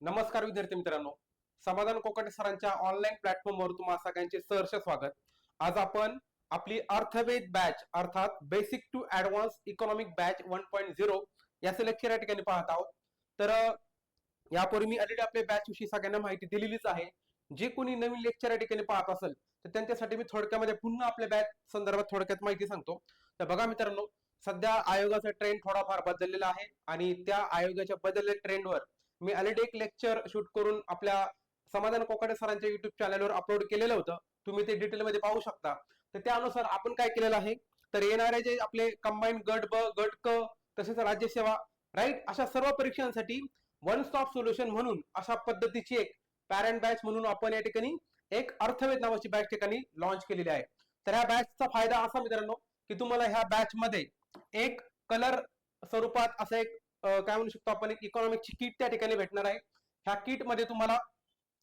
नमस्कार विद्यार्थी मित्रांनो, समाधान कोकाटे सरांच्या ऑनलाईन प्लॅटफॉर्मवर तुम्हा सगळ्यांचे सहर्ष स्वागत. आज आपण आपली अर्थवेद बॅच अर्थात basic to advance economic batch 1.0 याचे लेक्चर या ठिकाणी पाहत आहोत. तर यापूर्वी मी ऑलरेडी आपल्या बॅच विषयी सगळ्यांना माहिती दिलेलीच आहे. जे कोणी नवीन लेक्चर या ठिकाणी पाहत असेल तर त्यांच्यासाठी मी थोडक्यामध्ये पुन्हा आपल्या बॅच संदर्भात थोडक्यात माहिती सांगतो. तर बघा मित्रांनो, सध्या आयोगाचा ट्रेंड थोडाफार बदललेला आहे आणि त्या आयोगाच्या बदललेल्या ट्रेंडवर मी ऑलरेडी एक लेक्चर शूट करून आपल्या समाधान कोकाटे सरांच्या युट्यूब चॅनलवर अपलोड केलेलं होतं. तुम्ही ते डिटेलमध्ये पाहू शकता. तर त्यानुसार आपण काय केलेलं आहे, तर येणारे जे आपले कंबाईन गट ब गट क तसेच राज्यसेवा राईट अशा सर्व परीक्षांसाठी वन स्टॉप सोल्युशन म्हणून अशा पद्धतीची एक पॅरेंट बॅच म्हणून आपण या ठिकाणी एक अर्थवेद नावाची बॅच ठिकाणी लॉन्च केलेली आहे. तर ह्या बॅचचा फायदा असा मित्रांनो की तुम्हाला ह्या बॅच मध्ये एक कलर स्वरूपात असं एक काय म्हणू शकतो आपण एक इकॉनॉमिकची किट त्या ठिकाणी भेटणार आहे. ह्या किट मध्ये तुम्हाला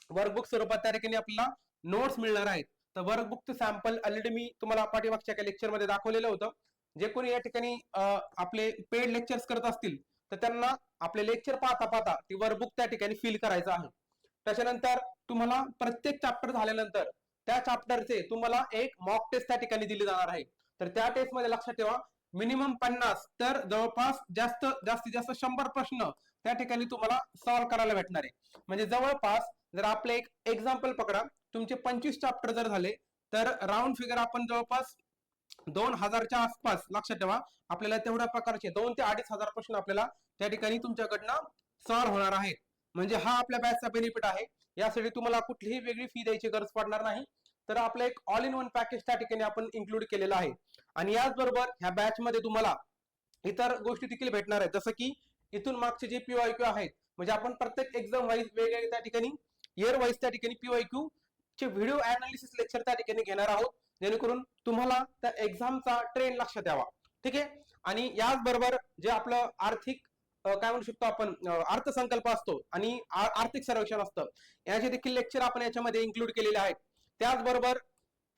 वर्कबुक स्वरूपात त्या ठिकाणी आपल्याला नोट्स मिळणार आहेत. तर वर्कबुकचं सॅम्पल ऑलरेडी मी तुम्हाला पाठीमागच्या एका लेक्चर मध्ये दाखवलेलं होतं. जे कोणी या ठिकाणी आपले पेड लेक्चर्स करत असतील तर त्यांना आपले लेक्चर पाहता पाहता ती वर्कबुक त्या ठिकाणी फिल करायचं आहे. त्याच्यानंतर तुम्हाला प्रत्येक चॅप्टर झाल्यानंतर त्या चॅप्टरचे तुम्हाला एक मॉक टेस्ट त्या ठिकाणी दिली जाणार आहे. तर त्या टेस्ट मध्ये लक्षात ठेवा मिनिमम 50 तर जवळपास जास्तीत जास्त 100 प्रश्न त्या ठिकाणी तुम्हाला सॉल्व्ह करायला भेटणार आहे. म्हणजे जवळपास जर आपले एक एक्झाम्पल पकडा, तुमचे 25 चॅप्टर जर झाले तर राऊंड फिगर आपण जवळपास 2000च्या आसपास लक्षात ठेवा आपल्याला तेवढ्या प्रकारचे 2 ते 2500 प्रश्न आपल्याला त्या ठिकाणी तुमच्याकडनं सॉल्व्ह होणार आहेत. म्हणजे हा आपल्या बॅचचा बेनिफिट आहे. यासाठी तुम्हाला कुठलीही वेगळी फी द्यायची गरज पडणार नाही. तर आपलं एक ऑल इन वन पॅकेज त्या ठिकाणी आपण इन्क्लूड केलेलं आहे. आणि याचबरोबर ह्या बॅच मध्ये तुम्हाला इतर गोष्टी देखील भेटणार आहेत. जसं की इथून मागचे जे पीवायक्यू आहेत, म्हणजे आपण प्रत्येक एक्झाम वाईज वेगवेगळे त्या ठिकाणी इयर वाईज त्या ठिकाणी पीवायक्यू चे व्हिडिओ अनालिसिस लेक्चर त्या ठिकाणी घेणार आहोत, जेणेकरून तुम्हाला त्या एक्झामचा ट्रेंड लक्षात यावा. ठीक आहे. आणि याचबरोबर जे आपलं आर्थिक काय म्हणू शकतो आपण अर्थसंकल्प असतो आणि आर्थिक सर्वेक्षण असतं, याचे देखील लेक्चर आपण याच्यामध्ये इन्क्लूड केलेले आहेत. त्याचबरोबर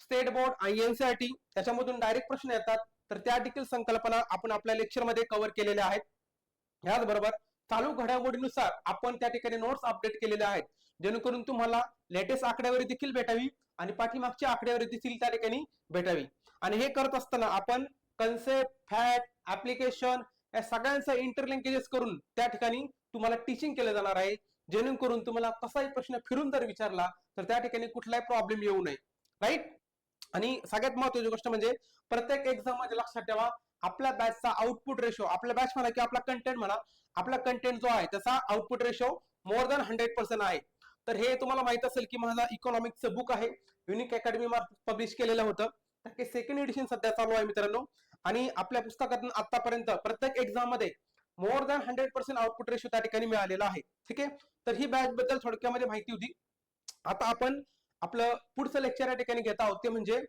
स्टेट बोर्ड आणि एनसीईआरटी त्याच्यामधून डायरेक्ट प्रश्न येतात, तर त्या देखील संकल्पना आपण आपल्या लेक्चरमध्ये कव्हर केलेल्या आहेत. याचबरोबर चालू घडामोडीनुसार आपण त्या ठिकाणी नोट्स अपडेट केलेल्या आहेत, जेणेकरून तुम्हाला लेटेस्ट आकडेवारी देखील भेटावी आणि पाठीमागची आकडेवारी देखील त्या ठिकाणी भेटावी. आणि हे करत असताना आपण कन्सेप्ट, फॅक्ट, ऍप्लिकेशन या सगळ्यांचं इंटरलिंकेजेस करून त्या ठिकाणी तुम्हाला टीचिंग केलं जाणार आहे, जेणेकरून तुम्हाला कसाही प्रश्न फिरून जर विचारला तर त्या ठिकाणी कुठलाही प्रॉब्लेम येऊ नये. राईट. आणि सगळ्यात महत्त्वाची गोष्ट म्हणजे प्रत्येक एक्झाम मध्ये लक्षात ठेवा आपल्या बॅचचा आउटपुट रेशो, आपल्या बॅच म्हणा की आपला कंटेंट म्हणा, आपला कंटेंट जो आहे त्याचा आउटपुट रेशो मोर दॅन 100% आहे. तर हे तुम्हाला माहित असेल की माझा इकॉनॉमिक्सचं बुक आहे, युनिक अकॅडमी मार्फत पब्लिश केलेलं होतं. तर सेकंड एडिशन सध्या चालू आहे मित्रांनो. आणि आपल्या पुस्तकातून आतापर्यंत प्रत्येक एक्झाम मध्ये मोर दॅन 100% आउटपुट रेशो त्या ठिकाणी मिळालेला आहे. ठीक आहे. तर ही बॅच बद्दल थोडक्यामध्ये माहिती होती. आता आपण आपलं पुढचं लेक्चर या ठिकाणी घेत आहोत ते म्हणजे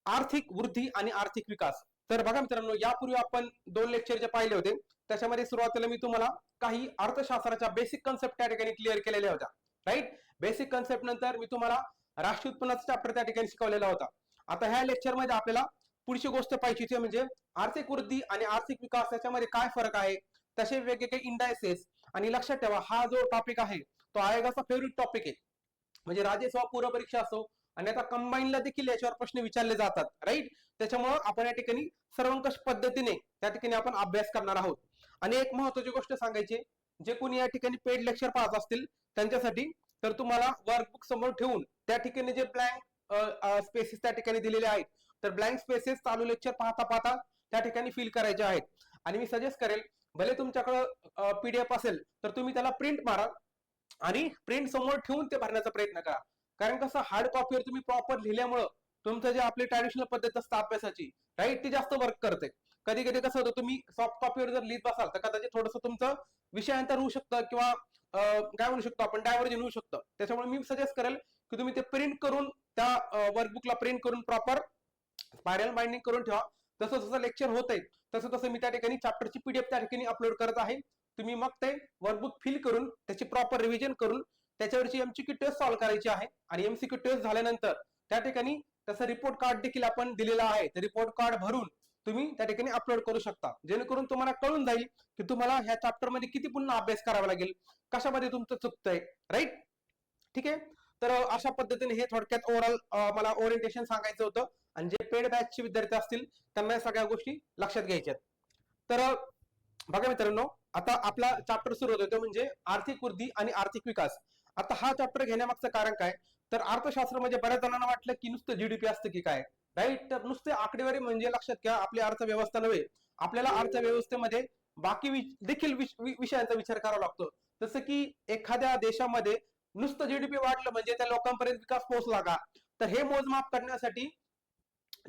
आर्थिक वृद्धी आणि आर्थिक विकास. तर बघा मित्रांनो, यापूर्वी आपण 2 लेक्चर जे पाहिले होते त्याच्यामध्ये सुरुवातीला मी तुम्हाला काही अर्थशास्त्राच्या बेसिक कन्सेप्ट त्या ठिकाणी क्लिअर केलेल्या होत्या. राईट. बेसिक कन्सेप्ट नंतर मी तुम्हाला राष्ट्रीय उत्पन्नाचा चॅप्टर त्या ठिकाणी शिकवलेला होता. आता ह्या लेक्चर मध्ये आपल्याला पुढची गोष्ट पाहिजे ती म्हणजे आर्थिक वृद्धी आणि आर्थिक विकास याच्यामध्ये काय फरक आहे, तसे वेगवेगळे इंडायसेस. आणि लक्षात ठेवा हा जो टॉपिक आहे तो आयोगाचा फेवरेट टॉपिक आहे. म्हणजे राज्यसेवा पूर्व परीक्षा असो आणि आता कंबाईनला देखील याच्यावर प्रश्न विचारले जातात. राईट. त्याच्यामुळे आपण या ठिकाणी सर्वंकष पद्धतीने त्या ठिकाणी आपण अभ्यास करणार आहोत. आणि एक महत्त्वाची गोष्ट सांगायची, जे कोणी या ठिकाणी पेड लेक्चर पाहत असतील त्यांच्यासाठी, तर तुम्हाला वर्कबुक समोर ठेवून त्या ठिकाणी जे ब्लँक स्पेसेस त्या ठिकाणी दिलेले आहेत, तर ब्लँक स्पेसेस चालू लेक्चर पाहता पाहता त्या ठिकाणी फिल करायचे आहेत. आणि मी सजेस्ट करेल, भले तुमच्याकडे पीडीएफ असेल तर तुम्ही त्याला प्रिंट मारा आणि प्रिंट समोर ठेवून ते भरण्याचा प्रयत्न करा. कारण कसं हार्ड कॉपीवर तुम्ही प्रॉपर लिहिल्यामुळं तुमचं जे आपली ट्रॅडिशनल पद्धत असते अभ्यासाची, राईट, ती जास्त वर्क करते. कधी कधी कसं होतं, तुम्ही सॉफ्ट कॉपीवर जर लिहित बसाल तर कदाचित थोडंसं तुमचं विषयांतर होऊ शकतं किंवा काय म्हणू शकतो आपण डायव्हर्जन होऊ शकतं. त्याच्यामुळे मी सजेस्ट करेल की तुम्ही ते प्रिंट करून त्या वर्कबुकला प्रिंट करून प्रॉपर स्पायरल बाइंडिंग करून ठेवा. जसं जसं लेक्चर होत आहे तसं तसं मी त्या ठिकाणी चॅप्टरची पीडीएफ त्या ठिकाणी अपलोड करत आहे. तुम्ही मग ते वर्कबुक फिल करून त्याची प्रॉपर रिव्हिजन करून त्याच्यावरची एमसीक्यू टेस्ट सॉल्व्ह करायची आहे. आणि एमसीक्यू टेस्ट झाल्यानंतर त्या ठिकाणी त्याचा रिपोर्ट कार्ड देखील आपण दिलेला आहे. ते रिपोर्ट कार्ड भरून तुम्ही त्या ठिकाणी अपलोड करू शकता, जेणेकरून तुम्हाला कळून जाईल की तुम्हाला ह्या चॅप्टर मध्ये किती पुन्हा अभ्यास करावा लागेल, कशामध्ये तुमचं चुकतंय, राईट. ठीक आहे. तर अशा पद्धतीने हे थोडक्यात ओव्हरऑल मला ओरिएंटेशन सांगायचं होतं. आणि जे पेड बॅचचे विद्यार्थी असतील त्यांना सगळ्या गोष्टी लक्षात घ्यायच्यात. तर बघा मित्रांनो, आता आपला चॅप्टर सुरू होतो म्हणजे आर्थिक वृद्धी आणि आर्थिक विकास. आता हा चॅप्टर घेण्यामागचं कारण काय, तर अर्थशास्त्र म्हणजे बऱ्याच जणांना वाटलं की नुसतं जीडीपी असतं की काय, राईट. तर नुसते आकडेवारी म्हणजे लक्षात घ्या आपली अर्थव्यवस्था नव्हे. आपल्याला अर्थव्यवस्थेमध्ये बाकी देखील विषयांचा विचार करावा लागतो. जसं की एखाद्या देशामध्ये नुसतं जीडीपी वाढलं म्हणजे त्या लोकांपर्यंत विकास पोहोचला का, तर हे मोजमाप करण्यासाठी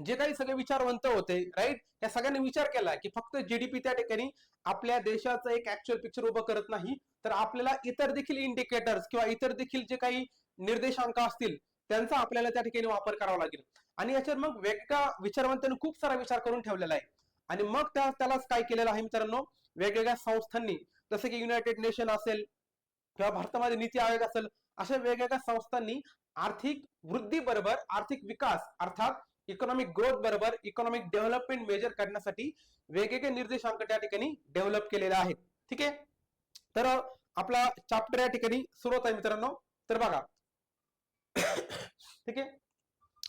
जे काही सगळे विचारवंत होते, राईट, या सगळ्यांनी विचार केला की फक्त जीडीपी त्या ठिकाणी आपल्या देशाचं एक ऍक्च्युअल पिक्चर उभं करत नाही, तर आपल्याला इतर देखील इंडिकेटर्स किंवा इतर देखील जे काही निर्देशांक असतील त्यांचा आपल्याला त्या ठिकाणी वापर करावा लागेल. आणि याच्यात मग वेगळ्या विचारवंतांनी खूप सारा विचार करून ठेवलेला आहे. आणि मग त्यालाच काय केलेलं आहे मित्रांनो, वेगवेगळ्या संस्थांनी, जसं की युनायटेड नेशन असेल किंवा भारतामध्ये नीती आयोग असेल, अशा वेगवेगळ्या संस्थांनी आर्थिक वृद्धी बरोबर आर्थिक विकास अर्थात इकॉनॉमिक ग्रोथ बरोबर इकॉनॉमिक डेव्हलपमेंट मेजर करण्यासाठी वेगवेगळे निर्देशांक त्या ठिकाणी डेव्हलप केलेले आहेत. ठीक आहे. तर आपला चॅप्टर या ठिकाणी सुरू होत आहे मित्रांनो. तर बघा ठीक आहे.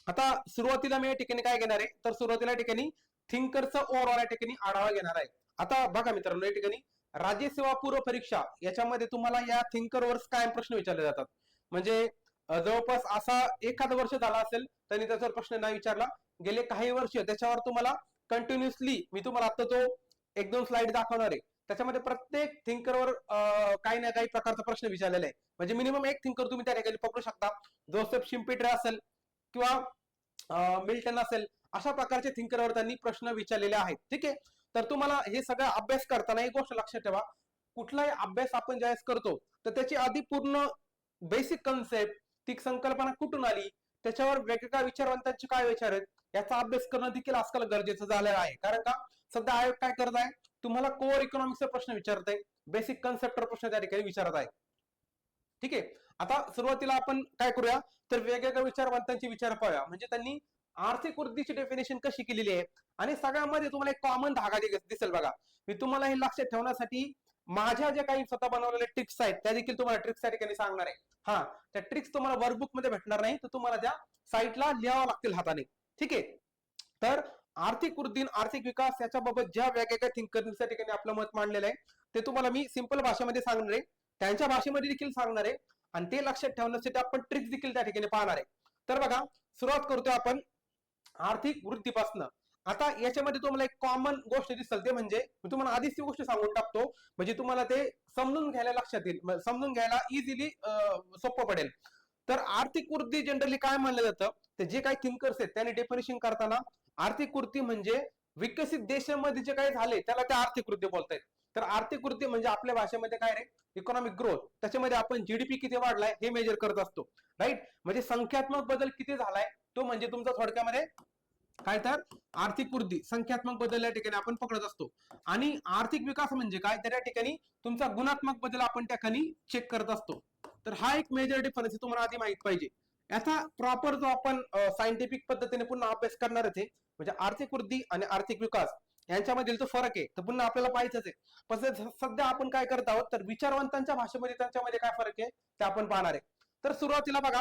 आता सुरुवातीला मी या ठिकाणी काय घेणार आहे, तर सुरुवातीला या ठिकाणी थिंकरचा ओव्हरऑल या ठिकाणी आढावा घेणार आहे. आता बघा मित्रांनो, या ठिकाणी राज्य सेवा पूर्व परीक्षा याच्यामध्ये तुम्हाला या थिंकरवर काय प्रश्न विचारले जातात. म्हणजे जवळपास असा एखादं वर्ष झाला असेल त्यांनी त्याच्यावर प्रश्न नाही विचारला, गेले काही वर्ष त्याच्यावर तुम्हाला कंटिन्युअसली मी तुम्हाला आता तो एक दोन स्लाइड दाखवणार आहे, त्याच्यामध्ये प्रत्येक थिंकरवर काही ना काही प्रकारचा प्रश्न विचारलेला आहे. म्हणजे मिनिमम एक थिंकर तुम्ही त्या ठिकाणी पकडू शकता. जोसेफ शिम्पेटरे असेल किंवा मिल्टन असेल, अशा प्रकारचे थिंकरवर त्यांनी प्रश्न विचारलेले आहेत. ठीक आहे. तर तुम्हाला हे सगळं अभ्यास करताना एक गोष्ट लक्षात ठेवा, कुठलाही अभ्यास आपण ज्यावेळेस करतो तर त्याची आधी पूर्ण बेसिक कन्सेप्ट, ती संकल्पना कुठून आली, त्याच्यावर वेगवेगळ्या विचारवंतांचे काय विचार आहेत याचा अभ्यास करणं देखील आजकाल गरजेचं झालेलं आहे. कारण का सध्या आयोग काय करत आहे, तुम्हाला कोर इकॉनॉमिक्सचा प्रश्न विचारत आहे, बेसिक कन्सेप्टवर प्रश्न त्या ठिकाणी विचारत आहे. ठीक आहे. आता सुरुवातीला आपण काय करूया, तर वेगवेगळ्या विचारवंतांचे विचार पाहूया. म्हणजे त्यांनी आर्थिक वृद्धीची डेफिनेशन कशी केलेली आहे आणि सगळ्यामध्ये तुम्हाला एक कॉमन धागा दिसेल बघा. मी तुम्हाला हे लक्षात ठेवण्यासाठी माझ्या ज्या काही स्वतः बनवलेल्या ट्रिक्स आहेत त्या देखील तुम्हाला ट्रिक्स त्या ठिकाणी सांगणार आहे. हा, त्या ट्रिक्स तुम्हाला वर्कबुक मध्ये भेटणार नाही, तर तुम्हाला त्या साईटला लिहावं लागतील हाताने. ठीक आहे. तर आर्थिक वृद्धी आर्थिक विकास याच्याबाबत ज्या वेगवेगळ्या थिंकर्सच्या ठिकाणी आपलं मत मांडलेलं आहे ते तुम्हाला मी सिंपल भाषेमध्ये सांगणार आहे, त्यांच्या भाषेमध्ये देखील सांगणार आहे आणि ते लक्षात ठेवण्यासाठी आपण ट्रिक्स देखील त्या ठिकाणी पाहणार आहे. तर बघा, सुरुवात करतोय आपण आर्थिक वृद्धीपासून. आता याच्यामध्ये तुम्हाला एक कॉमन गोष्ट दिसेल, ते म्हणजे मी तुम्हाला आधीच ती गोष्ट सांगून टाकतो म्हणजे तुम्हाला ते समजून घ्यायला लक्षात येईल, समजून घ्यायला इझिली सोपं पडेल. तर आर्थिक वृद्धी जनरली काय मानलं जातं, तर जे काही थिंकर्स आहेत त्यांनी डेफिनेशन करताना आर्थिक वृद्धी म्हणजे विकसित देशामध्ये जे काही झाले त्याला ते आर्थिक वृद्धी बोलतायत. तर आर्थिक वृद्धी म्हणजे आपल्या भाषेमध्ये काय रे, इकॉनॉमिक ग्रोथ. त्याच्यामध्ये आपण जीडीपी किती वाढलाय हे मेजर करत असतो, राईट. म्हणजे संख्यात्मक बदल किती झालाय तो म्हणजे तुमचा थोडक्यामध्ये काय, तर आर्थिक वृद्धी संख्यात्मक बदल या ठिकाणी आपण पकडत असतो. आणि आर्थिक विकास म्हणजे काय, तर या ठिकाणी तुमचा गुणात्मक बदल आपण त्या ठिकाणी चेक करत असतो. तर हा एक मेजर डिफरन्स तुम्हाला आधी माहित पाहिजे. याचा प्रॉपर जो आपण सायंटिफिक पद्धतीने पुन्हा अभ्यास करणारच आहे. म्हणजे आर्थिक वृद्धी आणि आर्थिक विकास यांच्यामधील जो फरक आहे तर पुन्हा आपल्याला पाहायचंच आहे. पण सध्या आपण काय करत आहोत, तर विचारवंतांच्या भाषेमध्ये त्यांच्यामध्ये काय फरक आहे ते आपण पाहणार आहे. तर सुरुवातीला बघा,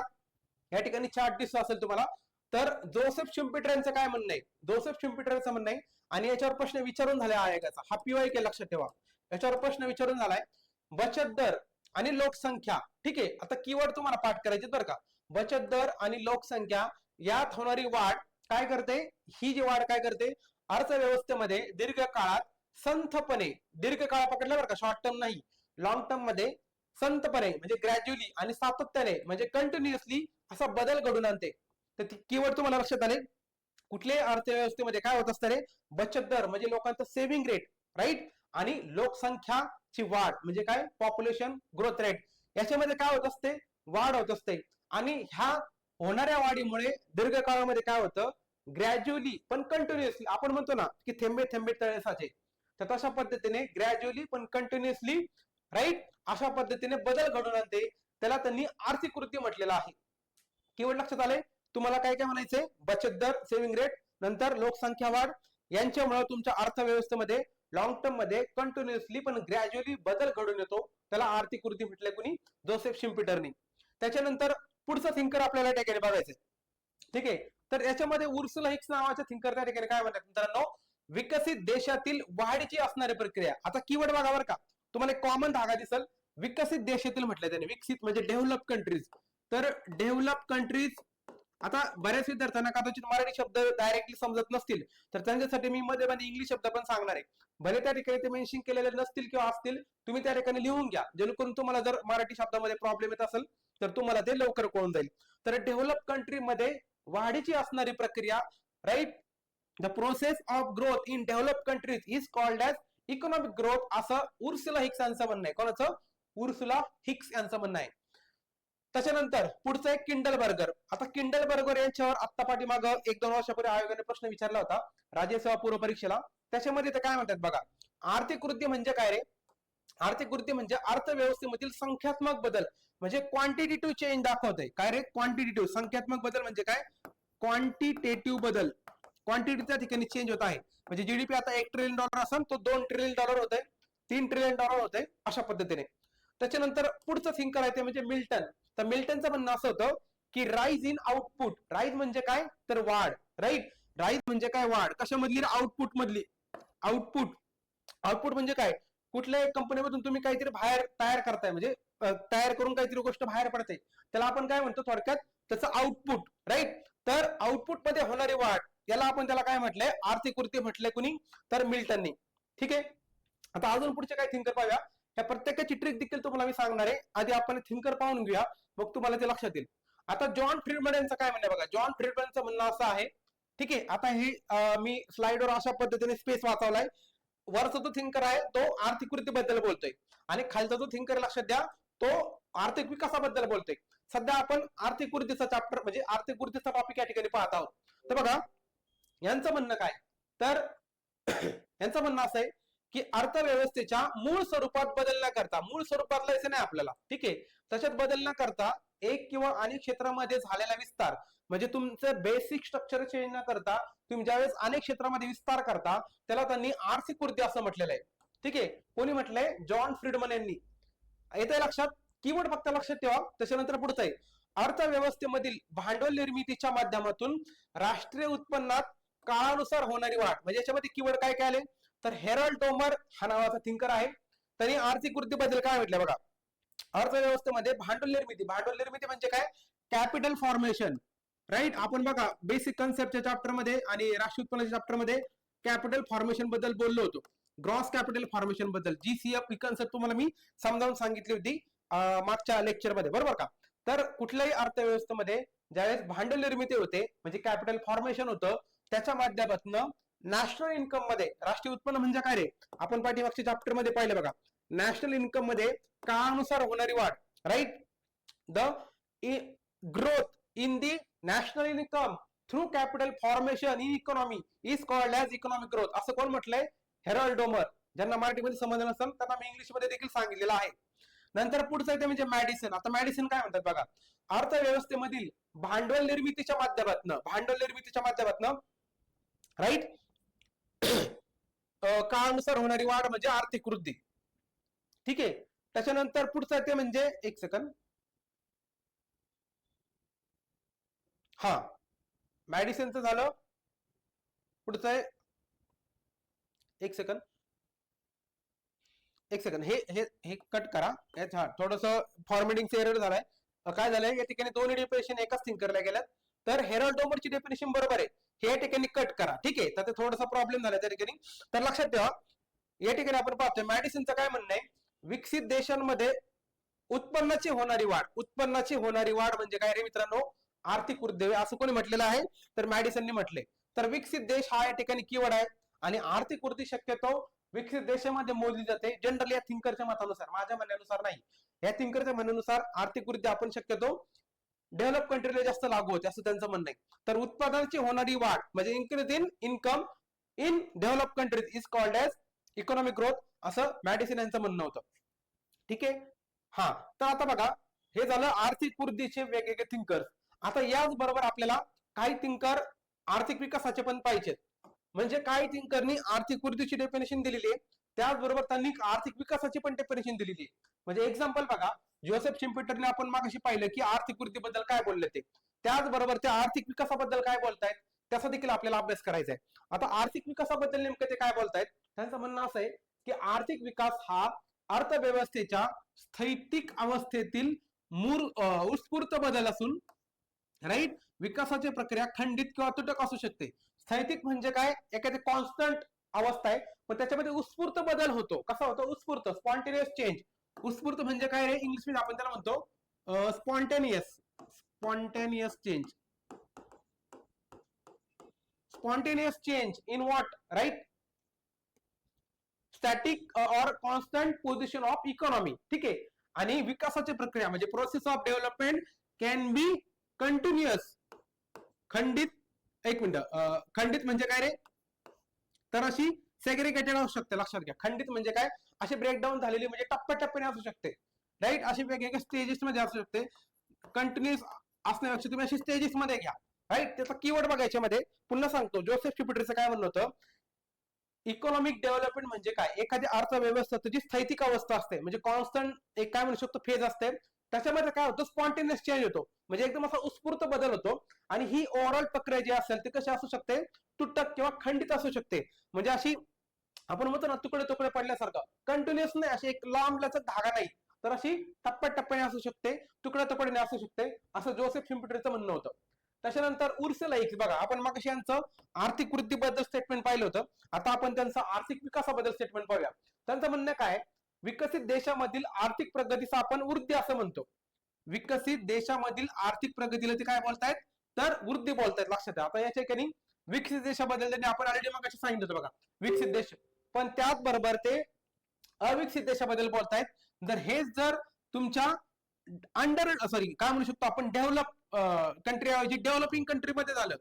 या ठिकाणी चार्ट दिसतो असेल तुम्हाला. तर जोसेफ शिम्पेटर यांचं काय म्हणणं आहे, जोसेफ शिम्पेटर यांचं म्हणणं आहे आणि याच्यावर प्रश्न विचारून झाला आयोगाचा, हा PYQ लक्षात ठेवा. याच्यावर प्रश्न विचारून झालाय, बचत दर आणि लोकसंख्या. ठीक आहे. आता कीवर्ड तुम्हाला पाठ करायचे बरं का. बचत दर आणि लोकसंख्या यात होणारी वाढ काय करते, ही जी वाढ काय करते, अर्थव्यवस्थेमध्ये दीर्घकाळात संथपणे, दीर्घ काळ पकडला बरं का, शॉर्ट टर्म नाही, लॉंग टर्म मध्ये संथपणे म्हणजे ग्रॅज्युअली आणि सातत्याने म्हणजे कंटिन्युअसली असा बदल घडून आणते. तर कीवर्ड तुम्हाला लक्षात आले. कुठल्याही अर्थव्यवस्थेमध्ये काय होत असतं रे, बचत दर म्हणजे लोकांचा सेव्हिंग रेट, राईट, आणि लोकसंख्याची वाढ म्हणजे काय, पॉप्युलेशन ग्रोथ रेट, याच्यामध्ये काय होत असते, वाढ होत असते. आणि ह्या होणाऱ्या वाढीमुळे दीर्घकाळामध्ये काय होतं, ग्रॅज्युअली पण कंटिन्युअसली, आपण म्हणतो ना की थेंबे थेंबे तळे साचे, तर तशा पद्धतीने ग्रॅज्युअली पण कंटिन्युअसली, राईट, अशा पद्धतीने बदल घडून आणते. त्याला त्यांनी आर्थिक वृद्धी म्हटलेलं आहे. कीवर्ड लक्षात आले तुम्हाला. काय काय म्हणायचंय, बचत दर, सेव्हिंग रेट, नंतर लोकसंख्या वाढ, यांच्यामुळे तुमच्या अर्थव्यवस्थेमध्ये लॉंग टर्म मध्ये कंटिन्युअसली पण ग्रॅज्युअली बदल घडून येतो. त्याला आर्थिक वृद्धी म्हटलंय कुणी? जोसेफ शिम्पिटरनी. त्याच्यानंतर पुढचा थिंकर आपल्याला त्या ठिकाणी बघायचं. ठीक आहे, तर याच्यामध्ये उर्सुला हिक्स नावाच्या थिंकर त्या ठिकाणी काय म्हणतात मित्रांनो? विकसित देशातील वाढीची असणारी प्रक्रिया. आता कीवर्ड बघा बरं का, तुम्हाला एक कॉमन धागा दिसल. विकसित देशातील म्हटलंय त्याने, विकसित म्हणजे डेव्हलप कंट्रीज. तर डेव्हलप कंट्रीज, आता बऱ्याच विद्यार्थ्यांना कदाचित मराठी शब्द डायरेक्टली समजत नसतील, तर त्यांच्यासाठी मी मध्ये मध्ये इंग्लिश शब्द पण सांगणार आहे. भले त्या ठिकाणी ते मेन्शन केलेले नसतील किंवा असतील, तुम्ही त्या ठिकाणी लिहून घ्या, जेणेकरून तुम्हाला जर मराठी शब्दामध्ये प्रॉब्लेम येत असेल तर तुम्हाला ते लवकर कळून जाईल. तर डेव्हलप कंट्री मध्ये वाढीची असणारी प्रक्रिया, right, the process of growth in develop countries is called as economic growth, असं उर्सुला हिक्स यांचं म्हणणं आहे. कोणाचं? उर्सुला हिक्स यांचं म्हणणं आहे. त्याच्यानंतर पुढचं आहे किंडलबर्गर. आता किंडलबर्गर यांच्यावर आत्ता पाठीमाग 1-2 वर्षापूर्वी आयोगाने प्रश्न विचारला होता राज्य सेवा पूर्व परीक्षेला. त्याच्यामध्ये ते काय म्हणतात बघा, आर्थिक वृद्धी म्हणजे काय रे? आर्थिक वृद्धी म्हणजे अर्थव्यवस्थेमधील संख्यात्मक बदल, म्हणजे क्वांटिटेटिव्ह चेंज दाखवते. काय रे? क्वांटिटेटिव्ह. संख्यात्मक बदल म्हणजे काय? क्वांटिटेटिव्ह बदल. क्वांटिटी त्या ठिकाणी चेंज होत आहे. म्हणजे जीडीपी आता $1 ट्रिलियन असेल तो $2 ट्रिलियन होतोय, $3 ट्रिलियन होतोय, अशा पद्धतीने. त्याच्यानंतर पुढचं थिंकर आहे ते म्हणजे मिल्टन. तर मिल्टनचं म्हणणं असं होतं की राईज इन आउटपुट. राईज म्हणजे काय? तर वाढ. राईट, राईज म्हणजे काय? वाढ. कशामधली? आउटपुट मधली. आउटपुट. आउटपुट म्हणजे काय? कुठल्याही कंपनीमधून तुम्ही काहीतरी बाहेर तयार करताय, म्हणजे तयार करून काहीतरी गोष्ट बाहेर पडते, त्याला आपण काय म्हणतो थोडक्यात? त्याचं आउटपुट. राईट, तर आउटपुट मध्ये होणारी वाढ, याला आपण त्याला काय म्हटलंय? आर्थिक वृद्धी म्हटलंय कुणी? तर मिल्टननी. ठीक आहे, आता अजून पुढचे काय थिंकर पाहूया. त्या प्रत्येकाची ट्रिक देखील तुम्हाला मी सांगणार आहे. आधी आपण थिंकर पाहून घेऊया, मग तुम्हाला ते लक्षात येईल. आता जॉन फ्रीडमन यांचं काय म्हणणं बघा. जॉन फ्रीडमनचं म्हणणं असं आहे, ठीक आहे, आता हे मी स्लाइडवर अशा पद्धतीने स्पेस वाचवलाय. वरचा जो थिंकर आहे तो आर्थिक वृद्धीबद्दल बोलतोय आणि खालचा जो थिंकर लक्षात द्या तो आर्थिक विकासाबद्दल बोलतोय. सध्या आपण आर्थिक वृद्धीचा चॅप्टर म्हणजे आर्थिक वृद्धीचा टॉपिक या ठिकाणी पाहत आहोत. तर बघा यांचं म्हणणं काय, तर यांचं म्हणणं असं आहे की अर्थव्यवस्थेच्या मूळ स्वरूपात बदल न करता, मूळ स्वरूपात बदलायचं नाही आपल्याला, ठीक आहे, त्याच्यात बदल न करता एक किंवा अनेक क्षेत्रामध्ये झालेला विस्तार, म्हणजे तुमचं बेसिक स्ट्रक्चर चेंज न करता तुम्ही ज्यावेळेस अनेक क्षेत्रामध्ये विस्तार करता त्याला त्यांनी आर्थिक वृद्धी असं म्हटलेलं आहे. ठीक आहे, कोणी म्हटलंय? जॉन फ्रीडमन यांनी. येते लक्षात? कीवर्ड फक्त लक्षात ठेवा. त्याच्यानंतर पुढचं आहे अर्थव्यवस्थेमधील भांडवल निर्मितीच्या माध्यमातून राष्ट्रीय उत्पन्नात काळानुसार होणारी वाढ. म्हणजे याच्यामध्ये कीवर्ड काय काय आले? तर हेरल्ड डोमर हा नावाचा थिंकर आहे. त्यांनी आर्थिक वृद्धीबद्दल काय म्हटलं बघा. अर्थव्यवस्थेमध्ये भांडवल निर्मिती. भांडवल निर्मिती म्हणजे काय? Capital formation. राईट, आपण बघा बेसिक कन्सेप्टच्या चॅप्टर मध्ये आणि राष्ट्रीय उत्पन्नाच्या चॅप्टर मध्ये कॅपिटल फॉर्मेशन बद्दल बोललो होतो. ग्रॉस कॅपिटल फॉर्मेशन बद्दल जीसीएफ ही कन्सेप्ट तुम्हाला मी समजावून सांगितली होती मागच्या लेक्चर मध्ये, बरोबर का? तर कुठल्याही अर्थव्यवस्थेमध्ये ज्यावेळेस भांडवल निर्मिती होते म्हणजे कॅपिटल फॉर्मेशन होतं, त्याच्या माध्यमातून नॅशनल इन्कम मध्ये, राष्ट्रीय उत्पन्न म्हणजे काय रे? आपण पाठीमागच्या चॅप्टर मध्ये पाहिलं बघा. नॅशनल इन्कम मध्ये काळानुसार होणारी वाढ. Right, the growth in the national income through capital formation in economy is called as economic growth. असं कोण म्हटलंय? Harold Domar. ज्यांना मराठीमध्ये समजलं नसेल त्यांना मी इंग्लिश मध्ये देखील सांगितलेलं आहे. नंतर पुढचं येते म्हणजे मॅडिसन. आता मॅडिसन काय म्हणतात बघा. अर्थव्यवस्थेमधील भांडवल निर्मितीच्या माध्यमातून राईट काळानुसार होणारी वाढ म्हणजे आर्थिक वृद्धी. ठीक आहे, त्याच्यानंतर पुढचं येते म्हणजे एक सेकंड, हा मॅडिसनचं झालं. पुढचं आहे एक सेकंड हे हे हे कट करा. हा थोडस फॉर्मेटिंग एरर झालाय. काय झालंय या ठिकाणी दोन्ही डेफिनेशन एकाच थिंकरला गेल्यात. तर हेरल्ड डोमरची डेफिनेशन बरोबर आहे, हे या ठिकाणी कट करा. ठीक आहे, तर थोडासा प्रॉब्लेम झाला त्या ठिकाणी. तर लक्षात ठेवा या ठिकाणी आपण पाहतोय मॅडिसनचं काय म्हणणं आहे. विकसित देशांमध्ये उत्पन्नाची होणारी वाढ. उत्पन्नाची होणारी वाढ म्हणजे काय रे मित्रांनो? आर्थिक वृद्धी, असं कोणी म्हटलेलं आहे? तर मॅडिसनने म्हटले. तर विकसित देश हा या ठिकाणी कीवर्ड आहे आणि आर्थिक वृद्धी शक्यतो विकसित देशामध्ये मोजली जाते. जनरली या थिंकरच्या मतानुसार, माझ्या म्हणण्यानुसार नाही, या थिंकरच्या म्हणण्यानुसार आर्थिक वृद्धी आपण शक्यतो डेव्हलप कंट्रीला जास्त लागू होते असं त्यांचं म्हणणं आहे. तर उत्पादनाची होणारी वाढ म्हणजे increase in income in develop countries is called as economic growth, असं मॅडिसन यांचं म्हणणं होतं. ठीक आहे, हा. तर आता बघा हे झालं आर्थिक वृद्धीचे वेगवेगळे थिंकर. आता याच बरोबर आपल्याला काही थिंकर आर्थिक विकासाचे पण पाहिजेत. म्हणजे काय थिंकरनी आर्थिक वृद्धीची डेफिनेशन दिलेली आहे, त्याचबरोबर त्यांनी आर्थिक विकासाची पण डेफिनेशन दिलेली आहे. म्हणजे एक्झाम्पल बघा, जोसेफ शिम्पेटरने आपण मागाशी पाहिलं की आर्थिक वृद्धीबद्दल काय बोलले ते, त्याचबरोबर ते आर्थिक विकासाबद्दल काय बोलतायत त्याचा देखील आपल्याला अभ्यास करायचा आहे. आता आर्थिक विकासाबद्दल नेमकं ते काय बोलतायत, त्यांचं म्हणणं असं आहे की आर्थिक विकास हा अर्थव्यवस्थेच्या स्थैतिक अवस्थेतील उत्स्फूर्त बदल असून, राईट, विकासाची प्रक्रिया खंडित किंवा तुटक असू शकते. स्थैतिक म्हणजे काय, एखादी कॉन्स्टंट अवस्था आहे पण त्याच्यामध्ये उत्स्फूर्त बदल होतो. कसा होतो उत्स्फूर्त, स्पॉन्टेनियस चेंज. उत्स्फूर्त म्हणजे काय रे, इंग्लिश मध्ये आपण त्याला म्हणतो spontaneous change. Spontaneous change in what, right, static और कॉन्स्टंट पोझिशन ऑफ इकॉनॉमी. ठीक आहे. आणि विकासाची प्रक्रिया म्हणजे process of development can be continuous. खंडित, एक मिनिट, खंडित म्हणजे काय रे, तर अशी सेग्रिगेटेड असू शकते. लक्षात घ्या, खंडित म्हणजे काय, अशी ब्रेकडाऊन झालेली म्हणजे टप्प्याटप्प्याने असू शकते, राईट, अशी वेगवेगळ्या स्टेजेस मध्ये असू शकते. कंटिन्युअस असण्यापेक्षा तुम्ही अशी स्टेजेस मध्ये घ्या, राईट. त्याचा कीवर्ड बघायच्या मध्ये पुन्हा सांगतो, जोसेफ शिम्पेटरचं काय म्हणणं होतं, इकॉनॉमिक डेव्हलपमेंट म्हणजे काय, एखादी अर्थव्यवस्थेची स्थैतिक अवस्था असते, म्हणजे कॉन्स्टंट एक काय म्हणू शकतो फेज असते, त्याच्यामध्ये काय होतं स्पॉन्टेनियस चेंज होतो, म्हणजे एकदम असा उत्स्फूर्त बदल होतो. आणि ही ओव्हरऑल प्रक्रिया जी असेल ती कशी असू शकते, तुटक किंवा खंडित असू शकते. म्हणजे अशी आपण म्हणतो ना तुकडे तुकडे पडल्यासारखं, कंटिन्युअस नाही, अशी एक लांबल्याचा धागा नाही, तर अशी टप्प्याटप्प्याने असू शकते, तुकड्या तुकड्याने असू शकते, असं जोसेफ शिम्पेटरचं म्हणणं होतं. त्याच्यानंतर उर्सुला हिक्स, बघा आपण मग यांचं आर्थिक वृद्धीबद्दल स्टेटमेंट पाहिलं होतं, आता आपण त्यांचं आर्थिक विकासाबद्दल स्टेटमेंट पाहूया. त्यांचं म्हणणं काय, विकसित देशामधील आर्थिक प्रगतीचा आपण वृद्धी असं म्हणतो. विकसित देशामधील आर्थिक प्रगतीला ते काय बोलतायत, तर वृद्धी बोलतायत. लक्षात द्या. आता याच्या ठिकाणी विकसित देशाबद्दल त्यांनी आपण ऑलरेडी मग सांगितलं होतं बघा, विकसित देश, पण त्याचबरोबर ते अविकसित देशाबद्दल बोलतायत. जर हेच जर तुमच्या काय म्हणू शकतो आपण, डेव्हलप कंट्री ऐवजी डेव्हलपिंग कंट्रीमध्ये झालं,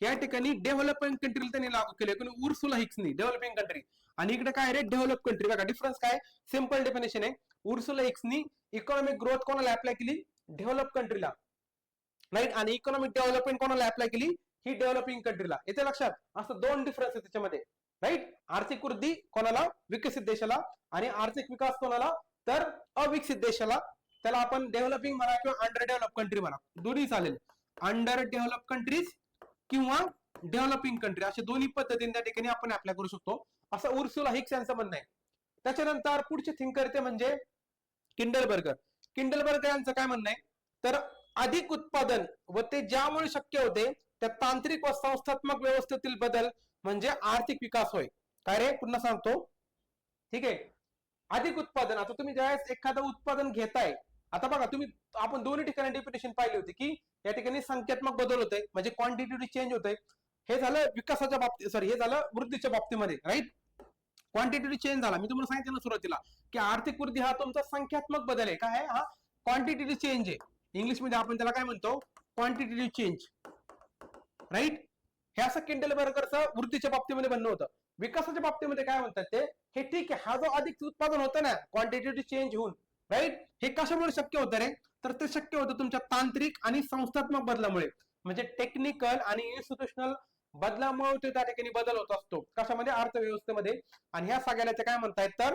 या ठिकाणी डेव्हलपिंग कंट्रीला त्यांनी लागू केले, पण उर्सुला हिक्सनी डेव्हलपिंग कंट्री, आणि इकडे काय रे डेव्हलप कंट्री. बघा डिफरन्स काय, सिंपल डेफिनेशन आहे. उर्सुला हिक्सनी इकॉनॉमिक ग्रोथ कोणाला अप्लाय केली, डेव्हलप कंट्रीला, राईट, आणि इकॉनॉमिक डेव्हलपमेंट कोणाला अप्लाय केली, ही डेव्हलपिंग कंट्रीला. येते लक्षात, असं दोन डिफरन्स आहे त्याच्यामध्ये, राईट. आर्थिक वृद्धी कोणाला, विकसित देशाला, आणि आर्थिक विकास कोणाला, तर अविकसित देशाला. त्याला आपण डेव्हलपिंग म्हणा किंवा अंडर डेव्हलप कंट्री म्हणा, दोन्ही चालेल. अंडर डेव्हलप कंट्रीज किंवा डेव्हलपिंग कंट्री, अशा दोन्ही पद्धतीने त्या ठिकाणी आपण अप्लाय करू शकतो, असं उर्सुला हिक्स यांचं म्हणणं आहे. त्याच्यानंतर पुढचे थिंकर ते म्हणजे किंडलबर्गर. किंडलबर्गर यांचं काय म्हणणं आहे, तर अधिक उत्पादन व ते ज्यामुळे शक्य होते त्या तांत्रिक व संस्थात्मक व्यवस्थेतील बदल म्हणजे आर्थिक विकास होय. काय रे, पुन्हा सांगतो, ठीक आहे. अधिक उत्पादन, आता तुम्ही ज्यावेळेस एखादं उत्पादन घेताय, आता बघा तुम्ही, आपण दोन्ही ठिकाणी डेफिनेशन पाहिली होती की या ठिकाणी संख्यात्मक बदल होते म्हणजे क्वांटिटेटिव्ह चेंज होते. हे झालं विकासाच्या बाबतीत, सॉरी हे झालं वृद्धीच्या बाबतीमध्ये, राईट. क्वांटिटेटिव्ह चेंज झाला, मी तुम्हाला सांगितलं ना सुरुवातीला की आर्थिक वृद्धी हा तुमचा संख्यात्मक बदल आहे. काय आहे हा, क्वांटिटेटिव्ह चेंज आहे. इंग्लिश मध्ये आपण त्याला काय म्हणतो, क्वांटिटेटिव्ह चेंज, राईट. हे असं किंडलबर्गरचं वृद्धीच्या बाबतीमध्ये म्हणणं होतं. विकासाच्या बाबतीमध्ये काय म्हणतात ते, हे ठीक आहे, हा जो अधिक उत्पादन होतं ना क्वांटिटेटिव्ह चेंज होऊन, राईट, हे कशामुळे शक्य होतं रे, तर ते शक्य होतं तुमच्या तांत्रिक आणि संस्थात्मक बदलामुळे, म्हणजे टेक्निकल आणि इन्स्टिट्यूशनल बदलामुळे ते त्या ठिकाणी बदल होत असतो. कशामध्ये, अर्थव्यवस्थेमध्ये. आणि ह्या सगळ्याला काय म्हणतायत, तर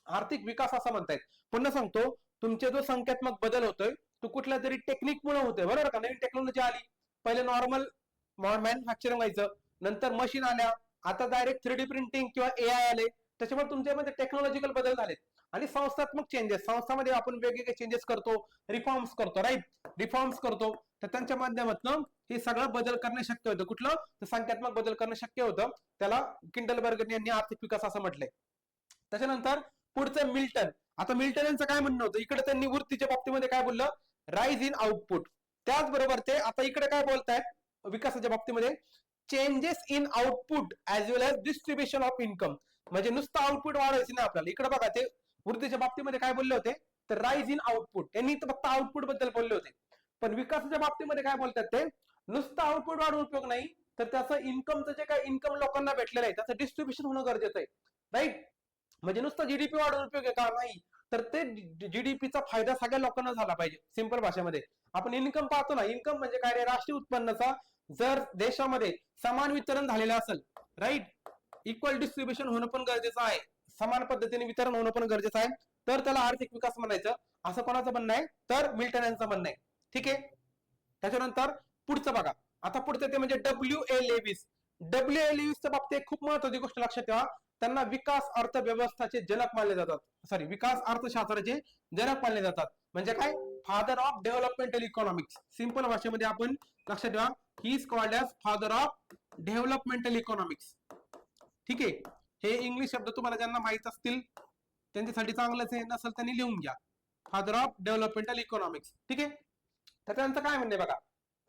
आर्थिक विकास असं म्हणतायत. पुन्हा सांगतो, तुमचे जो संख्यात्मक बदल होतोय तो कुठल्या तरी टेक्निकमुळे होतोय, बरोबर का. नवीन टेक्नॉलॉजी आली, पहिले नॉर्मल मॅन्युफॅक्चरिंग व्हायचं, नंतर मशीन आल्या, आता डायरेक्ट 3D प्रिंटिंग किंवा AI आले, त्याच्यामुळे तुमच्यामध्ये टेक्नॉलॉजिकल बदल झालेत. आणि संस्थात्मक चेंजेस, संस्थामध्ये आपण वेगवेगळे चेंजेस करतो, रिफॉर्म्स करतो, राईट, रिफॉर्म्स करतो, तर त्यांच्या माध्यमातून हे सगळं बदल करणे शक्य होतं. कुठलं, तर संख्यात्मक बदल करणं शक्य होतं. त्याला किंडलबर्गर यांनी आर्थिक विकास असं म्हटलंय. त्याच्यानंतर पुढचं मिल्टन. आता मिल्टन यांचं काय म्हणणं होतं, इकडे त्यांनी वृत्तीच्या बाबतीमध्ये काय बोललं, राईज इन आउटपुट. त्याचबरोबर ते आता इकडे काय बोलतायत विकासाच्या बाबतीमध्ये, changes in output as well as distribution of income. म्हणजे नुसतं आउटपुट वाढवायचं नाही आपल्याला. इकडे बघा ते वृद्धीच्या बाबतीमध्ये काय बोलले होते, तर राईज इन आउटपुट. यांनी फक्त आउटपुट बद्दल बोलले होते. पण विकासाच्या बाबतीमध्ये काय बोलतात ते, नुसतं आउटपुट वाढवून उपयोग नाही, तर त्याचं इन्कमचं जे काय इन्कम लोकांना भेटलेलं आहे त्याचं डिस्ट्रीब्युशन होणं गरजेचं आहे, राईट. म्हणजे नुसतं जीडीपी वाढवून उपयोग आहे का, नाही, तर ते जीडीपीचा फायदा सगळ्या लोकांना झाला पाहिजे. सिंपल भाषेमध्ये आपण इन्कम पाहतो ना, इन्कम म्हणजे काय रे, राष्ट्रीय उत्पन्नाचा जर देशामध्ये समान वितरण झालेलं असेल, राईट. इक्वल डिस्ट्रीब्युशन होणं पण गरजेचं आहे, समान पद्धतीने वितरण होणं पण गरजेचं आहे, तर त्याला आर्थिक विकास म्हणायचं, असं कोणाचं म्हणणं आहे, तर मिल्टन यांचं म्हणणं आहे. ठीक आहे. त्याच्यानंतर पुढचं बघा, आता पुढचं ते म्हणजे W A Lewis. W A लेविसच्या बाबतीत खूप महत्वाची गोष्ट लक्षात ठेवा, त्यांना विकास अर्थव्यवस्थाचे जनक मानले जातात, सॉरी विकास अर्थशास्त्राचे जनक मानले जातात. म्हणजे काय, father of developmental economics. Simple भाषेमध्ये आपण लक्षात ठेवा, he is called as father of developmental economics. ठीक आहे. हे इंग्लिश शब्द तुम्हाला ज्यांना माहित असतील त्यांच्यासाठी चांगलंच आहे, नसेल त्यांनी लिहून घ्या, फादर ऑफ डेव्हलपमेंटल इकॉनॉमिक्स. ठीक आहे. तर त्यांचं काय म्हणणे बघा,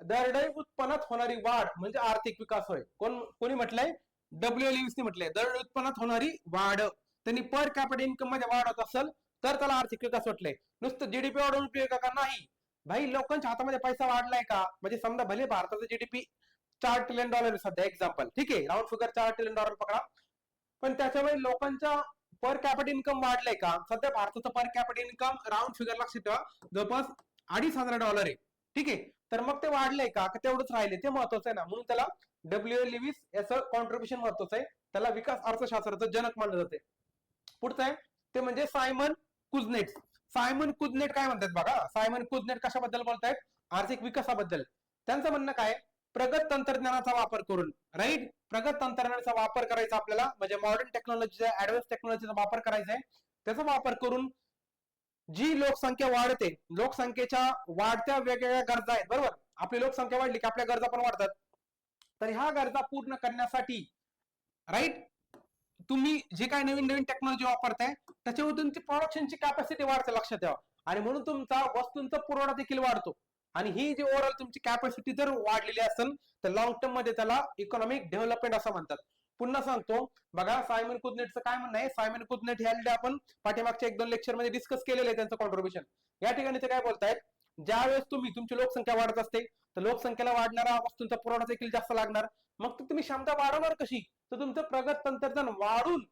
दरडोई उत्पन्नात होणारी वाढ म्हणजे आर्थिक विकास होय. कोणी म्हटलंय, डब्ल्यू लेविसने म्हटलंय, दरडोई उत्पन्नात होणारी वाढ, त्यांनी पर कॅपिटल इन्कम मध्ये वाढ होत असेल तर त्याला आर्थिक विकास म्हटलंय. नुसतं जीडीपी वाढवून उपयोग का नाही भाई, लोकांच्या हातामध्ये पैसा वाढलाय का, म्हणजे समजा भले भारताचं जीडीपी $4 ट्रिलियन सध्या एक्झाम्पल, ठीक आहे, राऊंड फिगर $4 ट्रिलियन पकडा, पण त्याच्यामुळे लोकांच्या पर कॅपिटल इन्कम वाढलंय का, सध्या भारताचं per capital income round figure लक्षात ठेवा जवळपास $2,500 आहे. ठीक आहे. तर मग ते वाढलंय का तेवढंच राहिले, ते महत्वाचं आहे ना, म्हणून त्याला डब्ल्यू लेविस याचं कॉन्ट्रीब्युशन महत्वाचं आहे, त्याला विकास अर्थशास्त्राचं जनक मानलं जाते. पुढचं आहे ते म्हणजे सायमन कुझनेट. सायमन कुझनेट काय म्हणतात बघा, सायमन कुझनेट कशाबद्दल बोलतायत, आर्थिक विकासाबद्दल. त्यांचं म्हणणं काय, प्रगत तंत्रज्ञानाचा वापर करून, राईट, प्रगत तंत्रज्ञानाचा वापर करायचा आपल्याला, म्हणजे मॉडर्न टेक्नॉलॉजीचा, ऍडव्हान्स टेक्नॉलॉजीचा वापर करायचा आहे. त्याचा वापर करून जी लोकसंख्या वाढते, लोकसंख्येच्या वाढत्या वेगवेगळ्या गरजा आहेत, बरोबर, आपली लोकसंख्या वाढली की आपल्या गरजा पण वाढतात, तर ह्या गरजा पूर्ण करण्यासाठी, राईट, तुम्ही जे काही नवीन नवीन टेक्नॉलॉजी वापरताय त्याच्यावर तुमची प्रोडक्शनची कॅपॅसिटी वाढते, लक्षात ठेवा, आणि म्हणून तुमचा वस्तूंचा पुरवठा देखील वाढतो. आणि ही जी ओव्हरऑल तुमची कॅपॅसिटी जर वाढलेली असेल तर लॉंग टर्म मध्ये त्याला इकॉनॉमिक डेव्हलपमेंट असं म्हणतात. पुन्हा सांगतो बघा, सायमन कुझनेटचं काय म्हणणं आहे, सायमन कुझनेट हे आपण पाठीमागच्या 1-2 लेक्चर मध्ये डिस्कस केलेलं आहे त्यांचं कॉन्ट्रीब्युशन. या ठिकाणी ते काय बोलतायत, ज्यावेळेस तुमची लोकसंख्या वाढत असते तर लोकसंख्येला वाढणारा वस्तूंचा पुरवठा देखील जास्त लागणार, मग तुम्ही क्षमता वाढवणार कशी, तर तुमचं प्रगत तंत्रज्ञान वाढून,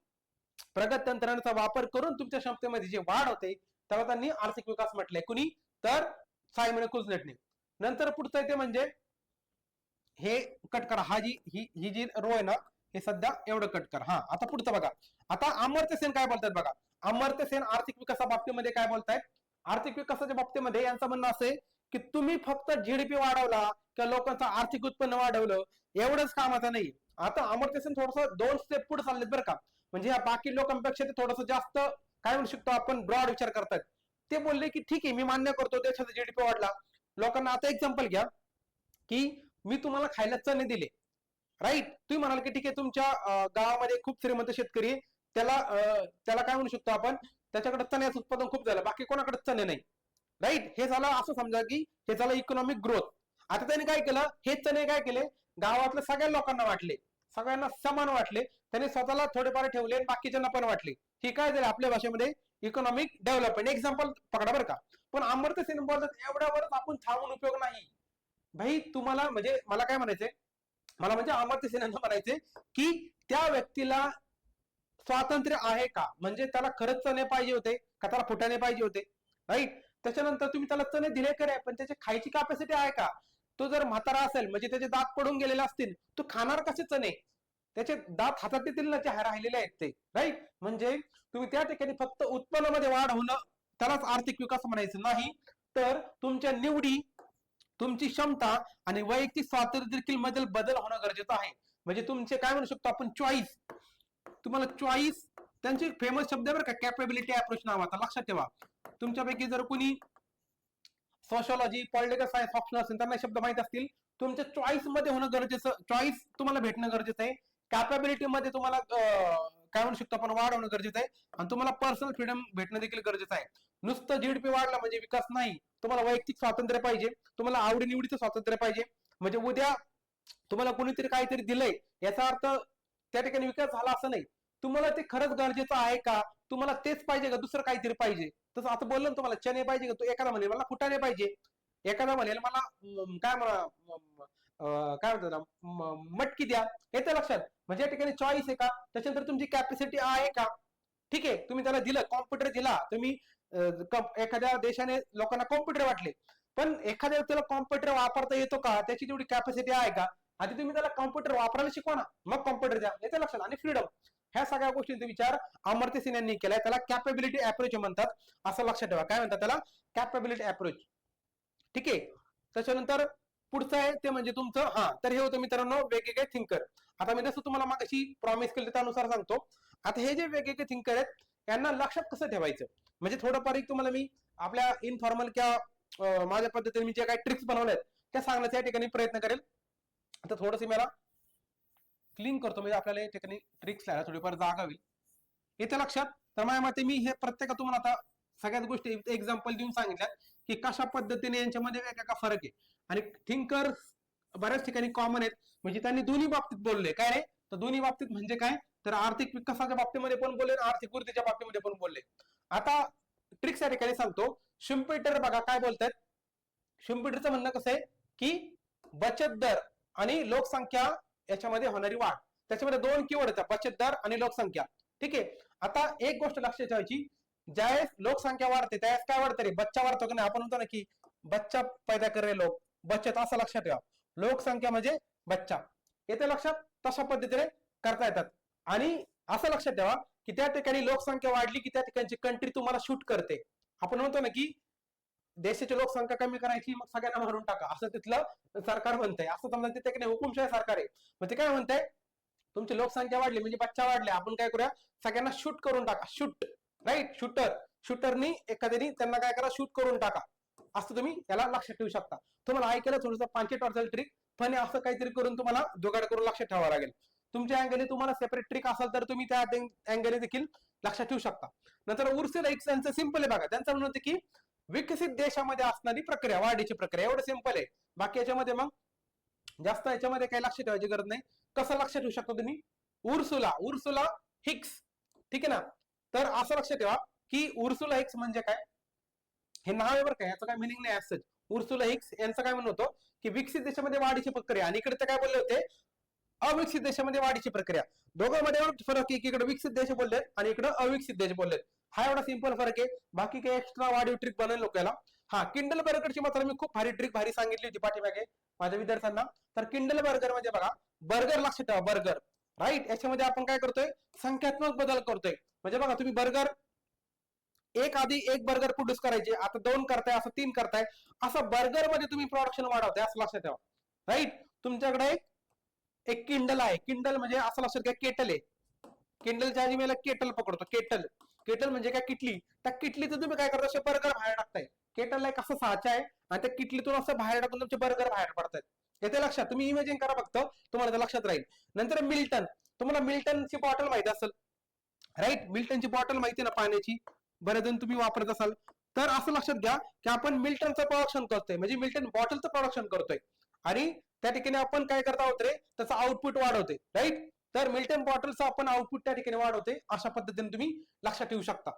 प्रगत तंत्रज्ञानाचा वापर करून तुमच्या क्षमतेमध्ये जे वाढ होते त्याला त्यांनी आर्थिक विकास म्हटलंय. कुणी, तर सायमन कुझनेटने. नंतर पुढचं ते म्हणजे हे कट करा, हा ही जी रो आहे ना, हे सध्या एवढं कट करा. हा, आता पुढचं बघा, आता अमर्त्य सेन काय बोलतात बघा, अमर्त्य सेन आर्थिक विकासा बाबतीमध्ये काय बोलतायत, आर्थिक विकासाच्या बाबतीमध्ये यांचं म्हणणं असं आहे की तुम्ही फक्त जीडीपी वाढवला किंवा लोकांचं आर्थिक उत्पन्न वाढवलं एवढंच कामाचं नाही. आता अमर्त्य सेन थोडस 2 स्टेप पुढे चाललेत बरं का, म्हणजे या बाकी लोकांपेक्षा ते थोडस जास्त काय म्हणू शकतो आपण, ब्रॉड विचार करतात. ते बोलले की ठीक आहे, मी मान्य करतो देशाचा जीडीपी वाढला, लोकांना, आता एक्झाम्पल घ्या की मी तुम्हाला खायला चणे दिले, राईट, तुम्ही म्हणाल की ठीक आहे, तुमच्या गावामध्ये खूप श्रीमंत शेतकरी, त्याला काय म्हणू शकतो आपण, त्याच्याकडे चण्याचं उत्पादन खूप झालं, बाकी कोणाकडे चणे नाही, राईट, हे झालं असं समजा की हे झालं इकॉनॉमिक ग्रोथ. आता त्यांनी काय केलं, हे चणे काय केले, गावातल्या सगळ्या लोकांना वाटले, सगळ्यांना समान वाटले, त्यांनी स्वतःला थोडेफार ठेवले आणि बाकीच्यांना पण वाटले, हे काय झालं आपल्या भाषेमध्ये इकॉनॉमिक डेव्हलपमेंट. एक्झाम्पल पकडा बरं का. पण अमर्त्य सेन बोलतात एवढ्यावरच आपण थांबून उपयोग नाही भाई, तुम्हाला, म्हणजे मला काय म्हणायचंय, मला म्हणजे अमर्त्य सेन यांना म्हणायचंय की त्या व्यक्तीला स्वातंत्र्य आहे का, म्हणजे त्याला खरंच चणे पाहिजे होते का त्याला फुटाणे पाहिजे होते, राईट. त्याच्यानंतर तुम्ही त्याला चणे दिले करे, पण त्याची खायची कॅपॅसिटी आहे का, तो जर म्हातारा असेल, म्हणजे त्याचे दात पडून गेलेले असतील, तो खाणार कसे चणे, त्याचे दात हातात येतील ना जे राहिलेले आहेत ते, राईट. म्हणजे तुम्ही त्या ठिकाणी फक्त उत्पन्नामध्ये वाढ होणं त्यालाच आर्थिक विकास म्हणायचं नाही, तर तुमच्या निवडी, तुमची क्षमता आणि वैयक्तिक स्वातंत्र्य देखील मध्ये बदल होणं गरजेचं आहे. म्हणजे तुमचे काय म्हणू शकतो आपण, चॉईस, तुम्हाला चॉईस, त्यांचे फेमस शब्द बरं का, कॅपेबिलिटी अप्रोच नावाचा, लक्षात ठेवा. तुमच्यापैकी जर कोणी सोशॉलॉजी, पॉलिटिकल सायन्स ऑप्शन असेल, त्यांना शब्द माहित असतील, तुमच्या चॉईस मध्ये होणं गरजेचं, चॉईस तुम्हाला भेटणं गरजेचं आहे, कॅपेबिलिटी मध्ये तुम्हाला काय म्हणू शकतो आपण, वाढ होणं गरजेचं आहे, आणि तुम्हाला पर्सनल फ्रीडम भेटणं देखील गरजेचं आहे. नुसतं जीडीपी वाढला म्हणजे विकास नाही, तुम्हाला वैयक्तिक स्वातंत्र्य पाहिजे, तुम्हाला आवडीनिवडीचं स्वातंत्र्य पाहिजे, म्हणजे उद्या तुम्हाला कोणीतरी काहीतरी दिलंय याचा अर्थ त्या ठिकाणी विकास झाला असं नाही, तुम्हाला ते खरंच गरजेचं आहे का, तुम्हाला तेच पाहिजे का दुसरं काहीतरी पाहिजे. तसं आता बोललो ना तुम्हाला, चणे पाहिजे का, तो एखादा म्हणेल मला फुटाणे पाहिजे, एखादा म्हणेल मला काय काय म्हणतात ना, मटकी द्या, येतं लक्षात, म्हणजे या ठिकाणी चॉईस आहे का, त्याच्यानंतर तुमची कॅपॅसिटी आहे का. ठीक आहे, तुम्ही त्याला दिलं, कॉम्प्युटर दिला तुम्ही, एखाद्या देशाने लोकांना कॉम्प्युटर वाटले, पण एखाद्या त्याला कॉम्प्युटर वापरता येतो का, त्याची तेवढी कॅपॅसिटी आहे का, आधी तुम्ही त्याला कॉम्प्युटर वापरायला शिकवा ना, मग कॉम्प्युटर द्या, याचं लक्षात. आणि फ्रीडम, ह्या सगळ्या गोष्टींचा विचार अमर्त्य सेन यांनी केलाय. त्याला कॅपेबिलिटी अप्रोच म्हणतात, असं लक्षात ठेवा. काय म्हणतात त्याला? Capability approach. ठीक आहे. त्याच्यानंतर पुढचं आहे ते म्हणजे तुमचं, तर हे होतं मित्रांनो वेगवेगळे थिंकर. आता मी जसं तुम्हाला मागाशी प्रॉमिस केलं त्यानुसार सांगतो. आता हे जे वेगवेगळे थिंकर आहेत यांना लक्षात कसं ठेवायचं, म्हणजे थोडंफार एक तुम्हाला मी आपल्या इनफॉर्मल किंवा माझ्या पद्धतीने मी जे काही ट्रिक्स बनवल्यात त्या सांगण्याचा या ठिकाणी प्रयत्न करेल. आता थोडंसं मला क्लीन करतो, म्हणजे आपल्याला या ठिकाणी ट्रिक्स लिहायला थोडीफार जागा होईल. येते लक्षात? तर माझ्या मते मी हे प्रत्येक तुम्हाला आता सगळ्याच गोष्टी एक्झाम्पल देऊन सांगितल्यात की कशा पद्धतीने यांच्यामध्ये वेगळा फरक आहे. आणि थिंकर बऱ्याच ठिकाणी कॉमन आहेत, म्हणजे त्यांनी दोन्ही बाबतीत बोलले. काय रे? तर दोन्ही बाबतीत म्हणजे काय, तर आर्थिक विकासाच्या बाबतीमध्ये पण बोलले, आर्थिक वृद्धीच्या बाबतीमध्ये पण बोलले. आता ट्रिक्स या ठिकाणी सांगतो. शुम्पेटर बघा काय बोलतात. शुम्पेटरचं म्हणणं कसं आहे की बचत दर आणि लोकसंख्या याच्यामध्ये होणारी वाढ, त्याच्यामध्ये दोन कीवर्ड येतात, बचत दर आणि लोकसंख्या. ठीक आहे. आता एक गोष्ट लक्षात ठेवायची, ज्यावेळेस लोकसंख्या वाढते त्यावेळेस काय वाढतं रे? बच्चा वाढतो की नाही? आपण म्हणतो ना की बच्चा पैदा करे लोक, बचत, असं लक्षात ठेवा. लोकसंख्या म्हणजे बच्चा, येते लक्षात? तशा पद्धतीने करता येतात. आणि असं लक्षात ठेवा की त्या ठिकाणी लोकसंख्या वाढली की त्या ठिकाणची कंट्री तुम्हाला शूट करते. आपण म्हणतो ना की देशाची लोकसंख्या कमी करायची, मग सगळ्यांना मारून टाका, असं तिथलं सरकार म्हणतंय. असं समजा तिथे हुकुमशाही सरकार आहे. मग ते काय म्हणतंय, तुमची लोकसंख्या वाढली म्हणजे बच्चा वाढले, आपण काय करूया, सगळ्यांना शूट करून टाका. Shoot, right? शूटरनी एखाद्यानी त्यांना काय करा, शूट करून टाका, असं तुम्ही याला लक्षात ठेवू शकता. तुम्हाला ऐकायला थोडंसं पांचट वाटेल ट्रिक, पण असं काहीतरी करून तुम्हाला जुगाड करून लक्षात ठेवावं लागेल. तुमच्या अँगलने तुम्हाला सेपरेट ट्रिक असेल तर तुम्ही त्या अँगलने देखील लक्षात ठेवू शकता. नंतर उर्सेल यांचं सिंपल आहे बघा. त्यांचं म्हणणं होतं की विकसित देशामध्ये असणारी प्रक्रिया, वाढीची प्रक्रिया, एवढं सिंपल आहे. बाकी याच्यामध्ये मग जास्त याच्यामध्ये काही लक्ष ठेवायची गरज नाही. कसं लक्ष ठेवू शकता तुम्ही? उर्सुला हिक्स, ठीक आहे ना? तर असं लक्षात ठेवा की उर्सुला हिक्स म्हणजे काय, हे नाव आहे बरं का, याचं काय मिनिंग नाही असं. उर्सुला हिक्स यांचं काय म्हणणं होतं की विकसित देशामध्ये वाढीची प्रक्रिया, आणि इकडे ते काय बोलले होते, अविकसित देशामध्ये वाढीची प्रक्रिया. दोघांमध्ये फरक आहे की इकडे विकसित देश बोलले आणि इकडे अविकसित देश बोलले. हा एवढा सिंपल फरक आहे. बाकी काही एक्स्ट्रा वाढीव ट्रिक बनवलं लोकांना. किंडल बर्गरची मात्र मी खूप भारी ट्रिक सांगितली होती पाठीमागे माझ्या विद्यार्थ्यांना. तर किंडल बर्गर म्हणजे बघा, बर्गर लक्षात ठेवा, बर्गर, राईट? याच्यामध्ये आपण काय करतोय, संख्यात्मक बदल करतोय. म्हणजे बघा, तुम्ही बर्गर आधी एक बर्गर प्रोड्यूस करायचे, आता 2 करताय, असं 3 करताय, असं बर्गर मध्ये तुम्ही प्रोडक्शन वाढवताय, असं लक्षात ठेवा, राईट? तुमच्याकडे एक किंडल आहे, किंडल म्हणजे असं लक्षात घ्या, केटल आहे. किंडलच्या आधी मला केटल पकडतो. केटल म्हणजे काय, किटली. त्या किटलीचं तुम्ही काय करता, असे बर्गर बाहेर टाकताय. केटलला एक असं साचा आहे आणि त्या किटलीतून असं बाहेर टाकून तुमचे बर्गर बाहेर पडतात. येते लक्षात? तुम्ही इमेजिन करा फक्त, तुम्हाला ते लक्षात राहील. नंतर मिल्टन, तुम्हाला मिल्टनची बॉटल माहिती असेल, राईट? मिल्टनची बॉटल माहिती ना, पाण्याची, बरेच जण तुम्ही वापरत असाल. तर असं लक्षात घ्या की आपण मिल्टनचं प्रोडक्शन करतोय, म्हणजे मिल्टन बॉटलचं प्रोडक्शन करतोय, आणि त्या ठिकाणी आपण काय करता आहोत रे, त्याचं आउटपुट वाढवते, राईट? तर मिल्टन बॉटलचं आपण आउटपुट त्या ठिकाणी वाढवते. अशा पद्धतीने तुम्ही लक्षात ठेवू शकता.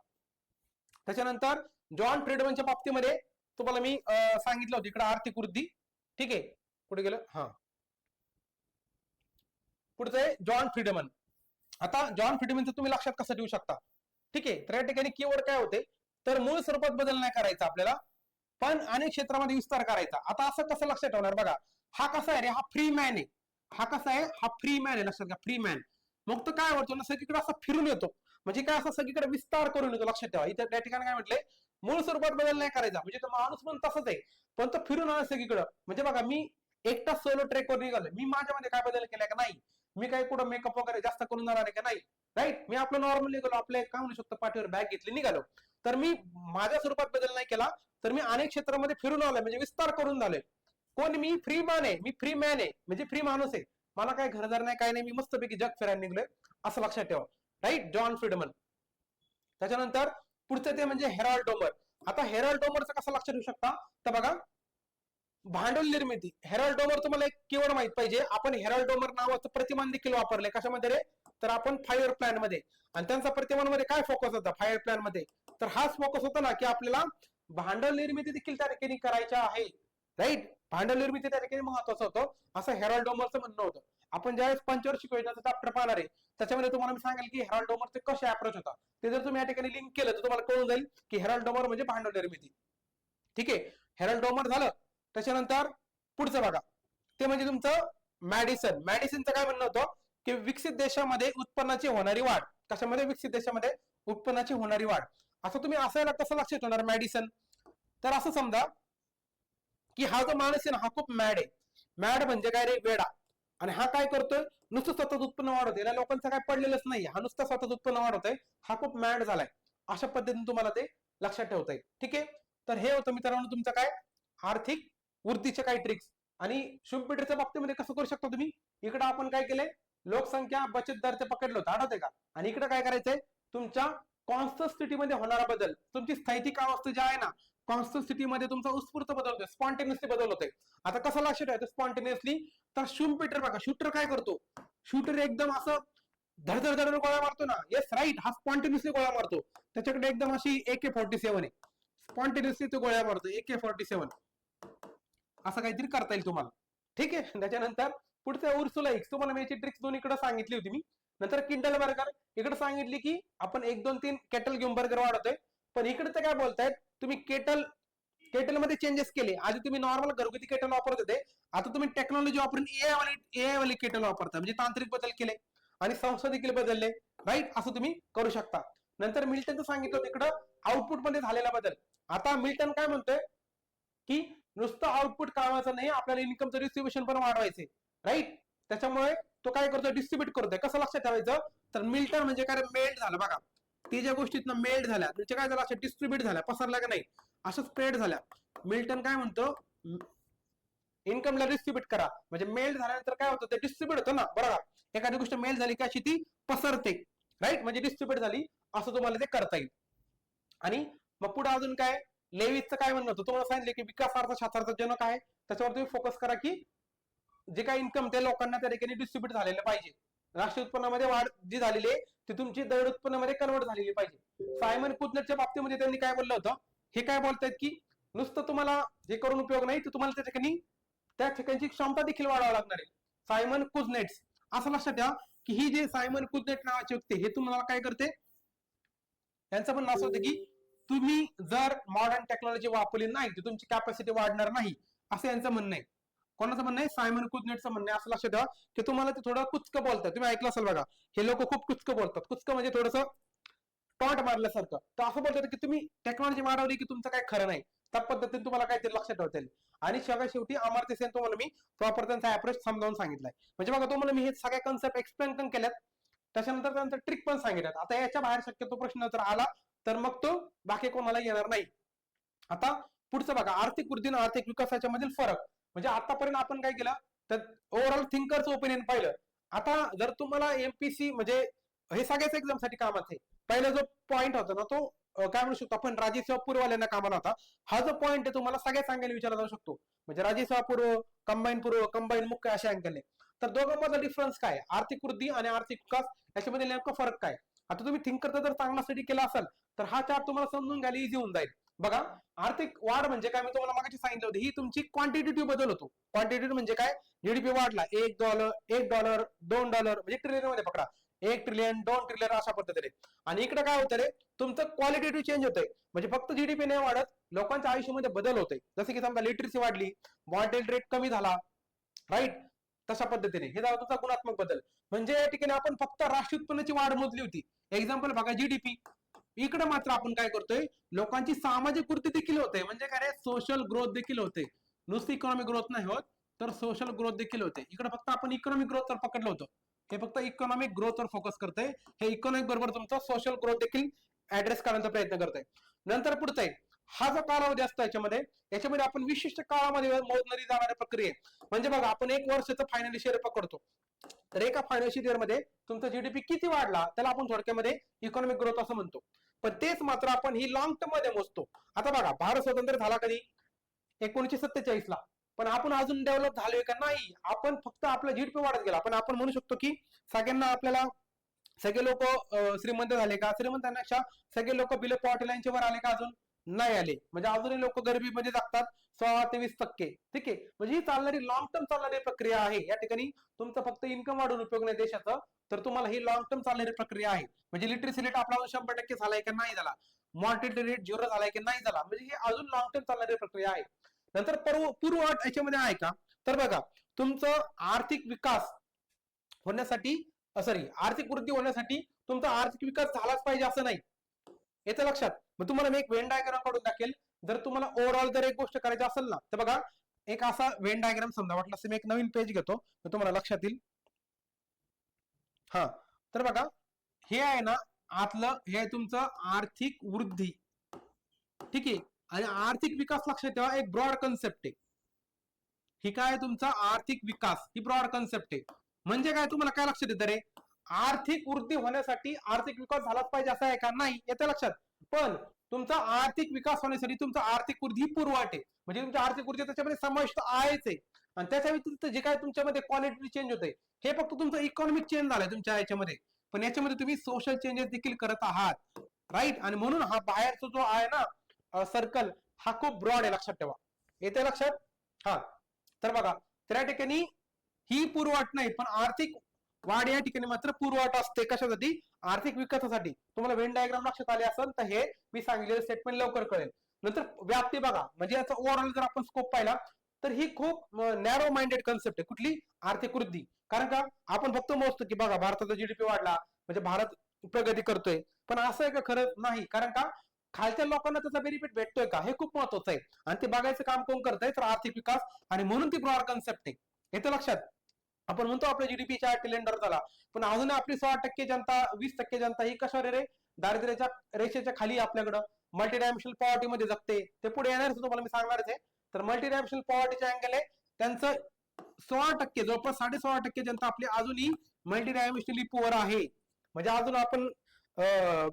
त्याच्यानंतर जॉन फ्रीडमनच्या बाबतीमध्ये तुम्हाला मी सांगितलं होतं, इकडे आर्थिक वृद्धी, ठीक आहे? कुठे गेलं, पुढचं आहे जॉन फ्रीडमन. आता जॉन फ्रीडमनचं तुम्ही लक्षात कसं ठेवू शकता, ठीक आहे? तर या ठिकाणी कीवर्ड काय होते, तर मूळ स्वरूपात बदल नाही करायचा आपल्याला, पण अनेक क्षेत्रामध्ये विस्तार करायचा. आता असं कसं लक्षात ठेवणार बघा, हा कसा आहे रे, हा फ्री मॅन आहे. हा कसा आहे, हा फ्री मॅन आहे, लक्षात घ्या, फ्री मॅन. मग तो काय होतो ना, सगळीकडे असा फिरून येतो, म्हणजे काय, असं सगळीकडे विस्तार करून येतो. लक्षात ठेवा, इथे त्या ठिकाणी काय म्हटलंय, मूळ स्वरूपात बदल नाही करायचा, म्हणजे तो माणूस पण तसंच आहे, पण तो फिरून आला सगळीकडे. म्हणजे बघा, मी एकटा सोलो ट्रेकवर निघालो, मी माझ्यामध्ये काय बदल केलाय का नाही, मी काय कुठं मेकअप वगैरे जास्त करून जाणार आहे का नाही, राईट? मी आपलं नॉर्मल निघालो, आपले काय म्हणू शकतो, पाठीवर बॅग घेतली, निघालो. तर मी माझ्या स्वरूपात बदल नाही केला, तर मी अनेक क्षेत्रामध्ये फिरून आलोय, म्हणजे विस्तार करून झालोय. कोण? मी फ्री मॅन आहे, मी फ्री मॅन आहे, म्हणजे फ्री माणूस आहे. मला काय घरदार नाही, काय नाही, मी मस्तपैकी जग फिरायला निघलोय, असं लक्षात ठेवा, राईट? John Fridman. त्याच्यानंतर पुढचं ते म्हणजे हेराल्ड डोमर. आता हेराल्ड डोमरचं कसं लक्षात ठेवू शकता, तर बघा, भांडवल निर्मिती. हेराल्ड डोमर तुम्हाला एक कीवर्ड माहित पाहिजे. आपण हेराल्ड डोमर नावाचं प्रतिमान देखील वापरले, कशामध्ये रे, तर आपण 5 year प्लॅन मध्ये. आणि त्यांचा प्रतिमान मध्ये काय फोकस होता 5 year प्लॅन मध्ये, तर हाच फोकस होता ना की आपल्याला भांडवल निर्मिती देखील त्या ठिकाणी करायच्या आहे, राईट? भांडवल निर्मिती त्या ठिकाणी महत्वाचं होतं, असं हेराल्ड डोमरचं म्हणणं होतं. आपण ज्यावेळेस पंचवार्षिक योजनेचं चॅप्टर पाहणार आहे, त्याच्यामध्ये तुम्हाला मी सांगेल की हेराल्ड डोमरचे कसे अप्रोच होता. ते जर तुम्ही या ठिकाणी लिंक केलं तर तुम्हाला कळून जाईल की हेराल्ड डोमर म्हणजे भांडवल निर्मिती, ठीक आहे? हेराल्ड डोमर झालं. त्याच्यानंतर पुढचं बघा, ते म्हणजे तुमचं मेडिसिनचं काय म्हणणं होतं की विकसित देशामध्ये उत्पन्नाची होणारी वाढ. कशामध्ये? विकसित देशामध्ये उत्पन्नाची होणारी वाढ. असं तुम्ही असायला कसं लक्षात ठेवणार मेडिसिन? तर असं समजा की हा जो माणूस आहे ना, हा खूप मॅड आहे. मॅड म्हणजे काय रे? वेडा. आणि हा काय करतोय? नुसतं स्वतःच उत्पन्न वाढवतोय. या लोकांचं काय पडलेलंच नाही, हा नुसतं स्वतःच उत्पन्न वाढवतोय. हा खूप मॅड झालाय. अशा पद्धतीने तुम्हाला ते लक्षात ठेवता येईल. ठीक आहे. तर हे होतं मित्रांनो तुमचं काय आर्थिक वृद्धीचे काही ट्रिक्स. आणि शुभपीठच्या बाबतीमध्ये कसं करू शकता तुम्ही? इकडे आपण काय केलंय? लोकसंख्या बचत दर ते पकडलं होतं, आठवतंय का? आणि इकडे काय करायचंय? तुमच्या कॉन्स्टंट सिटीमध्ये होणारा बदल, तुमची स्थैतिक अवस्था जी आहे ना, कॉन्स्टंट सिटीमध्ये तुमचा उत्स्फूर्त बदल होतोय, स्पॉन्टेनियसली बदल होतोय. आता कसं लक्षात ठेवायचं स्पॉन्टेनियसली? तर शूटर बघा, शूटर काय करतो? शूटर एकदम असं धडधड गोळ्या मारतो ना, येस राईट, हा स्पॉन्टेनियसली गोळ्या मारतो. त्याच्याकडे एकदम अशी AK-47 आहे, स्पॉन्टेनियसली तो गोळ्या मारतो, AK-47. असं काहीतरी करता येईल तुम्हाला. ठीक आहे. त्याच्यानंतर पुढचं उर्सुला एक्स, तुम्हाला मी याची ट्रिक्स दोन इकडे सांगितली होती मी. नंतर किंडल बर्गर इकडे सांगितली की आपण 1 2 3 केटल घेऊन बर्गर वाढवतोय. पण इकडे तर काय बोलतायत तुम्ही? केटल मध्ये चेंजेस केले. आधी तुम्ही नॉर्मल घरगुती केटल वापरत होते, आता तुम्ही टेक्नॉलॉजी वापरून एआय वाली केटल वापरता, म्हणजे तांत्रिक बदल केले आणि संस्था देखील बदलले. राईट, असं तुम्ही करू शकता. नंतर मिल्टनचं सांगितलं तिकडं आउटपुट मध्ये झालेला बदल. आता मिल्टन काय म्हणतोय की नुसतं आउटपुट कामाचं नाही, आपल्याला इन्कमचं डिस्ट्रीब्युशन पण वाढवायचे. राईट, त्याच्यामुळे तो काय करतोय? डिस्ट्रीब्युट करतोय. कसं लक्षात ठेवायचं? तर मिल्टन म्हणजे काय? मेल्ट झालं बघा. ते ज्या गोष्टीत मेल्ट झाल्या म्हणजे काय झालं? अशा डिस्ट्रीब्युट झाल्या, पसरल्या का नाही, असं स्प्रेड झाल्या. मिल्टन काय म्हणतो? इन्कमला डिस्ट्रीब्युट करा. म्हणजे मेल्ट झाल्यानंतर काय होतं? ते डिस्ट्रीब्युट होतं ना, बरोबर? एखादी गोष्ट मेल्ट झाली की अशी ती पसरते. राईट, म्हणजे डिस्ट्रीब्युट झाली, असं तुम्हाला ते करता येईल. आणि मग पुढे अजून काय? लेविसचं काय म्हणणं होतं? तुम्हाला सांगितलं की विकास अर्थशास्त्राचा जनक आहे, त्याच्यावर तुम्ही फोकस करा की जे काही इन्कम ते लोकांना त्या ठिकाणी डिस्ट्रीब्युट झालेलं पाहिजे. राष्ट्रीय उत्पन्नामध्ये वाढ जी झालेली आहे ती तुमची दर उत्पन्नामध्ये कन्वर्ट झालेली पाहिजे. सायमन कुझनेटच्या बाबतीमध्ये त्यांनी काय बोललं होतं? हे काय बोलतायत की नुसतं तुम्हाला हे करून उपयोग नाही, तर तुम्हाला त्या ठिकाणची क्षमता देखील वाढवावी लागणार आहे. सायमन कुझनेट्स, असं लक्षात ठेवा की ही जे सायमन कुझनेट नावाचे व्यक्ती, हे तुम्हाला काय करते? त्यांचं म्हणणं असं होतं की तुम्ही जर मॉडर्न टेक्नॉलॉजी वापरली नाही तर तुमची कॅपॅसिटी वाढणार नाही, असं यांचं म्हणणं आहे. कोणाचं म्हणणं आहे? सायमन कुझनेटचं म्हणणं आहे. असं लक्षात ठेवा की तुम्हाला ते थोडं कुचकं बोलतात. तुम्ही ऐकलं असेल बघा, हे लोक खूप कुचकं बोलतात. कुचकं म्हणजे थोडंसं टॉट मारल्यासारखं. तर असं बोलतात की तुम्ही टेक्नॉलॉजी वाढवली की तुमचं काय खरं नाही. त्या पद्धतीने तुम्हाला काहीतरी लक्षात ठेवता येईल. आणि सगळ्यात शेवटी अमर्त्य सेन तुम्हाला मी प्रॉपर त्यांचा अप्रोच समजावून सांगितलाय. म्हणजे बघा, तुम्हाला मी हे सगळ्या कन्सेप्ट एक्सप्लेन पण केल्यात, त्याच्यानंतर त्यांचं ट्रिक पण सांगितल्यात. आता याच्या बाहेर शक्यतो प्रश्न जर आला तर मग तो बाकी कोणाला येणार नाही. आता पुढचं बघा, आर्थिक वृद्धी आणि आर्थिक विकासाच्या मधील फरक. म्हणजे आतापर्यंत आपण काय केलं तर ओव्हरऑल थिंकरचं ओपिनियन पाहिलं. आता जर तुम्हाला एमपीसी म्हणजे हे सगळ्याच एक्झाम साठी कामाचं आहे. पहिला जो पॉईंट होता ना, तो काय म्हणू शकतो आपण, राज्यसेवा पूर्ववाल्यांना कामाला होता. हा जो पॉईंट आहे तुम्हाला सगळ्या सांगायला विचारला जाऊ शकतो. म्हणजे राज्यसेवा पूर्व, कंबाईन मुख्य अशा अंकले. तर दोघांमधला डिफरन्स काय? आर्थिक वृद्धी आणि आर्थिक विकास याच्यामध्ये नेमका फरक काय? आता तुम्ही थिंकरचा जर चांगला स्टडी केला असेल तर हा चार्ट तुम्हाला समजून घ्यायला इझी होऊन जाईल. बघा, आर्थिक वाढ म्हणजे काय? मी तुम्हाला मागाशी सांगितलं होतं, ही तुमची क्वांटिटेटिव्ह बदल होतो. क्वांटिटेटिव्ह म्हणजे काय? जीडीपी वाढला, $1, $2 म्हणजे ट्रिलियन मध्ये पकडा, 1 ट्रिलियन 2 ट्रिलियन अशा पद्धतीने. आणि इकडे काय होतं रे? तुमचं क्वालिटेटिव्ह चेंज होतंय. म्हणजे फक्त जीडीपी नाही वाढत, लोकांच्या आयुष्यामध्ये बदल होते. जसं की समजा लिटरसी वाढली, मॉर्टेलिटी रेट कमी झाला. राईट, तशा पद्धतीने हे झाला तुमचा गुणात्मक बदल. म्हणजे या ठिकाणी आपण फक्त राष्ट्रीय उत्पन्नाची वाढ मोजली होती. एक्झाम्पल बघा, जीडीपी. इकडे मात्र आपण काय करतोय? लोकांची सामाजिक वृत्ती देखील होते. म्हणजे काय रे? सोशल ग्रोथ देखील होते. नुसती इकॉनॉमिक ग्रोथ नाही होत, तर सोशल ग्रोथ देखील होते. इकडे फक्त आपण इकॉनॉमिक ग्रोथ पकडलं होतं, हे फक्त इकॉनॉमिक ग्रोथ वर फोकस करतंय. हे इकॉनॉमिक बरोबर तुमचा सोशल ग्रोथ देखील ऍड्रेस करण्याचा प्रयत्न करतोय. नंतर पुढचा आहे, हा जो कालावधी असतो याच्यामध्ये आपण विशिष्ट काळामध्ये मोजणारी जाणारी प्रक्रिया. म्हणजे बघा, आपण 1 वर्षाचं फायनान्शियल इयर पकडतो, तर एका फायनान्शियल इयर मध्ये तुमचा जीडीपी किती वाढला त्याला आपण थोडक्यामध्ये इकॉनॉमिक ग्रोथ असं म्हणतो. पण तेच मात्र आपण ही लॉंग टर्म मध्ये मोजतो. आता बघा, भारत स्वतंत्र झाला कधी? 1947 ला. पण आपण अजून डेव्हलप झालोय का? नाही. आपण फक्त आपला जीडीपी वाढत गेला. पण आपण म्हणू शकतो की सगळ्यांना आपल्याला सगळे लोक श्रीमंत झाले का? श्रीमंतांपेक्षा सगळे लोक बिलो पॉवर्टी लाईनच्या वर आले का? अजून नाही आले. म्हणजे अजूनही लोक गरिबीमध्ये जगतात 16 ते 20%. ठीक आहे. म्हणजे ही चालणारी लॉंग टर्म चालणारी प्रक्रिया आहे. या ठिकाणी तुमचं फक्त इन्कम वाढून उपयोग नाही देशाचं, तर तुम्हाला ही लॉंग टर्म चालणारी प्रक्रिया आहे. म्हणजे लिटरसी रेट आपला 100% झालाय का? नाही झाला. मॉर्टेलिटी रेट 0 झालाय की नाही झाला. म्हणजे ही अजून लॉंग टर्म चालणारी प्रक्रिया आहे. नंतर पूर्व अट याच्यामध्ये आहे का? तर बघा, तुमचं आर्थिक विकास होण्यासाठी आर्थिक वृद्धी होण्यासाठी तुमचा आर्थिक विकास झालाच पाहिजे असं नाही. येतं लक्षात. मग तुम्हाला मी एक वेन डायग्राम काढून दाखवेल. जर तुम्हाला ओव्हरऑल जर एक गोष्ट करायची असेल ना, तर बघा एक असा वेन डायग्राम समजा, वाटलं असं मी एक नवीन पेज घेतो तर तुम्हाला लक्षात येईल. हा, तर बघा हे आहे ना आतलं, हे तुमचं आर्थिक वृद्धी, ठीक आहे. आणि आर्थिक विकास लक्षात ठेवा, एक ब्रॉड कन्सेप्ट आहे. ही काय तुमचा आर्थिक विकास, ही ब्रॉड कन्सेप्ट आहे. म्हणजे काय तुम्हाला काय लक्षात येतं रे, आर्थिक वृद्धी होण्यासाठी आर्थिक विकास झालाच पाहिजे असं आहे का? नाही, येतं लक्षात. पण तुमचा आर्थिक विकास होण्यासाठी तुमचा आर्थिक वृद्धी ही पूर्वाट आहे. म्हणजे तुमच्या आर्थिक वृद्धी त्याच्यामध्ये समाविष्ट आहेच आहे. आणि त्याच्या व्यतिरिक्त जे काय तुमच्यामध्ये क्वालिटी चेंज होते, हे फक्त तुमचं इकॉनॉमिक चेंज झालंय तुमच्या याच्यामध्ये, पण याच्यामध्ये तुम्ही सोशल चेंजेस देखील करत आहात, राईट. आणि म्हणून हा बाहेरचा जो आहे ना सर्कल, हा खूप ब्रॉड आहे, लक्षात ठेवा. येते लक्षात. हा, तर बघा त्या ठिकाणी ही पूर्वाट नाही, पण आर्थिक वाढ या ठिकाणी मात्र पूर्वाट असते. कशासाठी? आर्थिक विकासासाठी. तुम्हाला वेन डायग्राम लक्षात आले असेल तर हे मी सांगितलेलं स्टेटमेंट लवकर कळेल. नंतर व्याप्ती बघा, म्हणजे याचा ओव्हरऑल जर आपण स्कोप पाहिला तर ही खूप नॅरो माइंडेड कन्सेप्ट आहे. कुठली? आर्थिक वृद्धी. कारण का आपण फक्त मोजतो की बघा भारताचा जीडीपी वाढला म्हणजे भारत प्रगती करतोय, पण असं आहे का? खरंच नाही. कारण का खालच्या लोकांना त्याचा बेनिफिट भेटतोय का, हे खूप महत्वाचं आहे. आणि ते बघायचं काम कोण करतंय? तर आर्थिक विकास. आणि म्हणून ती ब्रॉड कन्सेप्ट आहे. येतं लक्षात. आपण म्हणतो आपल्या जीडीपी 4 ट्रिलियन झाला, पण अजून आपली 16% जनता, 20% जनता ही कशावर रे, दारिद्र्याच्या रेषेच्या खाली आपल्याकडं मल्टी डायमेन्शनल पॉवर्टी मध्ये जगते. ते पुढे येणार तुम्हाला मी सांगणारच आहे. तर मल्टी डायमेन्शनल पॉवर्टीचे अँगल आहे त्यांचं 16%, जवळपास 16.5% जनता आपली अजूनही मल्टी डायमेन्शनली पुअर आहे. म्हणजे अजून आपण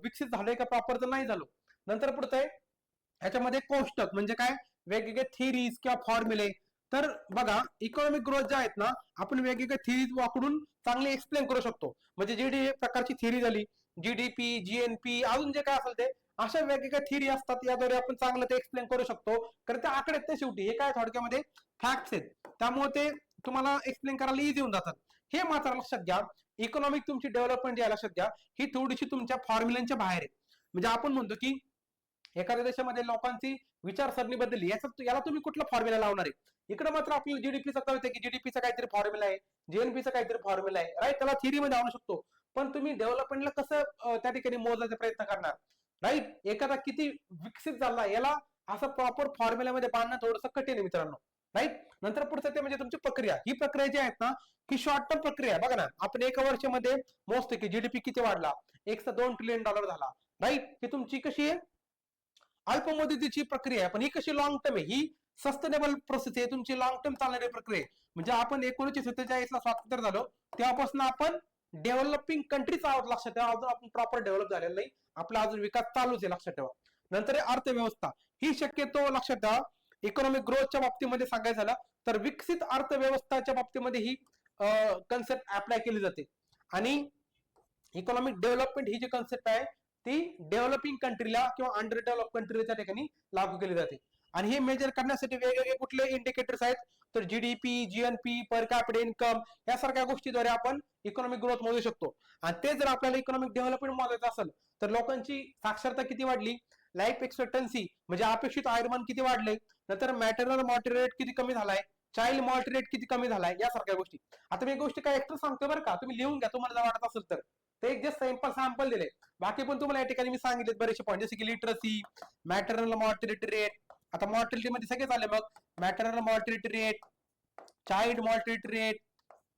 विकसित झालोय का प्रॉपर तर नाही झालो. नंतर पुढचं आहे ह्याच्यामध्ये कोष्टक, म्हणजे काय? वेगवेगळे थिअरीज किंवा फॉर्म्युले. तर बघा इकॉनॉमिक ग्रोथ ज्या आहेत ना, आपण वेगवेगळ्या थिअरीज वापरून चांगले एक्सप्लेन करू शकतो. म्हणजे जी प्रकारची थिअरी झाली, जीडीपी, जीएनपी, अजून जे काय असेल ते, अशा वेगवेगळ्या थिअरी असतात, याद्वारे आपण चांगलं ते एक्सप्लेन करू शकतो. कारण ते आकडे ते शेवटी हे काय थोडक्यामध्ये फॅक्ट्स आहेत, त्यामुळे ते तुम्हाला एक्सप्लेन करायला इझी होऊन जातात. हे मात्र लक्षात घ्या, इकॉनॉमिक तुमची डेव्हलपमेंट जी आहे लक्षात घ्या, ही थोडीशी तुमच्या फॉर्म्युलांच्या बाहेर आहे. म्हणजे आपण म्हणतो की एखाद्या देशामध्ये लोकांची विचारसरणी बदलली, याला तुम्ही कुठला फॉर्म्युला लावणार आहे? इकडे मात्र आपल्याला जीडीपीचा कळते की जीडीपीचा काहीतरी फॉर्म्युला आहे, जीएनपीचा काहीतरी फॉर्म्युला आहे, राईट. त्याला थिअरी मध्ये आणू शकतो, पण तुम्ही डेव्हलपमेंटला कसं त्या ठिकाणी मोजायचा प्रयत्न करणार, राईट. एखादा किती विकसित झाला याला असं प्रॉपर फॉर्म्युल्यामध्ये बांधणं थोडंसं कठीण आहे मित्रांनो, राईट. नंतर पुढचं ते म्हणजे तुमची प्रक्रिया. ही प्रक्रिया जी आहेत ना, ही शॉर्ट टर्म प्रक्रिया आहे. बघा ना, आपण एका वर्षामध्ये मोजतो की जीडीपी किती वाढला, $1.2 ट्रिलियन झाला, राईट. ही तुमची कशी आहे? अल्प मुदतीची प्रक्रिया आहे, पण ही कशी लॉंग टर्म आहे? ही सस्टेनेबल प्रोसेस आहे, तुमची लॉंग टर्म चालणारी प्रक्रिया आहे. म्हणजे आपण 1947 ला स्वातंत्र्य झालो तेव्हापासून आपण डेव्हलपिंग कंट्रीच आहोत, लक्षात ठेवा. अजून आपण प्रॉपर डेव्हलप झालेलं नाही, आपला अजून विकास चालूच आहे, लक्षात ठेवा. नंतर अर्थव्यवस्था, ही शक्यतो लक्षात ठेवा इकॉनॉमिक ग्रोथच्या बाबतीमध्ये सांगायचं झालं तर विकसित अर्थव्यवस्थाच्या बाबतीमध्ये ही कन्सेप्ट अप्लाय केली जाते. आणि इकॉनॉमिक डेव्हलपमेंट ही जी कन्सेप्ट आहे ती डेव्हलपिंग कंट्रीला किंवा अंडर डेव्हलप कंट्रीच्या ठिकाणी लागू केली जाते. आणि हे मेजर करण्यासाठी वेगवेगळे कुठले इंडिकेटर्स आहेत, तर GDP, GNP, per capital income, यासारख्या गोष्टीद्वारे आपण इकॉनॉमिक ग्रोथ मोजू शकतो. आणि ते जर आपल्याला इकॉनॉमिक डेव्हलपमेंट मोजायचं असेल तर लोकांची साक्षरता किती वाढली, लाईफ एक्सपेक्टन्सी म्हणजे अपेक्षित आयुर्मान किती वाढले, नंतर मॅटर्नल मॉर्टॅलिटी रेट किती कमी झालाय, चाइल्ड मॉर्टॅलिटी रेट किती कमी झालाय, यासारख्या गोष्टी. आता मी एक गोष्ट काय एक्स्ट्रा सांगतो बरं का, तुम्ही लिहून घ्या तुम्हाला जर वाटत असेल तर. ते एक जस्ट सॅम्पल दिले, बाकी पण तुम्हाला या ठिकाणी मी सांगितले बरेचसे पॉईंट, जसे की लिटरसी, मॅटर्नल मॉर्टॅलिटी रेट. आता मॉर्टॅलिटी मध्ये सगळे झाले, मग maternal mortality rate, child mortality rate,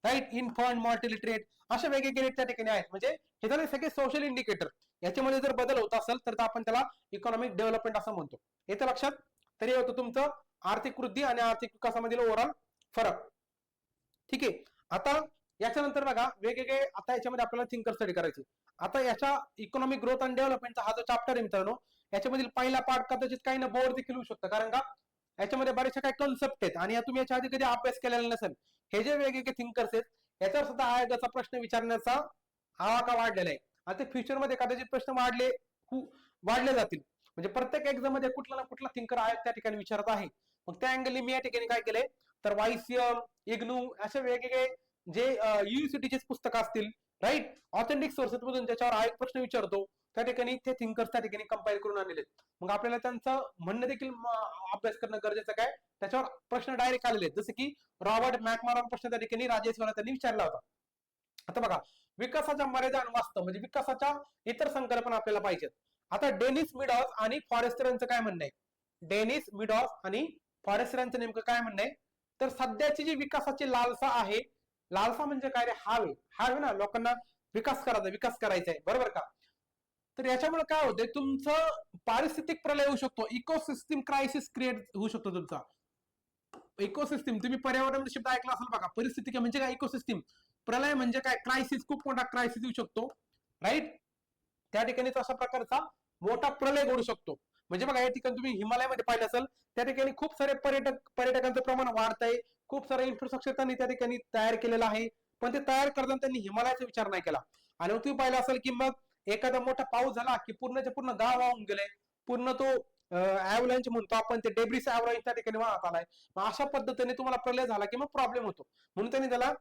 right, infant mortality rate, अशा वेगवेगळे रेट त्या ठिकाणी आहेत. म्हणजे हे झाले सगळे सोशल इंडिकेटर. याच्यामध्ये जर बदल होत असेल तर आपण त्याला इकॉनॉमिक डेव्हलपमेंट असं म्हणतो. येतं लक्षात. तरी होतं तुमचं आर्थिक वृद्धी आणि आर्थिक विकासामधील ओव्हरऑल फरक, ठीक आहे. आता याच्यानंतर बघा वेगवेगळे, आता याच्यामध्ये आपल्याला थिंकर स्टडी करायची. आता याच्या इकॉनॉमिक ग्रोथ आणि डेव्हलपमेंटचा हा जो चॅप्टर आहे मित्रांनो, याच्यामधील पहिला पार्ट कदाचित काही ना बोर देखील होऊ शकतं, कारण का याच्यामध्ये बरेचशा काही कन्सेप्ट आहेत आणि तुम्ही याच्या आधी कधी अभ्यास केलेला नसेल. हे जे वेगवेगळे थिंकर्स आहेत याच्यावर सुद्धा आयोगाचा प्रश्न विचारण्याचा आवाका वाढलेला आहे. आता फ्युचर मध्ये कदाचित प्रश्न वाढले जातील. म्हणजे प्रत्येक एक्झाम मध्ये कुठला ना कुठला थिंकर आयोग त्या ठिकाणी विचारत आहे. मग त्या अँगलने मी या ठिकाणी काय केलंय, तर वायसीएम, इग्नू असे वेगवेगळे जे युनिव्हर्सिटीचे पुस्तक असतील, राईट, ऑथेंटिक सोर्सेस मधून त्याच्यावर आयोग प्रश्न विचारतो, त्या ठिकाणी ते थिंकर्स त्या ठिकाणी कंपाईल करून आणलेले आहेत. मग आपल्याला त्यांचं म्हणणं देखील अभ्यास करणं गरजेचं काय, त्याच्यावर प्रश्न डायरेक्ट आलेले आहेत. जसे की रॉबर्ट मॅकमॉरन प्रश्न त्या ठिकाणी राजेश्वर त्यांनी विचारला होता. आता बघा, विकासाच्या मर्यादा आणि वास्तव म्हणजे विकासाच्या इतर संकल्पना आपल्याला पाहिजेत. आता डेनिस मिडॉस आणि फॉरेस्टर यांचं काय म्हणणं आहे, डेनिस मिडॉस आणि फॉरेस्टर यांचं नेमकं काय म्हणणं आहे, तर सध्याची जी विकासाची लालसा आहे, लालसा म्हणजे काय रे, हावे हावे ना, लोकांना विकास करायचा आहे, बरोबर का. तर याच्यामुळे काय होतंय, तुमचं पारिस्थितिक प्रलय होऊ शकतो, इकोसिस्टीम क्रायसिस क्रिएट होऊ शकतो तुमचा. इकोसिस्टीम तुम्ही पर्यावरण शब्द ऐकला असेल बघा, परिस्थिती म्हणजे काय, इकोसिस्टीम. प्रलय म्हणजे काय, क्रायसिस, खूप मोठा क्रायसिस येऊ शकतो, राईट. त्या ठिकाणी अशा प्रकारचा मोठा प्रलय घडू शकतो. म्हणजे बघा, या ठिकाणी तुम्ही हिमालयामध्ये पाहिलं असेल, त्या ठिकाणी खूप सारे पर्यटकांचं प्रमाण वाढतंय, खूप सारे इन्फ्रास्ट्रक्चर त्यांनी त्या ठिकाणी तयार केलेलं आहे, पण ते तयार करताना त्यांनी हिमालयाचा विचार नाही केला. आणि तुम्ही पाहिलं असेल की मग एखादा मोठा पाऊस झाला की पूर्णच्या पूर्ण गाव वाहून गेले, पूर्ण तो ऍव्हलॅन्च म्हणतो आपण, ते डेब्रिस ऍव्हलॅन्च त्या ठिकाणी वाहत आलाय. अशा पद्धतीने तुम्हाला प्रलय झाला की मग प्रॉब्लेम होतो. म्हणून त्यांनी त्याला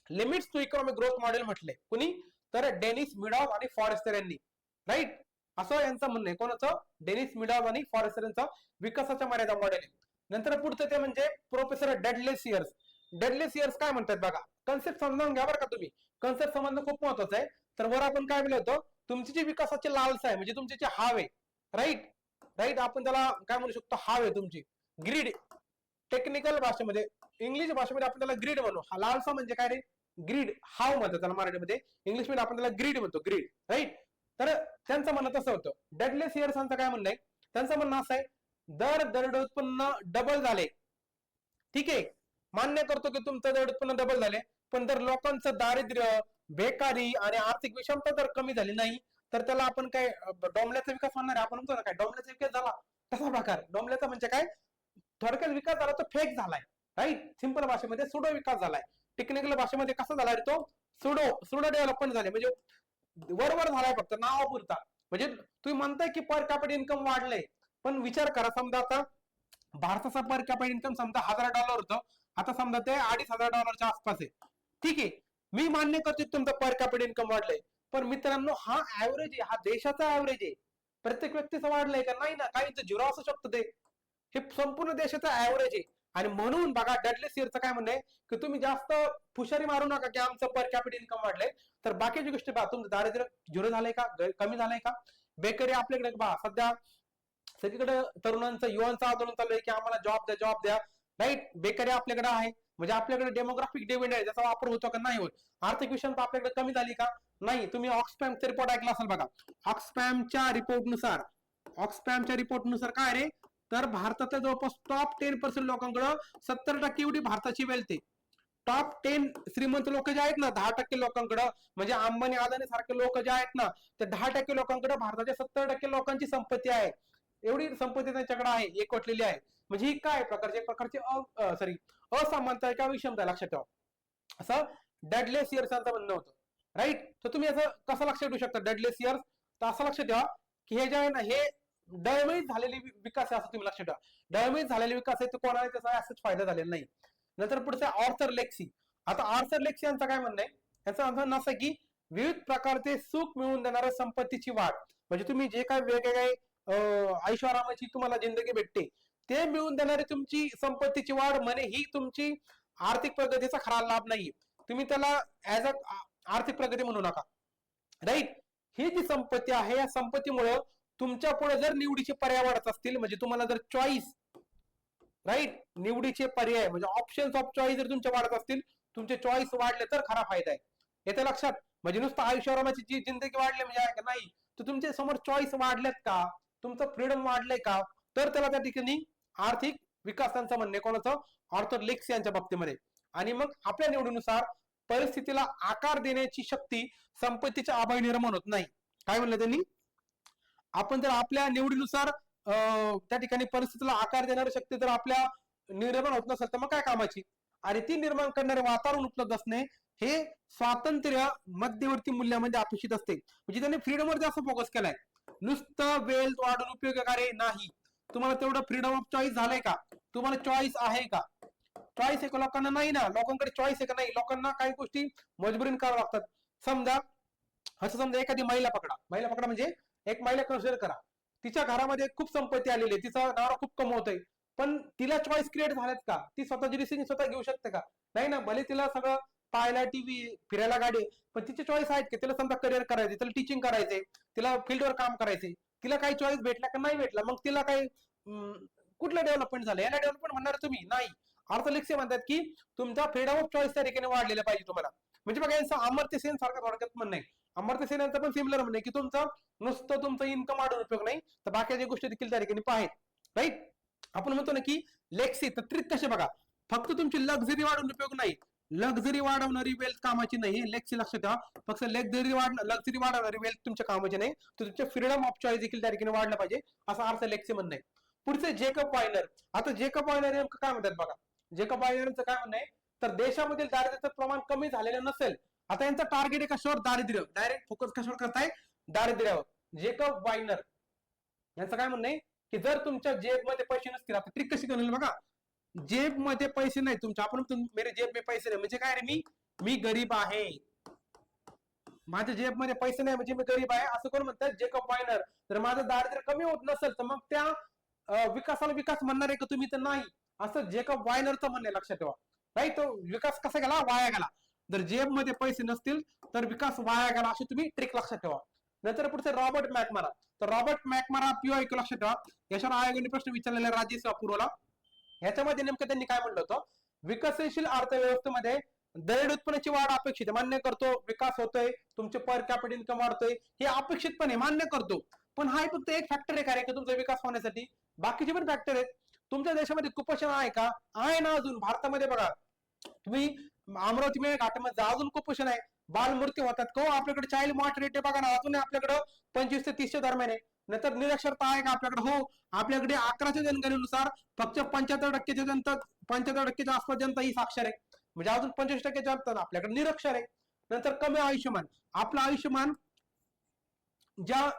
limits to economic growth model म्हटले. कुणी, तर डेनिस मिडॉस आणि फॉरेस्टर यांनी, राईट. असं यांचं म्हणणं आहे. कोणाचं, डेनिस मिडॉस आणि फॉरेस्टर यांचं विकासाच्या मर्यादा मॉडेल. नंतर पुढचं ते म्हणजे professor Dudley Seers. Dudley Seers काय म्हणतात बघा, कन्सेप्ट समजावून घ्या बरं का तुम्ही, कन्सेप्ट समजणं खूप महत्वाचं आहे. तर वर आपण काय बोललो होतो, तुमची जी विकासाची लालसा आहे, म्हणजे तुमची जी हाव आहे, राईट राईट, आपण त्याला काय म्हणू शकतो, हाव आहे तुमची, ग्रीड. टेक्निकल भाषेमध्ये, इंग्लिश भाषेमध्ये आपण त्याला ग्रीड म्हणू. हा लालसा म्हणजे काय रे, ग्रीड, हाव म्हणतात त्याला मराठीमध्ये, इंग्लिश मध्ये आपण त्याला ग्रीड म्हणतो, ग्रीड, राईट. तर त्यांचं म्हणणं तसं होतं. डडले सियर्सांचं काय म्हणणं आहे, त्यांचं म्हणणं असं आहे, दर उत्पन्न डबल झाले, ठीक आहे, मान्य करतो की तुमचं दर उत्पन्न डबल झाले, पण जर लोकांचं दारिद्र्य, बेकारी आणि आर्थिक विषमता जर कमी झाली नाही, तर त्याला आपण काय डोंबल्याचा विकास म्हणणार आहे. आपण म्हणतो ना काय डोंबल्याचा विकास झाला, तसा प्रकार. डोंबल्याचा म्हणजे काय, थोडक्यात विकास झाला तो फेक झालाय, राईट. सिंपल भाषेमध्ये सुडो विकास झालाय. टेक्निकल भाषेमध्ये कसा झालाय तो, सुडो डेव्हलपमेंट झाले, म्हणजे वरवर झालाय, फक्त नावापुरता. म्हणजे तुम्ही म्हणताय की पर कॅपिटल इन्कम वाढलंय, पण विचार करा, समजा आता भारताचा पर कॅपिटल इन्कम समजा $1000 होतं, आता समजा ते $2500 आसपास आहे, ठीक आहे. मी मान्य करतो तुमचं पर कॅपिटल इन्कम वाढलंय, पण मित्रांनो हा ऍव्हरेज आहे, हा देशाचा ऍव्हरेज आहे. प्रत्येक व्यक्तीचं वाढलंय का, नाही ना, काही झिरो असू शकतं ते. हे संपूर्ण देशाचा ऍव्हरेज आहे. आणि म्हणून बघा, डडले सियरचं काय म्हणणं आहे की तुम्ही जास्त फुशारी मारू नका की आमचं पर कॅपिटल इन्कम वाढलंय, तर बाकीची गोष्टी पहा, तुमचं दारिद्र्य झिरो झालंय का, कमी झालंय का. बेकारी आपल्याकडे पहा, सध्या सगळीकडे तरुणांचं, युवांचं आंदोलन चालू आहे की आम्हाला जॉब द्या, राईट. बेकारी आपल्याकडे आहे, म्हणजे आपल्याकडे डेमोग्राफिक डिव्हिडंड आहे, त्याचा वापर होतो का, नाही होत. आर्थिक विषमता आपल्याकडे कमी झाली का, नाही. तुम्ही ऑक्सफॅमचा रिपोर्ट ऐकला असेल बघा, ऑक्सफॅमच्या रिपोर्टनुसार काय रे, तर भारतातल्या जवळपास टॉप 10% लोकांकडे 70% एवढी भारताची वेल्थ आहे. टॉप 10 श्रीमंत लोक जे आहेत ना, 10% लोकांकडे, म्हणजे अंबानी अदानी सारखे लोक जे आहेत ना, ते 10% लोकांकडे भारताच्या 70% लोकांची संपत्ती आहे. एवढी संपत्ती त्यांच्याकडे आहे, एकवटलेली आहे. म्हणजे ही काय प्रकारची, एक प्रकारची असमानता का विषमता, लक्षात ठेवा. असं डडले सियर्सांचं म्हणणं होतं, राईट. तर तुम्ही असं कसं लक्षात ठेवू शकता डडले सियर्स, तर असं लक्षात ठेवा की हे जे आहे ना, हे डळमळीत झालेली विकास आहे, असं तुम्ही लक्षात ठेवा. डळमळीत झालेले विकास आहे, तर कोणाला त्याचा असंच फायदा झालेला नाही. नंतर पुढचा ऑर्थर लेक्सी. आता ऑर्थर लेक्सी यांचं काय म्हणणं आहे, याचं म्हणणं असं की विविध प्रकारचे सुख मिळवून देणाऱ्या संपत्तीची वाढ, म्हणजे तुम्ही जे काय वेगवेगळे ऐशोआरामाची तुम्हाला जिंदगी भेटते, ते मिळवून देणारी तुमची संपत्तीची वाढ म्हणे, ही तुमची आर्थिक प्रगतीचा खरा लाभ नाही. तुम्ही त्याला ऍज अ आर्थिक प्रगती म्हणू नका, राईट. ही जी संपत्ती आहे, या संपत्तीमुळे तुमच्या पुढे जर निवडीचे पर्याय वाढत असतील, म्हणजे तुम्हाला जर चॉईस, राईट, निवडीचे पर्याय म्हणजे ऑप्शन्स ऑफ चॉईस जर तुमच्या वाढत असतील, तुमचे चॉईस वाढले तर खरा फायदा आहे. येते लक्षात. म्हणजे नुसतं आयुष्यरामाची जी जिंदगी वाढली म्हणजे नाही, तर तुमच्या समोर चॉईस वाढलेत का, तुमचं फ्रीडम वाढलंय का, तर त्याला त्या ठिकाणी आर्थिक विकासांचं म्हणणे, कोणाचं, ऑर्थर लेक्स यांच्या बाबतीमध्ये. आणि मग आपल्या निवडीनुसार परिस्थितीला आकार देण्याची शक्ती संपत्तीच्या अभावी निर्माण होत नाही. काय म्हणलं त्यांनी, आपण जर आपल्या निवडीनुसार त्या ठिकाणी परिस्थितीला आकार देणारी शक्ती जर आपल्या निर्माण होत नसेल, तर मग काय कामाची. आणि ती निर्माण करणारे वातावरण उपलब्ध असणे, हे स्वातंत्र्य मध्यवर्ती मूल्यामध्ये अपेक्षित असते. म्हणजे त्यांनी फ्रीडमवर जास्त फोकस केलाय. नुसतं वेल्थ वाढून उपयोगकारी नाही, तुम्हाला तेवढं फ्रीडम ऑफ चॉईस झालंय का, तुम्हाला चॉईस आहे का. चॉईस आहे का लोकांना, नाही ना. लोकांकडे चॉईस आहे का, नाही. लोकांना काही गोष्टी मजबुरीने कराव्या लागतात. समजा असं समजा एखादी महिला पकडा म्हणजे एक महिला कन्सिडर करा, तिच्या घरामध्ये खूप संपत्ती आलेली आहे, तिचा नवरा खूप कमवतोय, पण तिला चॉईस क्रिएट झाल्यात का? ती स्वतःची डिसिजन स्वतः घेऊ शकते का? नाही ना. भले तिला सगळं पाहायला टीव्ही, फिरायला गाडी, पण तिची चॉईस आहेत की तिला समजा करिअर करायचे, तिला टीचिंग करायचे, तिला फील्डवर काम करायचे, तिला काही चॉईस भेटला का नाही भेटला, मग तिला काही कुठलं डेव्हलपमेंट झालं? याला डेव्हलपमेंट म्हणणार तुम्ही नाही. अर्थलेक्सी म्हणतात की तुमचा फ्रीडम ऑफ चॉईस त्या ठिकाणी वाढलेला पाहिजे तुम्हाला. म्हणजे बघा यांचं अमर्त्य सेन सारखं थोडक्यात म्हणणं आहे. अमर्त्य सेन यांचं पण सिमिलर म्हणणं आहे की तुमचं नुसतं तुमचं इन्कम वाढवून उपयोग नाही, तर बाकीच्या गोष्टी देखील त्या ठिकाणी पाहिजे. राईट. आपण म्हणतो ना की लेक्सी तर ट्रिक कसे बघा, फक्त तुमची लक्झरी वाढवून उपयोग नाही, लक्झरी वाढवणारी वेल्थ कामाची नाही, लेक्सी लक्षात ठेवा. फक्त लक्झरी वाढवणारी वेल्थ तुमच्या कामाची नाही, तर तुमच्या फ्रीडम ऑफ चॉईस देखील त्या ठिकाणी वाढलं पाहिजे, असा अर्थ लेक्सी म्हणणं आहे. पुढचे जेकब वायनर. आता जेकब वायनर नेमकं काय म्हणतात बघा, जेकब वायनरचं काय म्हणणं आहे, तर देशामधील दारिद्र्याचं प्रमाण कमी झालेलं नसेल. आता यांचं टार्गेट आहे कशावर? दारिद्र्य. डायरेक्ट फोकस कशावर करताय? दारिद्र्यावर. जेकब वायनर यांचं काय म्हणणं आहे की जर तुमच्या जेबमध्ये पैसे नसतील, आता ट्रिक कशी करेल बघा, जेबमध्ये पैसे नाही तुमच्या, आपण मेरे जेब में पैसे नाही म्हणजे काय रे, मी गरीब आहे, माझ्या जेबमध्ये पैसे नाही म्हणजे मी गरीब आहे, असं कोण म्हणतात? जेकब वायनर. जर माझं दारिद्र्य कमी होत नसेल तर मग त्या विकासाला विकास म्हणणार आहे का तुम्ही? तर नाही, असं जेकब वायनरचं म्हणणं आहे, लक्षात ठेवा. नाही, तो विकास कसा गेला? वाया गेला. जर जेबमध्ये पैसे नसतील तर विकास वाया गेला, अशी तुम्ही ट्रिक लक्षात ठेवा. नंतर पुढचे रॉबर्ट मॅकमारा. तर रॉबर्ट मॅकमारा POIQ लक्षात ठेवा, याच्यावर आयोगाने प्रश्न विचारलेला राज्यसेवा पुरवला. ह्याच्यामध्ये नेमकं त्यांनी काय म्हणलं होतं, विकसनशील अर्थव्यवस्थेमध्ये दरड उत्पन्नाची वाढ अपेक्षित आहे, मान्य करतो, विकास होतोय, तुमचे पर कॅपिटल इन्कम वाढतोय, हे अपेक्षितपणे मान्य करतो. पण हा फक्त एक फॅक्टर आहे का रे की तुमचा विकास होण्यासाठी? बाकीचे पण फॅक्टर आहेत. तुमच्या देशामध्ये कुपोषण आहे का? आहे ना. अजून भारतामध्ये बघा, तुम्ही अमरावती मेळ घाटामध्ये अजून कुपोषण आहे, बाल मृत्यू होतात का? आपल्याकडे चाइल्ड मॉर्टॅलिटी बघा ना, अजून आपल्याकडे 25 ते 30 दरम्यान आहे. नंतर निरक्षरता आहे का आपल्याकडे? हो, आपल्याकडे 11च्या जनगणनेनुसार फक्त 75% जनता, 75% आसपास जनता ही साक्षर आहे, म्हणजे अजून 25% जनता आपल्याकडे निरक्षर आहे. नंतर कमी आयुष्यमान. आपलं आयुष्यमान ज्या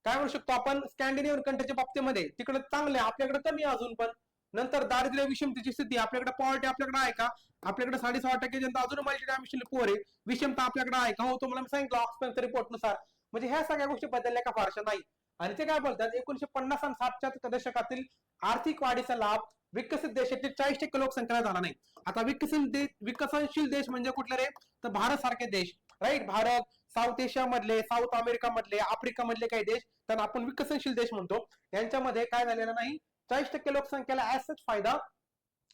काय म्हणू शकतो आपण स्कॅन्डिनेव्हियन कंट्रीच्या बाबतीमध्ये तिकडे चांगले, आपल्याकडे कमी अजून पण. नंतर दारिद्र्य विषमतेची स्थिती, आपल्याकडे पॉवर्टी आपल्याकडे आहे का? आपल्याकडे 6.5% जनता अजून मल्टी डायमेन्शनल पुअर आहे. विषमता आपल्याकडे आहे का? हो, तुम्हाला मी सांगितलं ऑक्सफर्ड रिपोर्ट नुसार. म्हणजे ह्या सगळ्या गोष्टी बदलल्या का? फारशा नाही. आणि ते काय बोलतात, 1950 आणि 60च्या दशकातील आर्थिक वाढीचा लाभ विकसित देशातील 40% लोकसंख्येला झाला नाही. आता विकसनशील देश म्हणजे कुठले रे? तर भारत सारखे देश. राईट. भारत, साऊथ एशिया मधले, साऊथ अमेरिका मधले, आफ्रिका मधले काही देश, त्यांना आपण विकसनशील देश म्हणतो. यांच्यामध्ये काय झालेलं नाही, 40% लोकसंख्येला ऍज फायदा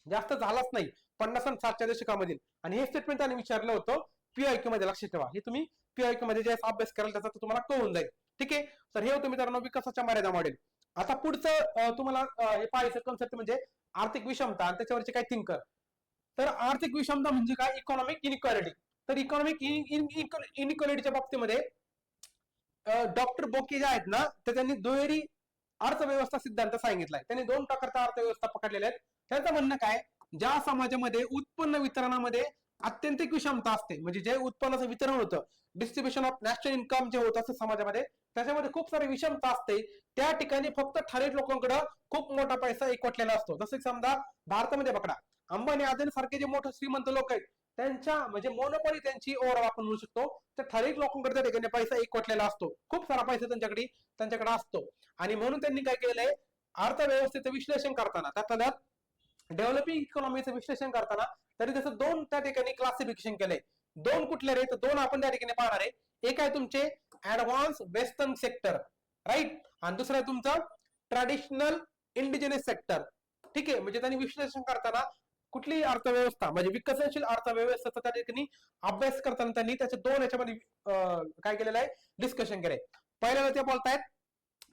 जास्त झालाच नाही 50 आणि 60च्या दशकामधील. आणि हे स्टेटमेंट त्यांनी विचारलं होतं POIQ मध्ये, लक्षात ठेवा. हे तुम्ही POIQ मध्ये जे अभ्यास कराल त्याचा तुम्हाला कळून जाईल. ठीक आहे. तर हे होतं मित्रांनो विकासाच्या मर्यादा मॉडेल. आता पुढचं तुम्हाला हे पाहायचं कन्सेप्ट म्हणजे आर्थिक विषमता आणि त्याच्यावरचे काय थिंकर. तर आर्थिक विषमता म्हणजे काय? Economic inequality. तर इकॉनॉमिक इनइक्वालिटीच्या बाबतीमध्ये डॉक्टर बोके जे आहेत ना, तर त्यांनी दुहेरी अर्थव्यवस्था सिद्धांत सांगितलाय. त्यांनी 2 प्रकारच्या अर्थव्यवस्था पकडलेल्या आहेत. त्यांचं म्हणणं काय, ज्या समाजामध्ये उत्पन्न वितरणामध्ये अत्यंतिक विषमता असते, म्हणजे जे उत्पन्नाचं वितरण होतं, डिस्ट्रीब्युशन ऑफ नॅशनल इन्कम जे होत असतं समाजामध्ये, त्याच्यामध्ये खूप सारी विषमता असते. त्या ठिकाणी फक्त ठराविक लोकांकडे खूप मोठा पैसा एकवटलेला असतो. जसं समजा भारतामध्ये पकडा, अंबानी अदानी सारखे जे मोठे श्रीमंत लोक आहेत, त्यांच्या म्हणजे मोनोपॉली त्यांची ओव्हर आपण म्हणू शकतो. तर ठराविक लोकांकडे त्या ठिकाणी पैसा एकवटलेला असतो, खूप सारा पैसा त्यांच्याकडे असतो. आणि म्हणून त्यांनी काय केलंय, अर्थव्यवस्थेचं विश्लेषण करताना, त्यात डेव्हलपिंग इकॉनॉमीचं विश्लेषण करताना तरी त्याचं 2 त्या ठिकाणी क्लासिफिकेशन केलंय. 2 कुठले रे? तर 2 आपण त्या ठिकाणी पाहणार आहे. एक आहे तुमचे ऍडव्हान्स वेस्टर्न सेक्टर, राईट, आणि दुसरं आहे तुमचं ट्रॅडिशनल इंडिजिनस सेक्टर. ठीक आहे. म्हणजे त्यांनी विश्लेषण करताना कुठली अर्थव्यवस्था म्हणजे विकसनशील अर्थव्यवस्थेचा त्या ठिकाणी अभ्यास करताना त्यांनी त्याचे 2 याच्यामध्ये काय केलेलं आहे, डिस्कशन केलंय. पहिल्यांदा ते बोलतायत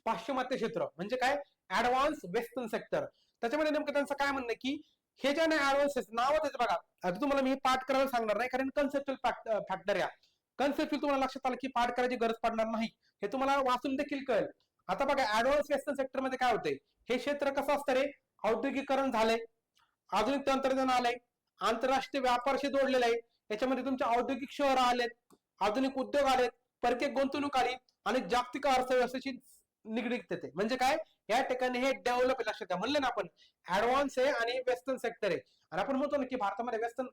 पाश्चिमात्य क्षेत्र म्हणजे काय, ऍडव्हान्स वेस्टर्न सेक्टर. त्याच्यामध्ये नेमकं त्यांचं काय म्हणणं की हे जे ऍडव्हान्स नावच आहे बघा, आता तुम्हाला मी पाठ करायला सांगणार नाही कारण कन्सेप्च्युअल फॅक्टर या कन्सेप्च्युअल तुम्हाला लक्षात आलं की पाठ करायची गरज पडणार नाही, हे तुम्हाला वाचून देखील कळेल. आता बघा ऍडव्हान्स वेस्टर्न सेक्टर मध्ये काय होतंय, हे क्षेत्र कसं असतं रे, औद्योगिकरण झालंय, आधुनिक तंत्रज्ञान आलंय, आंतरराष्ट्रीय व्यापाराशी जोडलेलं आहे, याच्यामध्ये तुमचे औद्योगिक शहर आलेत, आधुनिक उद्योग आलेत, परकीय गुंतवणूक आली आणि जागतिक अर्थव्यवस्थेची निगडीत येते. म्हणजे काय, या ठिकाणी हे डेव्हलप आहे. लक्षात घ्या, म्हणलं ना आपण ऍडव्हान्स आहे आणि वेस्टर्न सेक्टर आहे. आणि आपण म्हणतो ना की भारतामध्ये वेस्टर्न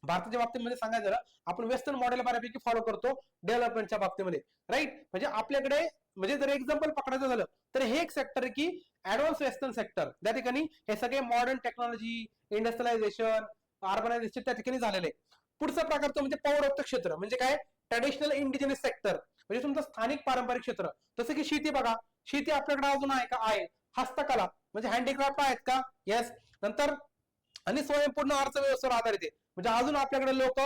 भारताच्या बाबतीमध्ये सांगायचं झालं, आपण वेस्टर्न मॉडेल बऱ्यापैकी फॉलो करतो डेव्हलपमेंटच्या बाबतीमध्ये, राईट. म्हणजे आपल्याकडे म्हणजे जर एक्झाम्पल पकडायचं झालं तर हे एक सेक्टर आहे की ऍडव्हान्स वेस्टर्न सेक्टर, त्या ठिकाणी हे सगळे मॉडर्न टेक्नॉलॉजी, इंडस्ट्रियलायझेशन, अर्बनायझेशन त्या ठिकाणी झालेलं आहे. पुढचा प्रकारचं म्हणजे पौर्वत्य क्षेत्र, म्हणजे काय ट्रॅडिशनल इंडिजिनस सेक्टर, म्हणजे तुमचं स्थानिक पारंपरिक क्षेत्र. जसं की शेती बघा, शेती आपल्याकडे अजून आहे का? आहे. हस्तकला म्हणजे हँडीक्राफ्ट आहेत का? येस. नंतर आणि स्वयंपूर्ण अर्थव्यवस्थेवर आधारित आहे, म्हणजे अजून आपल्याकडे लोक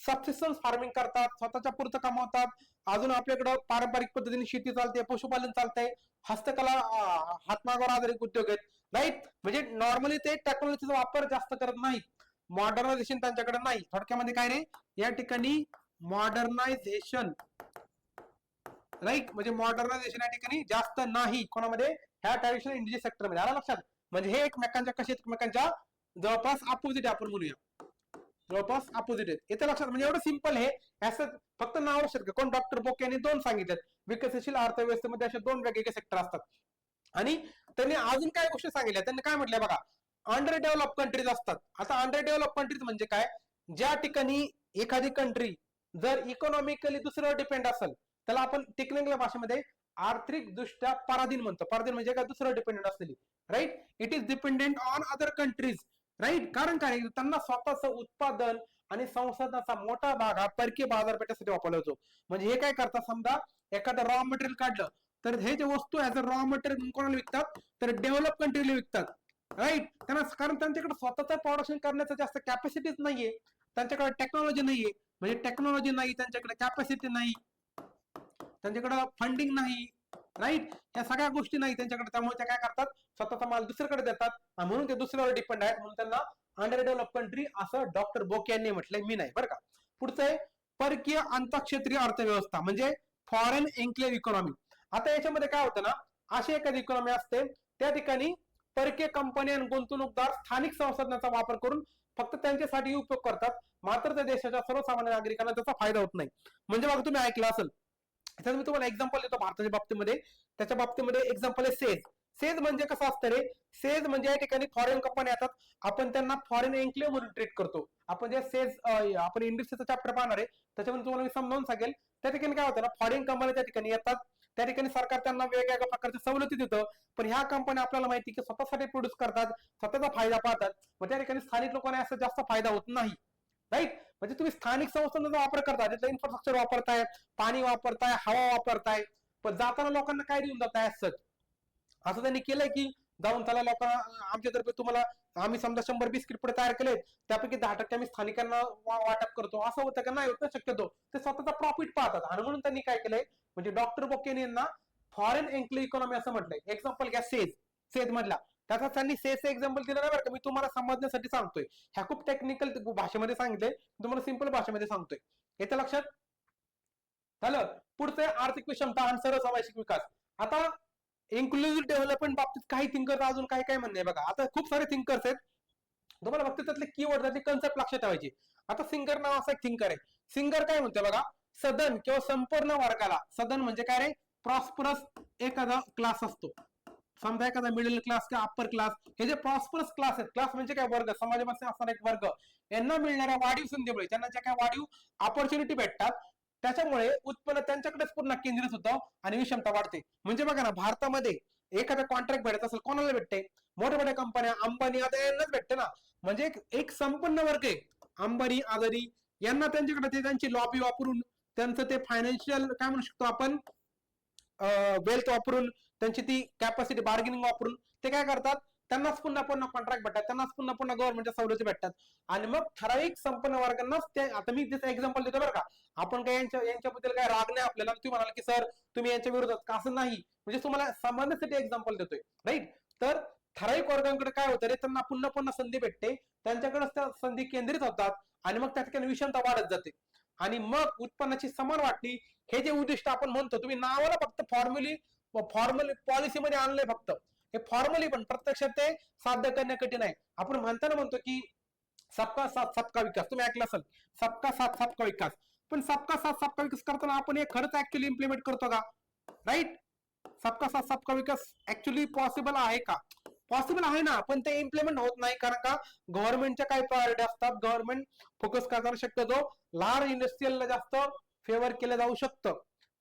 सबसिस्टन्स फार्मिंग करतात, स्वतःच्या पुरतं कमावतात. अजून आपल्याकडे पारंपरिक पद्धतीने शेती चालते, पशुपालन चालतंय, हस्तकला हातमागावर आधारित उद्योग आहेत, राईट. म्हणजे नॉर्मली ते टेक्नॉलॉजीचा वापर जास्त करत नाहीत, मॉडर्नायझेशन त्यांच्याकडे नाही. थोडक्यामध्ये काय रे या ठिकाणी मॉडर्नायझेशन, राईट, म्हणजे मॉडर्नायझेशन या ठिकाणी जास्त नाही कोणामध्ये, ह्या ट्रॅडिशनल इंडिजिनस सेक्टर मध्ये. आला लक्षात? म्हणजे हे एकमेकांच्या कसे एकमेकांच्या जवळपास अपोजिट आपण म्हणूया, जवळपास अपोजिट आहेत. येते लक्षात? म्हणजे एवढं सिंपल हे, असं फक्त नाव लक्षात घ्या. कोण? डॉक्टर बोके यांनी दोन सांगितलेत, विकसनशील अर्थव्यवस्थेमध्ये असे दोन वेगवेगळे सेक्टर असतात. आणि त्यांनी अजून काय गोष्टी सांगितल्या, त्यांनी काय म्हटलंय बघा, अंडर डेव्हलप कंट्रीज असतात. आता अंडर डेव्हलप कंट्रीज म्हणजे काय? ज्या ठिकाणी एखादी कंट्री जर इकॉनॉमिकली दुसऱ्यावर डिपेंड असेल, त्याला आपण टेक्निकल भाषेमध्ये आर्थिक दृष्ट्या पराधीन म्हणतो. पराधीन म्हणजे काय? दुसऱ्यावर डिपेंडेंट असलेली, right. It is dependent on other countries, right. कारण काय? त्यांना स्वतःचं उत्पादन आणि संसाधनाचा मोठा भाग हा परकीय बाजारपेठेसाठी वापरला जातो. म्हणजे हे काय करतात, समजा एखादं रॉ मटेरियल काढलं तर हे जे वस्तू ऍज अ रॉ मटेरियल कोणाला विकतात? तर डेव्हलप कंट्रीला विकतात, राईट. त्यांना कारण त्यांच्याकडे स्वतःचं प्रोडक्शन करण्याचं जास्त कॅपॅसिटीच नाहीये, त्यांच्याकडे टेक्नॉलॉजी नाहीये. म्हणजे टेक्नॉलॉजी नाही, त्यांच्याकडे कॅपॅसिटी नाही, त्यांच्याकडे फंडिंग नाही, राईट. या सगळ्या गोष्टी नाही त्यांच्याकडे. त्यामुळे ते काय करतात? स्वतःचा माल दुसरीकडे देतात, म्हणून ते दुसऱ्यावर डिपेंड आहेत. म्हणून त्यांना अंडर डेव्हलप कंट्री असं डॉक्टर बोके यांनी म्हटलंय, मी नाही, बरं का. पुढचं आहे परकीय आंतरक्षेत्रीय अर्थव्यवस्था, म्हणजे फॉरेन एन्क्लेव्ह इकॉनॉमी. आता याच्यामध्ये काय होतं ना, अशी एखादी इकॉनॉमी असते, त्या ठिकाणी परकीय कंपनी आणि गुंतवणूकदार स्थानिक संसाधनाचा वापर करून फक्त त्यांच्यासाठी उपयोग करतात, मात्र त्या देशाच्या सर्वसामान्य नागरिकांना त्याचा फायदा होत नाही. म्हणजे बघा, तुम्ही ऐकलं असेल, मी तुम्हाला एक्झाम्पल देतो भारताच्या बाबतीमध्ये. त्याच्या बाबतीमध्ये एक्झाम्पल आहे सेज. सेज म्हणजे कसं असतं रे? सेज म्हणजे या ठिकाणी फॉरेन कंपनी येतात, आपण त्यांना फॉरेन एन्क्लेव्ह म्हणून ट्रीट करतो. आपण जे सेज आपण इंडस्ट्रीचा चॅप्टर पाहणार आहे, त्याच्यामध्ये तुम्हाला मी समजावून सांगेल. त्या ठिकाणी काय होतं ना, फॉरेन कंपनी त्या ठिकाणी येतात, त्या ठिकाणी सरकार त्यांना वेगवेगळ्या प्रकारच्या सवलती देतं, पण ह्या कंपन्या आपल्याला माहिती की स्वतःसाठी प्रोड्यूस करतात, स्वतःचा फायदा पाहतात, मग त्या ठिकाणी स्थानिक लोकांना असं जास्त फायदा होत नाही, राईट. म्हणजे तुम्ही स्थानिक संस्थांचा वापर करताय, त्याचं इन्फ्रास्ट्रक्चर वापरताय, पाणी वापरताय, हवा वापरताय, पण जाताना लोकांना काय देऊन जाताय? असं त्यांनी केलंय की जाऊन त्याला लोकांना आमच्यातर्फे तुम्हाला आम्ही समजा 100 बिस्किट पुढे तयार केलेत, त्यापैकी 10% आम्ही स्थानिकांना वाटप करतो, असं होतं का? नाही होत ना शक्यतो. ते स्वतःचा प्रॉफिट पाहतात, आणि म्हणून त्यांनी काय केलंय, म्हणजे डॉक्टर बोकेन यांना फॉरेन एन्क्लेव्ह इकॉनॉमी असं म्हटलंय. एक्झाम्पल घ्या सेज, सेज मधला. त्याचा त्यांनी सेजचं एक्झाम्पल दिलं नाही बरं का, मी तुम्हाला समजण्यासाठी सांगतोय. ह्या खूप टेक्निकल भाषेमध्ये सांगितलंय, तुम्हाला सिंपल भाषेमध्ये सांगतोय. येतं लक्षात? झालं. पुढचं आर्थिक क्षमता आणि सर्वसमावेशक विकास. आता इन्क्लुझिव्ह डेव्हलपमेंट बाबतीत काही थिंकर अजून काय काय म्हणणे बघा. आता खूप सारे थिंकर्स आहेत, तुम्हाला फक्त त्यातले कीवर्ड, त्यातले कन्सेप्ट लक्षात ठेवायचे. आता सिंगर नाव असा एक थिंकर आहे. सिंगर काय म्हणते बघा, सदन किंवा संपूर्ण वर्गाला, सदन म्हणजे काय रे? प्रॉस्परस एखादा क्लास असतो, समजा एखादा मिडल क्लास किंवा अप्पर क्लास, हे जे प्रॉस्परस क्लास आहेत, क्लास म्हणजे काय? वर्ग, समाजामध्ये असणारा एक वर्ग, यांना मिळणाऱ्या वाढीव संधीमुळे, त्यांना ज्या काय वाढीव ऑपॉर्च्युनिटी भेटतात, त्याच्यामुळे उत्पन्न त्यांच्याकडेच पूर्ण केंद्रित होतं आणि विषमता वाढते. म्हणजे बघा ना, भारतामध्ये एखादा कॉन्ट्रॅक्ट भेटत असेल, कोणाला भेटते? मोठ्या मोठ्या कंपन्या, अंबानी यांनाच भेटते ना. म्हणजे एक संपन्न वर्ग आहे, अंबानी अदानी यांना, त्यांच्याकडे ते त्यांची लॉबी वापरून, त्यांचं ते फायनान्शियल काय म्हणू शकतो आपण, वेल्थ वापरून, त्यांची ती कॅपॅसिटी बार्गेनिंग वापरून ते काय करतात? त्यांनाच पुन्हा पुन्हा कॉन्ट्रॅक्ट भेटतात, त्यांनाच पुन्हा पुन्हा गव्हर्नमेंटच्या सवलती भेटतात, आणि मग ठराविक संपन्न वर्गांनाच ते. आता मी त्याचं एक्झाम्पल देतो बरं का, आपण काय यांच्याबद्दल काय राग नाही आपल्याला, तुम्ही म्हणाल की सर तुम्ही यांच्या विरोधात का, असं नाही. म्हणजे तुम्हाला समजण्यासाठी एक्झाम्पल देतोय, राईट. तर ठराविक वर्गांकडे काय होतं रे, त्यांना पुन्हा पुन्हा संधी भेटते, त्यांच्याकडेच त्या संधी केंद्रित होतात, आणि मग त्या ठिकाणी विषमता वाढत जाते, आणि मग उत्पन्नाची समान वाटणी, हे जे उद्दिष्ट आपण म्हणतो, तुम्ही नावाला फक्त फॉर्मल पॉलिसीमध्ये आणलंय फक्त, हे फॉर्मली, पण प्रत्यक्षात ते साध्य करणे कठीण आहे. आपण म्हणताना म्हणतो की सबका साथ सबका विकास, तुम्ही ऐकलं असेल, सबका साथ सबका विकास, पण सबका साथ सबका विकास करताना आपण हे खरंच ऍक्च्युअली इम्प्लिमेंट करतो का? राईट. सबका साथ सबका विकास ऍक्च्युअली पॉसिबल आहे का? पॉसिबल आहे ना, पण ते इम्प्लिमेंट होत नाही. कारण का गव्हर्नमेंटच्या काही प्रायोरिटी असतात. गव्हर्नमेंट फोकस करताना शक्यतो लार्ज इंडस्ट्रीयलला जास्त फेवर केलं जाऊ शकतं,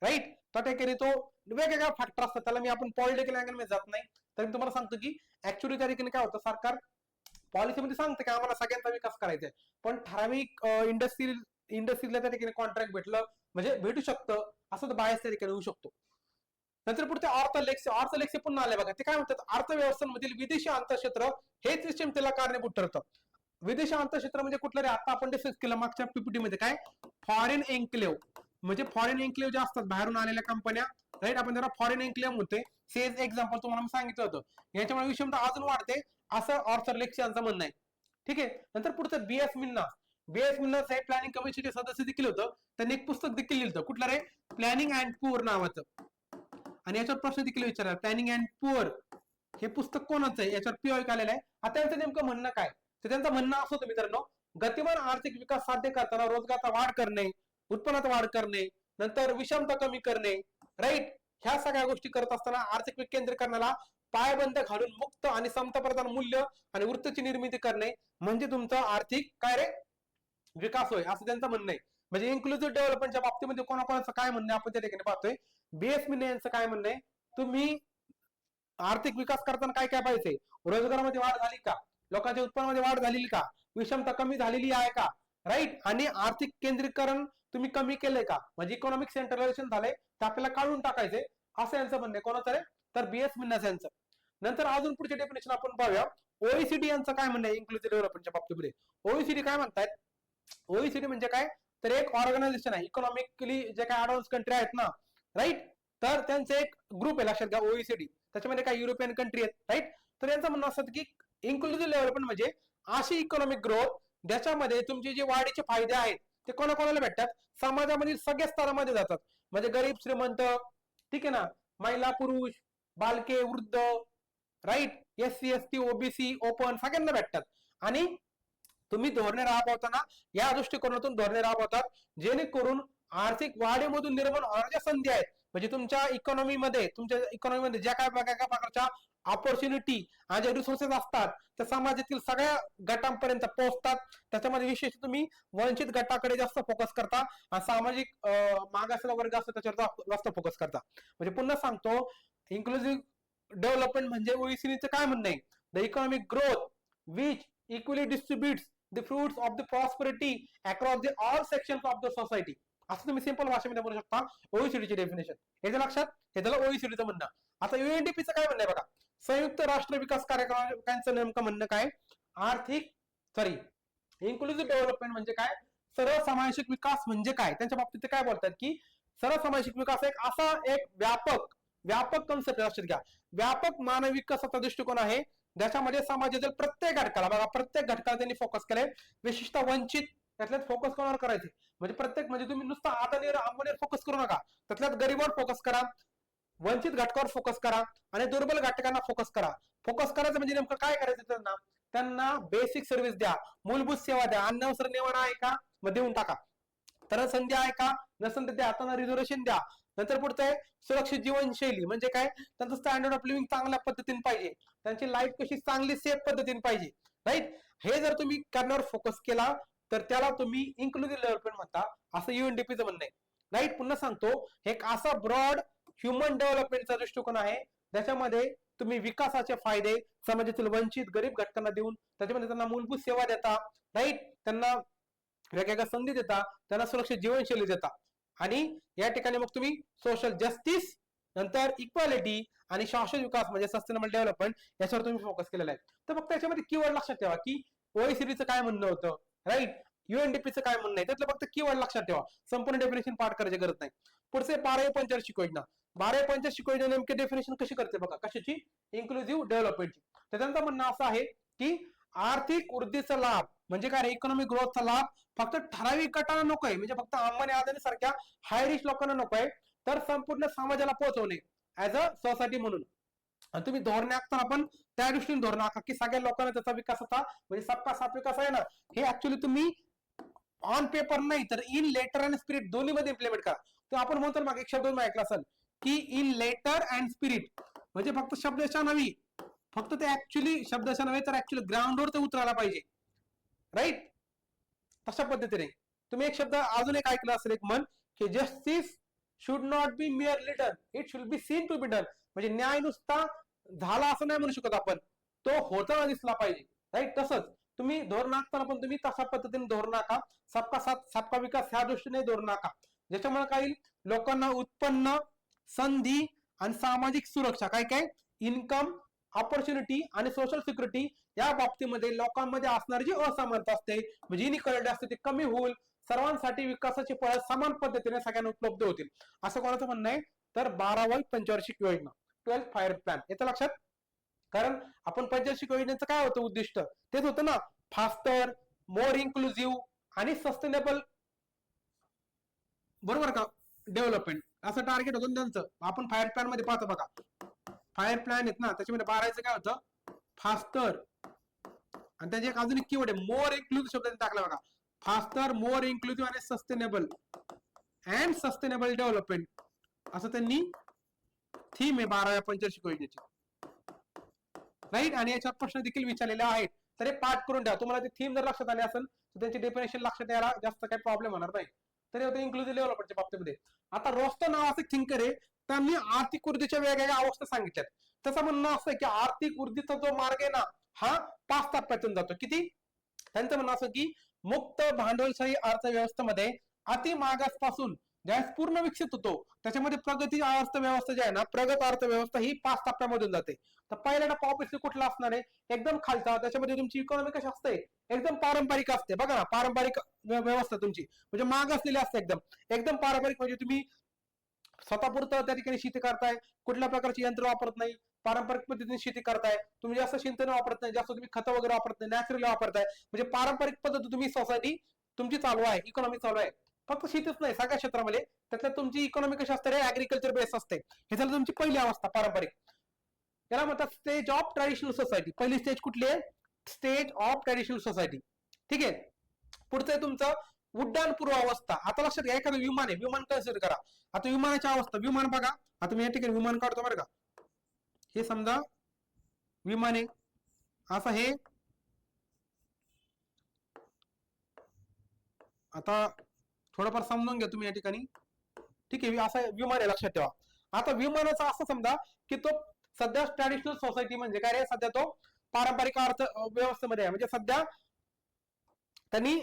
राईट. त्या ठिकाणी तो वेगवेगळ्या फॅक्टर असतात, त्याला मी आपण पॉलिटिकल अँगल मध्ये जात नाही. तर मी तुम्हाला सांगतो की ऍक्च्युअली त्या ठिकाणी काय होतं, सरकार पॉलिसीमध्ये सांगतं की आम्हाला सगळ्यांचा विकास करायचा आहे, पण ठराविक इंडस्ट्रीला त्या ठिकाणी कॉन्ट्रॅक्ट भेटलं म्हणजे भेटू शकतं, असं तर बाहेर त्या ठिकाणी होऊ शकतो. नंतर पुढे अर्थलेक्से पुन्हा आले बघा. ते काय म्हणतात, अर्थव्यवस्थांमधील विदेशी अंतर्क्षेत्र हे सिस्टम त्याला कारणीभूत ठरतं. विदेशी अंतर्क्षेत्र म्हणजे कुठलं रे, आता आपण डिस्कस केलं मागच्या पीपीटी मध्ये, काय फॉरेन एन्क्लेव्ह. म्हणजे फॉरेन एन्क्लेव्ह जे असतात बाहेरून आलेल्या कंपन्या, राईट, आपण त्याला फॉरेन एन्क्लेव्ह म्हणते. सेज एक्झाम्पल तुम्हाला मी सांगितलं होतं. याच्यामुळे विषमता अजून वाढते, असं अर्थलेक्से यांचं म्हणणं आहे. ठीक आहे. नंतर पुढचं बीएस मिन्नास हे प्लॅनिंग कमिशनचे सदस्य देखील होतं. त्यांनी एक पुस्तक देखील लिहिलं, कुठलं रे, प्लॅनिंग अँड पुअर नावाचं. आणि याच्यावर प्रश्न देखील विचारला, प्लॅनिंग अँड पुअर हे पुस्तक कोणाचं आहे, याच्यावर पीओ आलेलं आहे. आता त्यांचं नेमकं म्हणणं काय, तर त्यांचं म्हणणं असं होतं मित्रांनो, गतिमान आर्थिक विकास साध्य करताना रोजगारात वाढ करणे, उत्पन्नात वाढ करणे, नंतर विषमता कमी करणे, राईट, ह्या सगळ्या गोष्टी करत असताना आर्थिक विकेंद्रीकरणाला पायबंद घालून मुक्त आणि समताप्रधान मूल्य आणि वृत्तीची निर्मिती करणे म्हणजे तुमचा आर्थिक काय रे विकास होय, असं त्यांचं म्हणणं आहे. म्हणजे इन्क्लुझिव्ह डेव्हलपमेंटच्या बाबतीमध्ये कोणाकोणाचं काय म्हणणं आपण त्या ठिकाणी पाहतोय. बीएस मिने यांचं काय म्हणणं आहे, तुम्ही आर्थिक विकास करताना काय काय पाहिजे, रोजगारामध्ये वाढ झाली का, लोकांच्या उत्पन्नामध्ये वाढ झालेली का, विषमता कमी झालेली आहे का, राईट, आणि आर्थिक केंद्रीकरण तुम्ही कमी केलंय का, म्हणजे इकॉनॉमिक सेंट्रलायझेशन झालंय तर आपल्याला काढून टाकायचंय, असं यांचं म्हणणं आहे. कोणाचं रे, तर बीएस मिन्नास यांचं. नंतर अजून पुढचे डेफिनेशन आपण पाहूया. ओईसीडी यांचं काय म्हणणं आहे इन्क्लुझिव्ह डेव्हलपमेंटच्या बाबतीमध्ये. ओईसीडी काय म्हणतात, ओईसीडी म्हणजे काय, तर एक ऑर्गनायझेशन आहे, इकॉनॉमिकली जे काही ऍडव्हान्स कंट्री आहेत ना, राईट, तर त्यांचं एक ग्रुप आहे, लक्षात घ्या, ओईसीडी. त्याच्यामध्ये काही युरोपियन कंट्री आहेत, राईट. तर यांचं म्हणणं असतं की इन्क्लुझिव्ह डेव्हलपमेंट म्हणजे अशी इकॉनॉमिक ग्रोथ ज्याच्यामध्ये तुमचे जे वाढीचे फायदे आहेत ते कोणाकोणाला भेटतात, समाजामधील सगळ्या स्तरामध्ये जातात. म्हणजे गरीब श्रीमंत, ठीक आहे ना, महिला पुरुष, बालके वृद्ध, right, SC ST OBC open सगळ्यांना भेटतात. आणि तुम्ही धोरणे राबवताना या दृष्टिकोनातून धोरणे राबवतात जेणेकरून आर्थिक वाढीमधून निर्माण होणाऱ्या संधी आहेत, म्हणजे तुमच्या इकॉनॉमीमध्ये ज्या काय प्रकारच्या ऑपॉर्च्युनिटी आणि जे रिसोर्सेस असतात त्या समाजातील सगळ्या गटांपर्यंत पोहोचतात. त्याच्यामध्ये विशेष तुम्ही वंचित गटाकडे जास्त फोकस करता आणि सामाजिक मागासलेला वर्ग असतो त्याच्यावर जास्त फोकस करता. म्हणजे पुन्हा सांगतो, इन्क्लुझिव्ह डेव्हलपमेंट म्हणजे ओईसीडीचं काय म्हणणं आहे, the economic growth which equally distributes the fruits of the prosperity across the all sections of the society, असं तुम्ही सिंपल भाषेमध्ये बोलू शकता ओईसीडीची डेफिनेशन. याच्या लक्षात, हे त्याला ओईसीडीचं म्हणणं. आता युएनडीपीचं काय म्हणणं आहे बघा, संयुक्त राष्ट्र विकास कार्यक्रमांचं नेमकं म्हणणं काय, इन्क्लुझिव्ह डेव्हलपमेंट म्हणजे काय, सर्वसमावेशक विकास म्हणजे काय. त्यांच्या बाबतीत ते काय बोलतात की सर्वसमावेशक विकास एक असा एक व्यापक कन्सेप्ट, लक्षात घ्या, व्यापक मानवी विकासाचा दृष्टिकोन आहे ज्याच्यामध्ये समाजातील प्रत्येक घटकाला, बघा प्रत्येक घटकाला त्यांनी फोकस केलंय, विशिष्ट वंचित, त्यातल्यात फोकस कोणावर करायचे, म्हणजे प्रत्येक, म्हणजे तुम्ही नुसतं आदानीवर अंबानीवर फोकस करू नका, त्यातल्यात गरीबावर फोकस करा, वंचित घटकावर फोकस करा आणि दुर्बल घटकांना फोकस करा. फोकस करायचं म्हणजे नेमकं काय करायचं, त्यांना बेसिक सर्व्हिस द्या, मूलभूत सेवा द्या. अन्न वस्त्र निवारा आहे का, मग देऊन टाका. तर संधी आहे का, नसेल तर द्या. त्यांना रिझर्वेशन द्या. नंतर पुढचं आहे सुरक्षित जीवनशैली, म्हणजे काय, त्यांचं स्टँडर्ड ऑफ लिव्हिंग चांगल्या पद्धतीने पाहिजे, त्यांची लाईफ कशी चांगली सेफ पद्धतीने पाहिजे, राईट. हे जर तुम्ही करण्यावर फोकस केला तर त्याला तुम्ही इन्क्लुझिव्ह डेव्हलपमेंट म्हणता, असं युएनडीपीचं म्हणणं आहे, राईट. पुन्हा सांगतो, एक असा ब्रॉड ह्युमन डेव्हलपमेंटचा दृष्टिकोन आहे ज्याच्यामध्ये तुम्ही विकासाचे फायदे समाजातील वंचित गरीब घटकांना देऊन त्याच्यामध्ये त्यांना मूलभूत सेवा देता, राईट, त्यांना वेगवेगळ्या संधी देता, त्यांना सुरक्षित जीवनशैली देता. आणि या ठिकाणी मग तुम्ही सोशल जस्टिस, नंतर इक्वालिटी आणि शाश्वत विकास म्हणजे सस्टेनेबल डेव्हलपमेंट याच्यावर तुम्ही फोकस केलेला आहे. तर फक्त याच्यामध्ये कीवर्ड लक्षात ठेवा की ओईसीडीचं काय म्हणणं होतं, राईट, युएनडीपीचं काय म्हणणं आहे, त्यातलं फक्त कीवर्ड लक्षात ठेवा, संपूर्ण डेफिनेशन पाठ करायची गरज नाही. पुढचे 12 शिकू योजना, 12 शिकू योजना नेमके डेफिनेशन कशी करते बघा, कशाची, इन्क्लुझिव्ह डेव्हलपमेंटची. तर त्यांचं म्हणणं असं आहे की आर्थिक वृद्धीचा लाभ म्हणजे काय, इकॉनॉमिक ग्रोथचा लाभ फक्त ठराविक गटांना नकोय, म्हणजे फक्त अंबानी अदानी सारख्या हाय रिच लोकांना नकोय, तर संपूर्ण समाजाला पोहोचवणे ऍज अ सोसायटी म्हणून. आणि तुम्ही धोरणे आखताना पण त्या दृष्टीने धोरण आखा की सगळ्या लोकांना त्याचा विकास होता, म्हणजे सबका साथ विकास आहे ना, हे ऍक्च्युअली तुम्ही ऑन पेपर नाही तर इन लेटर अँड स्पिरिट दोन्ही मध्ये इम्प्लिमेंट करा. तर आपण म्हणतो मागे एक शब्द ऐकला असेल की इन लेटर अँड स्पिरिट, म्हणजे फक्त शब्दशः नव्हे फक्त ते ऍक्च्युली शब्दाच्या नव्हे तर ऍक्च्युअली ग्राउंडवर ते उतरायला पाहिजे, राईट. तशा पद्धतीने तुम्ही एक शब्द अजून एक ऐकलं असेल, एक म्हण की justice should not be merely done, it should be seen to be done. म्हणजे न्याय नुसता झाला असं नाही म्हणू शकत आपण, तो होताना दिसला पाहिजे, राईट. तसंच तुम्ही धोरण आखताना पण तुम्ही तशा पद्धतीने धोरण आखा, सबका साथ सबका विकास ह्या दृष्टीने धोरण आखा, ज्याच्यामुळे काही लोकांना उत्पन्न, संधी आणि सामाजिक सुरक्षा, काय काय इन्कम, ऑपॉर्च्युनिटी आणि सोशल सिक्युरिटी या बाबतीमध्ये लोकांमध्ये असणारी जी असमानता असते, म्हणजे इनइक्वालिटी असते, ती कमी होईल. सर्वांसाठी विकासाची फळं समान पद्धतीने सगळ्यांना उपलब्ध होतील, असं कोणाचं म्हणणं आहे. तर 12वी पंचवार्षिक योजना, 12th फायर प्लॅन, येतं लक्षात. कारण आपण पंचवार्षिक योजनेचं काय होतं उद्दिष्ट, तेच होतं ना, फास्टर, मोर इन्क्लुझिव्ह आणि सस्टेनेबल, बरोबर का, डेव्हलपमेंट असं टार्गेट होतं त्यांचं. आपण फायर प्लॅन मध्ये पाहतो बघा, फायर प्लॅन आहेत ना, त्याच्यामध्ये 12चं काय होतं, फास्टर, आणि त्याचे एक अजून एक कीवर्ड आहे मोर इन्क्लुझिव्ह शब्द टाकला बघा, फास्टर, मोर इन्क्लुझिव्ह आणि सस्टेनेबल अँड सस्टेनेबल डेव्हलपमेंट, असं त्यांनी थीम आहे 12व्या पंचवार्षिक योजनेची, राईट. आणि याच्यावर प्रश्न देखील विचारलेले आहेत, तर हे पाठ करून द्या. तुम्हाला ते थीम जर लक्षात आले असेल तर त्यांची डेफिनेशन लक्षात यायला जास्त काही प्रॉब्लेम होणार नाही. तर हे होतं इन्क्लुझिव्ह डेव्हलपमेंटच्या बाबतीमध्ये. आता रोस्टो नावाचे थिंकर आहे, त्यांनी आर्थिक वृद्धीच्या वेगवेगळ्या अवस्था सांगितल्यात. त्याचं म्हणणं असं आहे की आर्थिक वृद्धीचा जो मार्ग आहे ना, हा 5 टप्प्यातून जातो. किती? त्यांचं म्हणणं असं की मुक्त भांडवलशाही अर्थव्यवस्थेमध्ये अति मागासपासून ज्यावेळेस पूर्ण विकसित होतो, त्याच्यामध्ये प्रगती अर्थव्यवस्था जी आहे ना, प्रगत अर्थव्यवस्था ही 5 टप्प्यामधून जाते. तर पहिला टप्पा ऑब्विसली कुठला असणार आहे, एकदम खालचा, त्याच्यामध्ये तुमची इकॉनॉमी कशी असते, एकदम पारंपरिक असते. बघा ना, पारंपरिक व्यवस्था तुमची म्हणजे माग असलेली असते, एकदम एकदम पारंपरिक, म्हणजे तुम्ही स्वतःपुरतं त्या ठिकाणी शेती करताय, कुठल्या प्रकारची यंत्र वापरत नाही, पारंपरिक पद्धतीने शेती करताय तुम्ही, जास्त सिंचन वापरत नाही, जास्त तुम्ही खतं वगैरे वापरत नाही, नॅचरली वापरताय, म्हणजे पारंपरिक पद्धती तुम्ही सोसायटी तुमची चालू आहे, इकॉनॉमी चालू आहे. फक्त शेतीच नाही, सगळ्या क्षेत्रामध्ये त्यातल्या तुमची इकॉनॉमी कशी असते, ऍग्रिकल्चर बेस असते. हे झालं तुमची पहिली अवस्था, पारंपरिक. त्याला म्हणतात स्टेज ऑफ ट्रॅडिशनल सोसायटी. पहिली स्टेज कुठली आहे, स्टेज ऑफ ट्रॅडिशनल सोसायटी, ठीक आहे. पुढचं आहे तुमचं उड्डाण पूर्व अवस्था. आता लक्षात घ्या, एखादं विमान आहे, विमान कन्सिडर करा. आता विमानाची अवस्था, विमान बघा, आता मी या ठिकाणी विमान काढतो बरं का, हे समजा विमान आहे, असं हे, आता थोडंफार समजून घ्या तुम्ही या ठिकाणी, ठीक आहे. असं विमान आहे, लक्षात ठेवा. आता विमानाचा असं समजा की तो सध्या ट्रॅडिशनल सोसायटी म्हणजे काय रे, सध्या तो पारंपरिक अर्थ व्यवस्थेमध्ये आहे, म्हणजे सध्या त्यांनी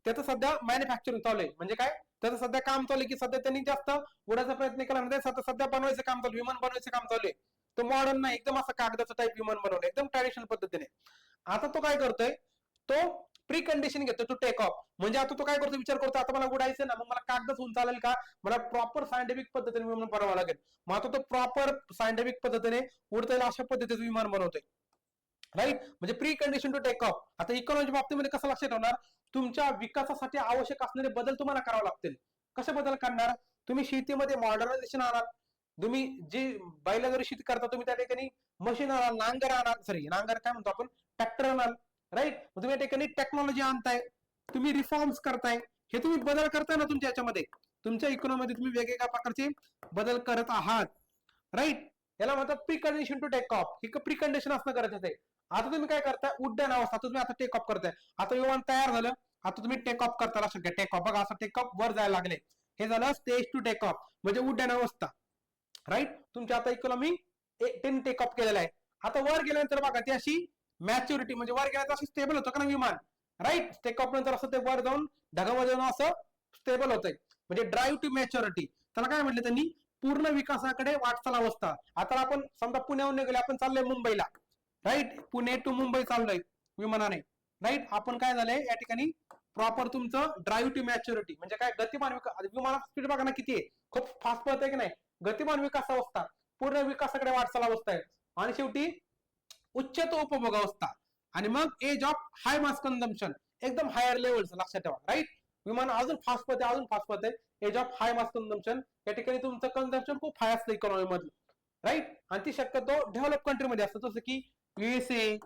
त्याचं सध्या मॅन्युफॅक्चरिंग चालू आहे, म्हणजे काय, त्याचं सध्या काम चालू आहे की सध्या त्यांनी जास्त उडायचा प्रयत्न केला नाही, सध्या बनवायचं काम चालू, विमान बनवायचं काम चालू आहे. तो मॉडर्न नाही, एकदम असं कागदाचं टाईप विमान बनवलं, एकदम ट्रॅडिशनल पद्धतीने. आता तो काय करतोय, तो प्री कंडिशन घेतो टू टेक ऑफ. म्हणजे आता तो काय करतो, विचार करतो, आता मला उडायचं ना, मग मला कागदच होऊन चालेल का, मला प्रॉपर सायंटिफिक पद्धतीने विमान बनवावं लागेल. मग आता तो प्रॉपर सायंटिफिक पद्धतीने उडता येईल अशा पद्धतीचं विमान बनवतोय, राईट. म्हणजे precondition to take off. आता इकॉनॉमीच्या बाबतीमध्ये कसं लक्षात ठेवणार, तुमच्या विकासासाठी आवश्यक असणारे बदल तुम्हाला करावे लागतील. कसे बदल करणार, तुम्ही शेतीमध्ये मॉडर्नायझेशन आणाल, तुम्ही जी बैलाद्वारे शेती करता तुम्ही त्या ठिकाणी मशीन आणाल, नांगर आणाल, सॉरी नांगर काय म्हणतो आपण, ट्रॅक्टर आणाल, राईट. तुम्ही या ठिकाणी टेक्नॉलॉजी आणताय, तुम्ही रिफॉर्म्स करताय, हे तुम्ही बदल करताय ना तुमच्या याच्यामध्ये, तुमच्या इकॉनॉमीमध्ये तुम्ही वेगवेगळ्या प्रकारचे बदल करत आहात, राईट. याला म्हणतात precondition to take off. ही प्री कंडिशन असणं गरजेचं आहे. आता तुम्ही काय करताय, उड्डाण अवस्था, तुम्ही आता टेक ऑफ करताय, आता विमान तयार झालं, आता तुम्ही टेक ऑफ करता, लक्षात घ्या, टेक ऑफ बघा, असं टेक ऑफ वर जायला लागले, हे झालं स्टेज टू टेक ऑफ, म्हणजे उड्डाण अवस्था, राईट. तुमची आता इकॉनॉमी टेक ऑफ केलेला आहे. आता वर गेल्यानंतर बघा ती अशी मॅच्युरिटी, म्हणजे वर गेल्यानंतर अशी स्टेबल होतं का ना विमान, राईट. टेक ऑफ नंतर असं ते वर जाऊन ढगामध्ये जाऊन असं स्टेबल होतंय, म्हणजे ड्राईव्ह टू मॅच्युरिटी. त्याला काय म्हटलं त्यांनी, पूर्ण विकासाकडे वाटचाल अवस्था. आता आपण समजा पुण्याहून निघाले, आपण चाललोय मुंबईला, राईट, पुणे टू मुंबई चाललोय विमानाने, राईट. आपण काय झालंय या ठिकाणी, प्रॉपर तुमचं ड्राईव्ह टू मॅच्युरिटी, म्हणजे काय, गतिमान विकास. विमानाचा स्पीड बघा ना किती आहे, खूप फास्ट पळत आहे की नाही, गतिमान विकास अवस्था, पूर्ण विकासाकडे वाटचाल अवस्था आहे. आणि शेवटी उच्चतो उपभोग अवस्था, आणि मग age of high mass consumption, एकदम हायर लेवलचं, लक्षात ठेवा, राईट. विमान अजून फास्ट पळते, अजून फास्ट पळते, age of high mass consumption, या ठिकाणी तुमचं कन्झम्पशन खूप हाय असतं इकॉनॉमी मधलं, राईट. आणि ती शक्यतो डेव्हलप कंट्रीमध्ये असतं, जसं की युएसए,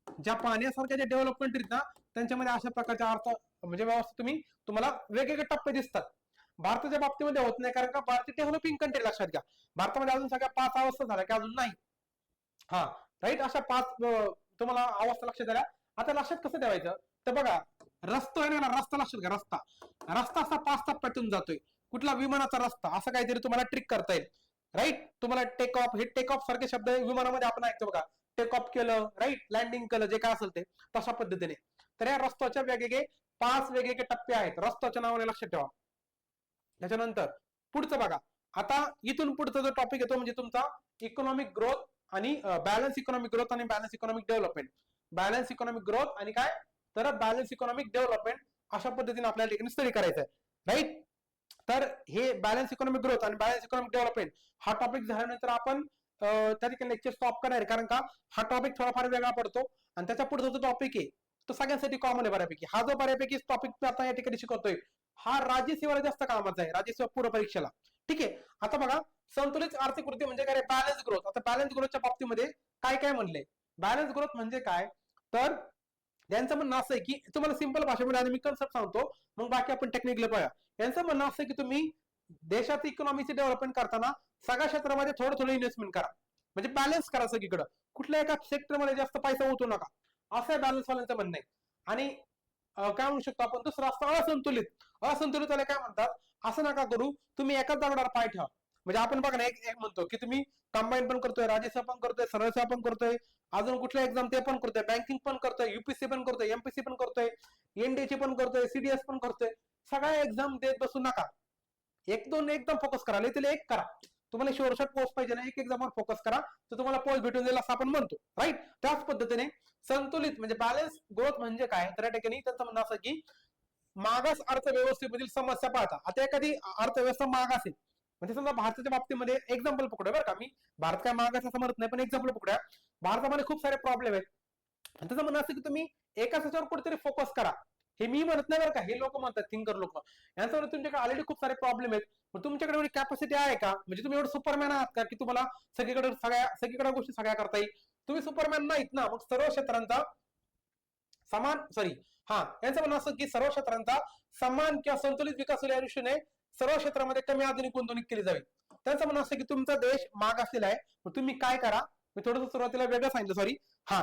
जपान यासारख्या ज्या डेव्हलप कंट्रीज ना, त्यांच्यामध्ये अशा प्रकारच्या अर्थ म्हणजे व्यवस्था तुम्हाला वेगवेगळे टप्पे दिसतात. भारताच्या बाबतीमध्ये होत नाही, कारण का भारत डेव्हलपिंग कंट्री, लक्षात घ्या. भारतामध्ये अजून सगळ्या 5 अवस्था झाल्या की अजून नाही. हा, राईट. अशा 5 तुम्हाला अवस्था लक्षात आल्या. आता लक्षात कसं ठेवायचं तर बघा, रस्ता आहे ना, रस्ता लक्षात घ्या. रस्ता रस्ता असा 5 टप्प्यातून जातोय. कुठला? विमानाचा रस्ता. असं काहीतरी तुम्हाला ट्रिक करता येईल. राईट. तुम्हाला टेक ऑफ, हे टेक ऑफ सारखे शब्द विमानामध्ये आपण ऐकतो बघा. टेक ऑफ केलं, राईट, लँडिंग केलं, जे काय असेल ते तशा पद्धतीने. तर या रस्त्याच्या वेगवेगळे 5 वेगवेगळे टप्पे आहेत रस्त्याच्या नावाने, लक्षात ठेवा. त्याच्यानंतर पुढचं बघा. आता इथून पुढचा जो टॉपिक येतो म्हणजे तुमचा इकॉनॉमिक ग्रोथ आणि बॅलन्स इकॉनॉमिक ग्रोथ आणि balance economic development. Balance economic growth आणि काय तर बॅलन्स इकॉनॉमिक डेव्हलपमेंट अशा पद्धतीने आपल्याला ठिकाणी स्टडी करायचं आहे. राईट. तर हे बॅलन्स इकॉनॉमिक ग्रोथ आणि बॅलन्स इकॉनॉमिक डेव्हलपमेंट हा टॉपिक झाल्यानंतर आपण त्या ठिकाणी लेक्चर स्टॉप करणार, कारण का हा टॉपिक थोडाफार वेगळा पडतो आणि त्याच्या पुढचा जो टॉपिक आहे तो सगळ्यांसाठी कॉमन आहे बऱ्यापैकी. हा जो बऱ्यापैकी टॉपिक आता या ठिकाणी शिकवतोय हा राज्यसेवेला जास्त कामाचा आहे, राज्यसेवा पूर्व परीक्षेला. ठीक आहे. आता बघा, संतुलित आर्थिक वृद्धी म्हणजे काय? Balance growth. आता बॅलन्स ग्रोथच्या बाबतीमध्ये काय काय म्हणले? बॅलन्स ग्रोथ म्हणजे काय तर त्यांचं म्हणणं असं आहे की, तुम्हाला सिंपल भाषेमध्ये आणि मी कन्सेप्ट सांगतो, मग बाकी आपण टेक्निकली पाहूया. यांचं म्हणणं असं की तुम्ही देशाची इकॉनॉमीची डेव्हलपमेंट करताना सगळ्या क्षेत्रामध्ये थोडं थोडं इन्व्हेस्टमेंट करा, म्हणजे बॅलन्स करा सगळीकडे. कुठल्या एका सेक्टरमध्ये जास्त पैसा ओतू नका, असं बॅलन्स वाल्यांचं म्हणणं आहे. आणि काय म्हणू शकतो आपण, दुसरं असतं असंतुलित. असंतुलित वाले काय म्हणतात, असं नका करू, तुम्ही एकाच दगडावर पाय ठेवा. म्हणजे आपण बघा ना, एक म्हणतो की तुम्ही कंबाईन पण करतोय, राज्यसेवा पण करतोय, सरळ सेवा पण करतोय, अजून कुठल्या एक्झाम ते पण करतोय, बँकिंग पण करतोय, युपीएससी पण करतोय, एमपीसी पण करतोय, एनडीएची पण करतोय, सीडीएस पण करतोय. सगळ्या एक्झाम देत बसू नका. एक दोन एकदम फोकस करा, तिला एक करा. तुम्हाला शोरशॉट पोस्ट पाहिजे ना, एक एक्झामवर फोकस करा, तर तुम्हाला पोस्ट भेटून जाईल असं आपण म्हणतो. राईट. त्याच पद्धतीने संतुलित म्हणजे बॅलन्स ग्रोथ म्हणजे काय तर या ठिकाणी त्यांचं म्हणणं असं की, मागास अर्थव्यवस्थेमधील समस्या पाहता. आता एखादी अर्थव्यवस्था मागास आहे, म्हणजे समजा भारताच्या बाबतीमध्ये एक्झाम्पल पकडूया बरं का, मी भारत काय मागास असं म्हणत नाही, पण एक्झाम्पल पकडूया. भारतामध्ये खूप सारे प्रॉब्लेम आहेत. त्याचं म्हणणं असं की तुम्ही एकाच ह्याच्यावर कुठेतरी फोकस करा. हे मी म्हणत नाही बरं का, हे लोक म्हणतात, थिंकर लोक. यांच्यावर तुमच्याकडे ऑलरेडी खूप सारे प्रॉब्लेम आहेत, पण तुमच्याकडे एवढी कॅपॅसिटी आहे का? म्हणजे तुम्ही एवढं सुपरमॅन आहात का की तुम्हाला सगळीकडे गोष्टी सगळ्या करता येईल? तुम्ही सुपरमॅन नाहीत ना. मग सर्व क्षेत्रांचा यांचं म्हणणं असं की सर्व क्षेत्रांचा समान किंवा संतुलित विकास होईल या दृष्टीने सर्व क्षेत्रामध्ये कमी आधुनिक गुंतवणूक केली जावी. त्यांचं म्हणणं असं की तुमचा देश मागासलेला आहे, मग तुम्ही काय करा, मी थोडंसं सुरुवातीला वेगळं सांगितलं, सॉरी.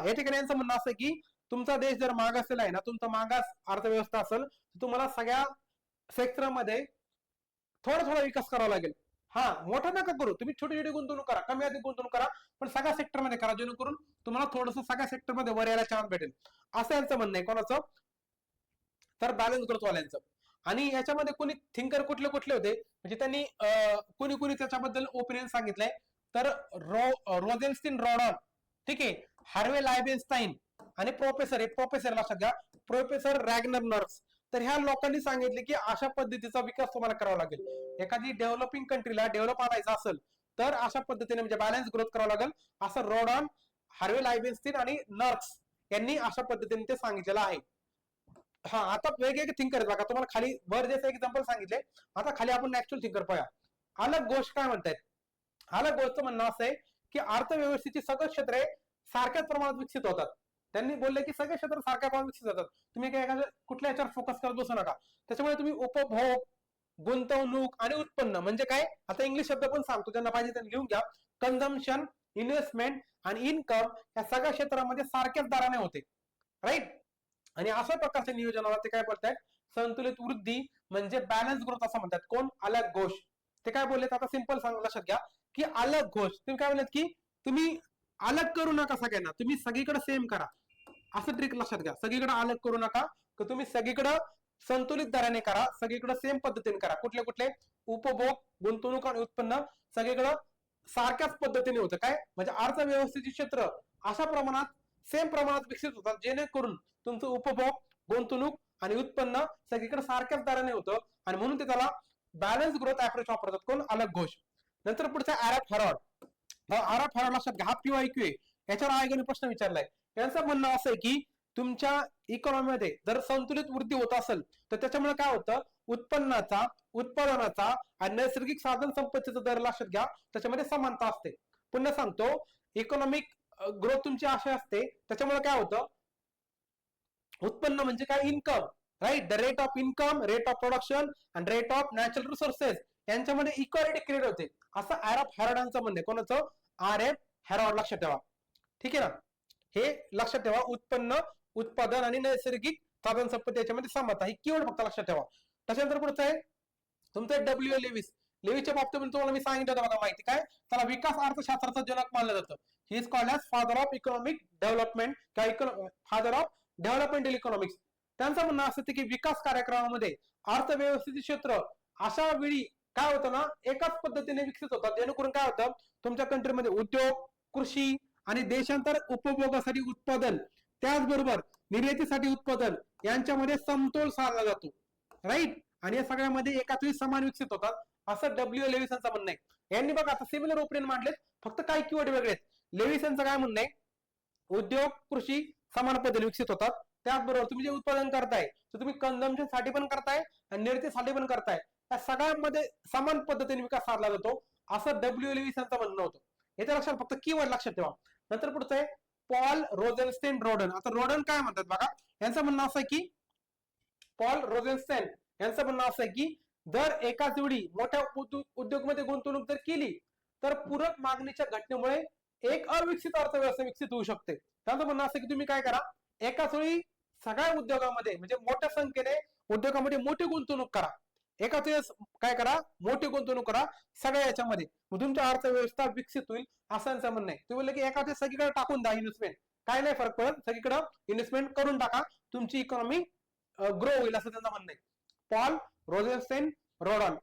या ठिकाणी यांचं म्हणणं असं की तुमचा देश जर मागासलेला आहे ना, तुमचा मागास अर्थव्यवस्था असेल, तर तुम्हाला सगळ्या सेक्टरमध्ये थोडा थोडा विकास करावा लागेल. मोठा नका करू, तुम्ही छोटी छोटी गुंतवणूक करा, कमी अधिक गुंतवणूक करा, पण सगळ्या सेक्टरमध्ये करा, जेणेकरून तुम्हाला थोडंसं सगळ्या सेक्टरमध्ये वर यायला चान्स भेटेल, असं यांचं म्हणणं आहे. कोणाचं तर बॅलन्स ग्रोथ वाल्यांचं. आणि याच्यामध्ये कोणी थिंकर कुठले कुठले होते म्हणजे त्यांनी कोणी त्याच्याबद्दल ओपिनियन सांगितलंय तर रोझेनस्टीन रॉडॉन, ठीक आहे, हार्वे लायबेनस्टाईन आणि प्रोफेसर लक्षात घ्या, प्रोफेसर रॅग्नर नर्स. तर ह्या लोकांनी सांगितले की अशा पद्धतीचा विकास तुम्हाला करावा लागेल. एखादी डेव्हलपिंग कंट्रीला डेव्हलप आणायचं असेल तर अशा पद्धतीने म्हणजे बॅलन्स ग्रोथ करावं लागेल, असं रॉडॉन, हार्वे लायबेनस्टीन आणि नर्स यांनी अशा पद्धतीने ते सांगितलेलं आहे. आता वेगवेगळे थिंकर आहेत बघा, तुम्हाला खाली वर जसे एक्झाम्पल सांगितले, आता खाली आपण ऍक्च्युअल थिंकर पाहूया. अलग गोष्ट काय म्हणतायत? अलग गोष्ट म्हणणं असं आहे की अर्थव्यवस्थेची सगळे क्षेत्रे सारख्याच प्रमाणात विकसित होतात. त्यांनी बोलले की सगळे क्षेत्र सारख्या प्रमाणात विकसित होतात, तुम्ही काय एखाद्या कुठल्या याच्यावर फोकस करत बसू नका. त्याच्यामुळे तुम्ही उपभोग, गुंतवणूक आणि उत्पन्न म्हणजे काय, आता इंग्लिश शब्द पण सांगतो, ज्यांना पाहिजे त्यांनी लिहून घ्या. कन्झम्पशन, इन्व्हेस्टमेंट आणि इन्कम या सगळ्या क्षेत्रामध्ये सारख्याच दराने होते. राईट. आणि अशा प्रकारच्या नियोजनाला ते काय बोलतात, संतुलित वृद्धी म्हणजे बॅलन्स ग्रोथ असं म्हणतात. कोण? अलग घोष. ते काय बोललेत आता सिंपल सांग, लक्षात घ्या की अलग घोष. तुम्ही काय बोलत की तुम्ही अलग करू नका सगळ्यांना, तुम्ही सगळीकडे सेम करा, असं ट्रिक लक्षात घ्या. सगळीकडे अलग करू नका, तर तुम्ही सगळीकडे संतुलित दराने करा, सगळीकडे सेम पद्धतीने करा. कुठले कुठले? उपभोग, गुंतवणूक आणि उत्पन्न सगळीकडे सारख्याच पद्धतीने होतं. काय म्हणजे अर्थव्यवस्थेचे क्षेत्र अशा प्रमाणात सेम प्रमाणात विकसित होतात, जेणेकरून तुमचं उपभोग, गुंतवणूक आणि उत्पन्न सगळीकडे सारख्याच दराने होतं, आणि म्हणून ते त्याला बॅलन्स ग्रोथ अप्रोच वापरतात. कोण? अलग घोष. नंतर पुढचा आरएफ हेरॉड. आरएफ हेरॉड लक्षात घ्या, PYQ याच्यावर आयोगाने प्रश्न विचारलाय. यांचं म्हणणं असं आहे की तुमच्या इकॉनॉमीमध्ये जर संतुलित वृद्धी होत असेल तर त्याच्यामुळे काय होतं, उत्पन्नाचा, उत्पादनाचा आणि नैसर्गिक साधन संपत्तीचा दर लक्षात घ्या, त्याच्यामध्ये समानता असते. पुन्हा सांगतो, इकॉनॉमिक ग्रोथ तुमची अशी असते, त्याच्यामुळे काय होतं, उत्पन्न म्हणजे काय, income, right, the rate of income, rate of production आणि रेट ऑफ नॅचरल रिसोर्सेस यांच्यामध्ये इक्वालिटी क्रिएट होते, असं आरएफ हेरॉडांचं म्हणणं. कोणाचं? आरएफ हेरॉड, लक्षात ठेवा. ठीक आहे ना. हे लक्षात ठेवा, उत्पन्न, उत्पादन आणि नैसर्गिक साधन संपत्ती याच्यामध्ये समानता, ही कीवर्ड फक्त लक्षात ठेवा. त्याच्यानंतर पुढचं आहे तुमचं डब्ल्यू लेविस. लेविसच्या बाबतीत तुम्हाला मी सांगितलं होतं बघा माहिती काय, त्याला विकास अर्थशास्त्राचा जनक मानलं जातं. ही is called as father of economic development किंवा फादर ऑफ डेव्हलपमेंटल इकॉनॉमिक्स. त्यांचं म्हणणं असतं की विकास कार्यक्रमामध्ये अर्थव्यवस्थेचे क्षेत्र अशा वेळी काय होतं ना, एकाच पद्धतीने विकसित होतात, जेणेकरून काय होतं तुमच्या कंट्रीमध्ये उद्योग, कृषी आणि देशांतर उपभोगासाठी उत्पादन, त्याचबरोबर निर्यातीसाठी उत्पादन यांच्यामध्ये समतोल साधला जातो. राईट. आणि या सगळ्यामध्ये एकाच वेळी समान विकसित होतात, असं डब्ल्यू लेविसनचं म्हणणं आहे. यांनी बघा आता सिमिलर ओपिनियन मांडलेत, फक्त काही कीवर्ड वेगळे आहेत. लेविसनचं काय म्हणणं आहे, उद्योग, कृषी समान पद्धतीने विकसित होतात, त्याचबरोबर तुम्ही जे उत्पादन करताय तर तुम्ही कन्झम्पशन साठी पण करताय आणि निर्यातीसाठी पण करताय, त्या सगळ्यांमध्ये समान पद्धतीने विकास साधला जातो, असं डब्ल्यू लेविसनचं म्हणणं होतं. याच्या लक्षात फक्त कीवर्ड लक्षात ठेवा. नंतर पुढचं आहे पॉल रोझेनस्टेन रोडन. आता रोडन काय म्हणतात बघा, यांचं म्हणणं असं आहे की पॉल रोझेनस्टेन यांचं म्हणणं असं आहे की जर एकाच वेळी मोठ्या उद्योगमध्ये गुंतवणूक जर केली तर पूरक मागणीच्या घटनेमुळे एक अविकसित अर्थव्यवस्था विकसित होऊ शकते. त्यांचं म्हणणं असं की तुम्ही काय करा, एकाच वेळी सगळ्या उद्योगामध्ये म्हणजे मोठ्या संख्येने उद्योगामध्ये मोठी गुंतवणूक करा, एकाच वेळेस काय करा, मोठी गुंतवणूक करा सगळ्या याच्यामध्ये, मग तुमची अर्थव्यवस्था विकसित होईल, असं यांचं म्हणणं आहे. तुम्ही बोलले की एकाच वेळेस सगळीकडे टाकून द्या इन्व्हेस्टमेंट, काय नाही फरक पडत, सगळीकडे इन्व्हेस्टमेंट करून टाका, तुमची इकॉनॉमी ग्रो होईल, असं त्यांचं म्हणणं आहे. पॉल रोझेनस्टेन रोडन.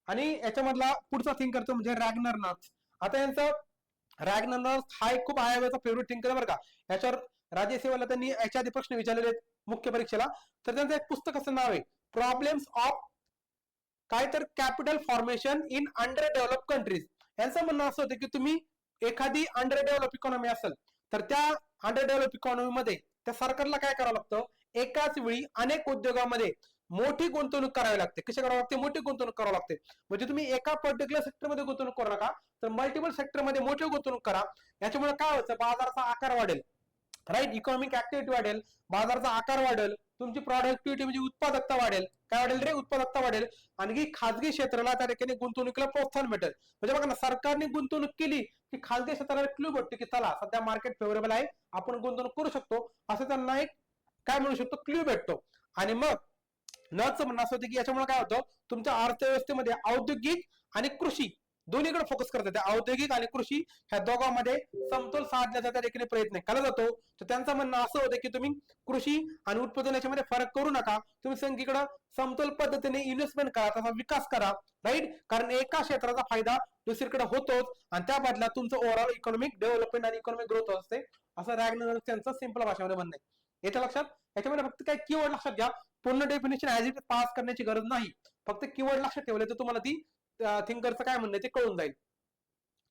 आणि याच्यामधला पुढचा थिंकर तो म्हणजे रॅग्नर नर्थ. आता यांचं रॅग्नर नर्थ हा एक खूप हायवेचा फेवरेट थिंकर आहे बरं का. याच्यावर राज्यसेवेला त्यांनी याच्या आधी प्रश्न विचारलेले आहेत मुख्य परीक्षेला. तर त्यांचं एक पुस्तकाचं नाव आहे प्रॉब्लेम्स ऑफ काय तर capital formation in under develop countries. यांचं म्हणणं असं होतं की तुम्ही एखादी अंडर डेव्हलप इकॉनॉमी असेल तर त्या अंडर डेव्हलप इकॉनॉमी मध्ये त्या सरकारला काय करावं लागतं, एकाच वेळी अनेक उद्योगामध्ये मोठी गुंतवणूक करावी लागते. कशी करावी लागते, मोठी गुंतवणूक करावी लागते. म्हणजे तुम्ही एका पर्टिक्युलर सेक्टरमध्ये गुंतवणूक करू नका, तर मल्टिपल सेक्टरमध्ये मोठी गुंतवणूक करा. याच्यामुळे काय होतं, बाजाराचा आकार वाढेल, राईट, इकॉनॉमिक ऍक्टिव्हिटी वाढेल, बाजाराचा आकार वाढेल, तुमची प्रॉडक्टिव्हिटी म्हणजे उत्पादकता वाढेल. काय वाढेल रे, उत्पादकता वाढेल. आणखी खाजगी क्षेत्राला त्या ठिकाणी गुंतवणुकीला प्रोत्साहन भेटेल. म्हणजे बघा ना, सरकारने गुंतवणूक केली की खाजगी क्षेत्राला क्लू भेटतो की चला सध्या मार्केट फेवरेबल आहे, आपण गुंतवणूक करू शकतो, असं त्यांना एक काय म्हणू शकतो, क्लू भेटतो. आणि मग नचं म्हणणं असं होतं की याच्यामुळे काय होतं, तुमच्या अर्थव्यवस्थेमध्ये औद्योगिक आणि कृषी दोन्हीकडे फोकस करतात. त्या औद्योगिक आणि कृषी ह्या दोघांमध्ये समतोल साधण्याचा त्या ठिकाणी प्रयत्न केला जातो. तर त्यांचं म्हणणं असं होतं की तुम्ही कृषी आणि उत्पादनाच्या मध्ये फरक करू नका, तुम्ही संख्येकडे समतोल पद्धतीने इन्व्हेस्टमेंट करा, त्याचा विकास करा, राईट. कारण एका क्षेत्राचा फायदा दुसरीकडे होतोच आणि त्या बदल्यात तुमचं ओव्हरऑल इकॉनॉमिक डेव्हलपमेंट आणि इकॉनॉमिक ग्रोथ असते, असं रॅग्नर त्यांचं सिंपल भाषेमध्ये म्हणणं आहे. याच्या लक्षात, याच्यामध्ये फक्त काय कीवर्ड लक्षात घ्या, पूर्ण डेफिनेशन ऍज इट पास करण्याची गरज नाही, फक्त कीवर्ड लक्षात ठेवले तर तुम्हाला ती थिंकरचं काय म्हणणं ते कळून जाईल,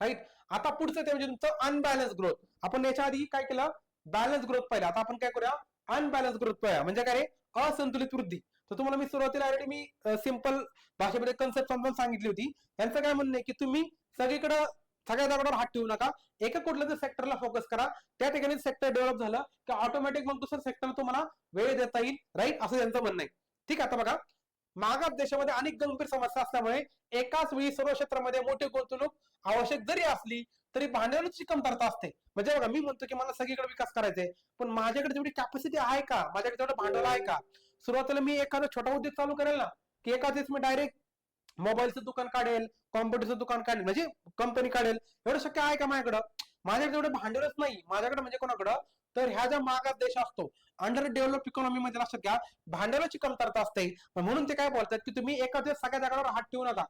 राईट. आता पुढचं ते म्हणजे तुमचं अनबॅलन्स ग्रोथ. आपण याच्या आधी काय केलं, बॅलन्स ग्रोथ पाहिला, आता आपण काय करूया, अनबॅलन्स ग्रोथ पाहूया. म्हणजे काय रे, असंतुलित वृद्धी. तर तुम्हाला मी सुरुवातीला ऑलरेडी मी सिंपल भाषेमध्ये कन्सेप्ट समजावून सांगितली होती. यांचं काय म्हणणं आहे की तुम्ही सगळीकडे सगळ्या दगडावर हात ठेवू नका, एका कुठल्या तरी सेक्टरला फोकस करा, त्या ठिकाणी सेक्टर डेव्हलप झालं की ऑटोमॅटिक मग दुसऱ्या सेक्टर तुम्हाला वेळ देता येईल, राईट, असं त्यांचं म्हणणं आहे. ठीक आहे. आता बघा, मागास देशामध्ये अनेक गंभीर समस्या असल्यामुळे एकाच वेळी सर्व क्षेत्रामध्ये मोठी गुंतवणूक आवश्यक जरी असली तरी भांडवलाची कमतरता असते. म्हणजे बघा, मी म्हणतो की मला सगळीकडे विकास करायचा आहे, पण माझ्याकडे तेवढी कॅपॅसिटी आहे का, माझ्याकडे तेवढं भांडवल आहे का. सुरुवातीला मी एखादा छोटा उद्योग चालू करेल ना, की एखाद्या मी डायरेक्ट मोबाईलचं दुकान काढेल, कॉम्प्युटरचं दुकान काढेल, म्हणजे कंपनी काढेल, एवढं शक्य आहे का माझ्याकडं, माझ्याकडे तेवढं भांडवलच नाही माझ्याकडे. म्हणजे कोणाकडं, तर ह्या ज्या मागास देश असतो अंडर डेव्हलप इकॉनॉमी मध्ये लक्षात घ्या, भांडवलाची कमतरता असते. म्हणून ते काय बोलतात की तुम्ही एखाद्या सगळ्या जागावर हात ठेवू नका,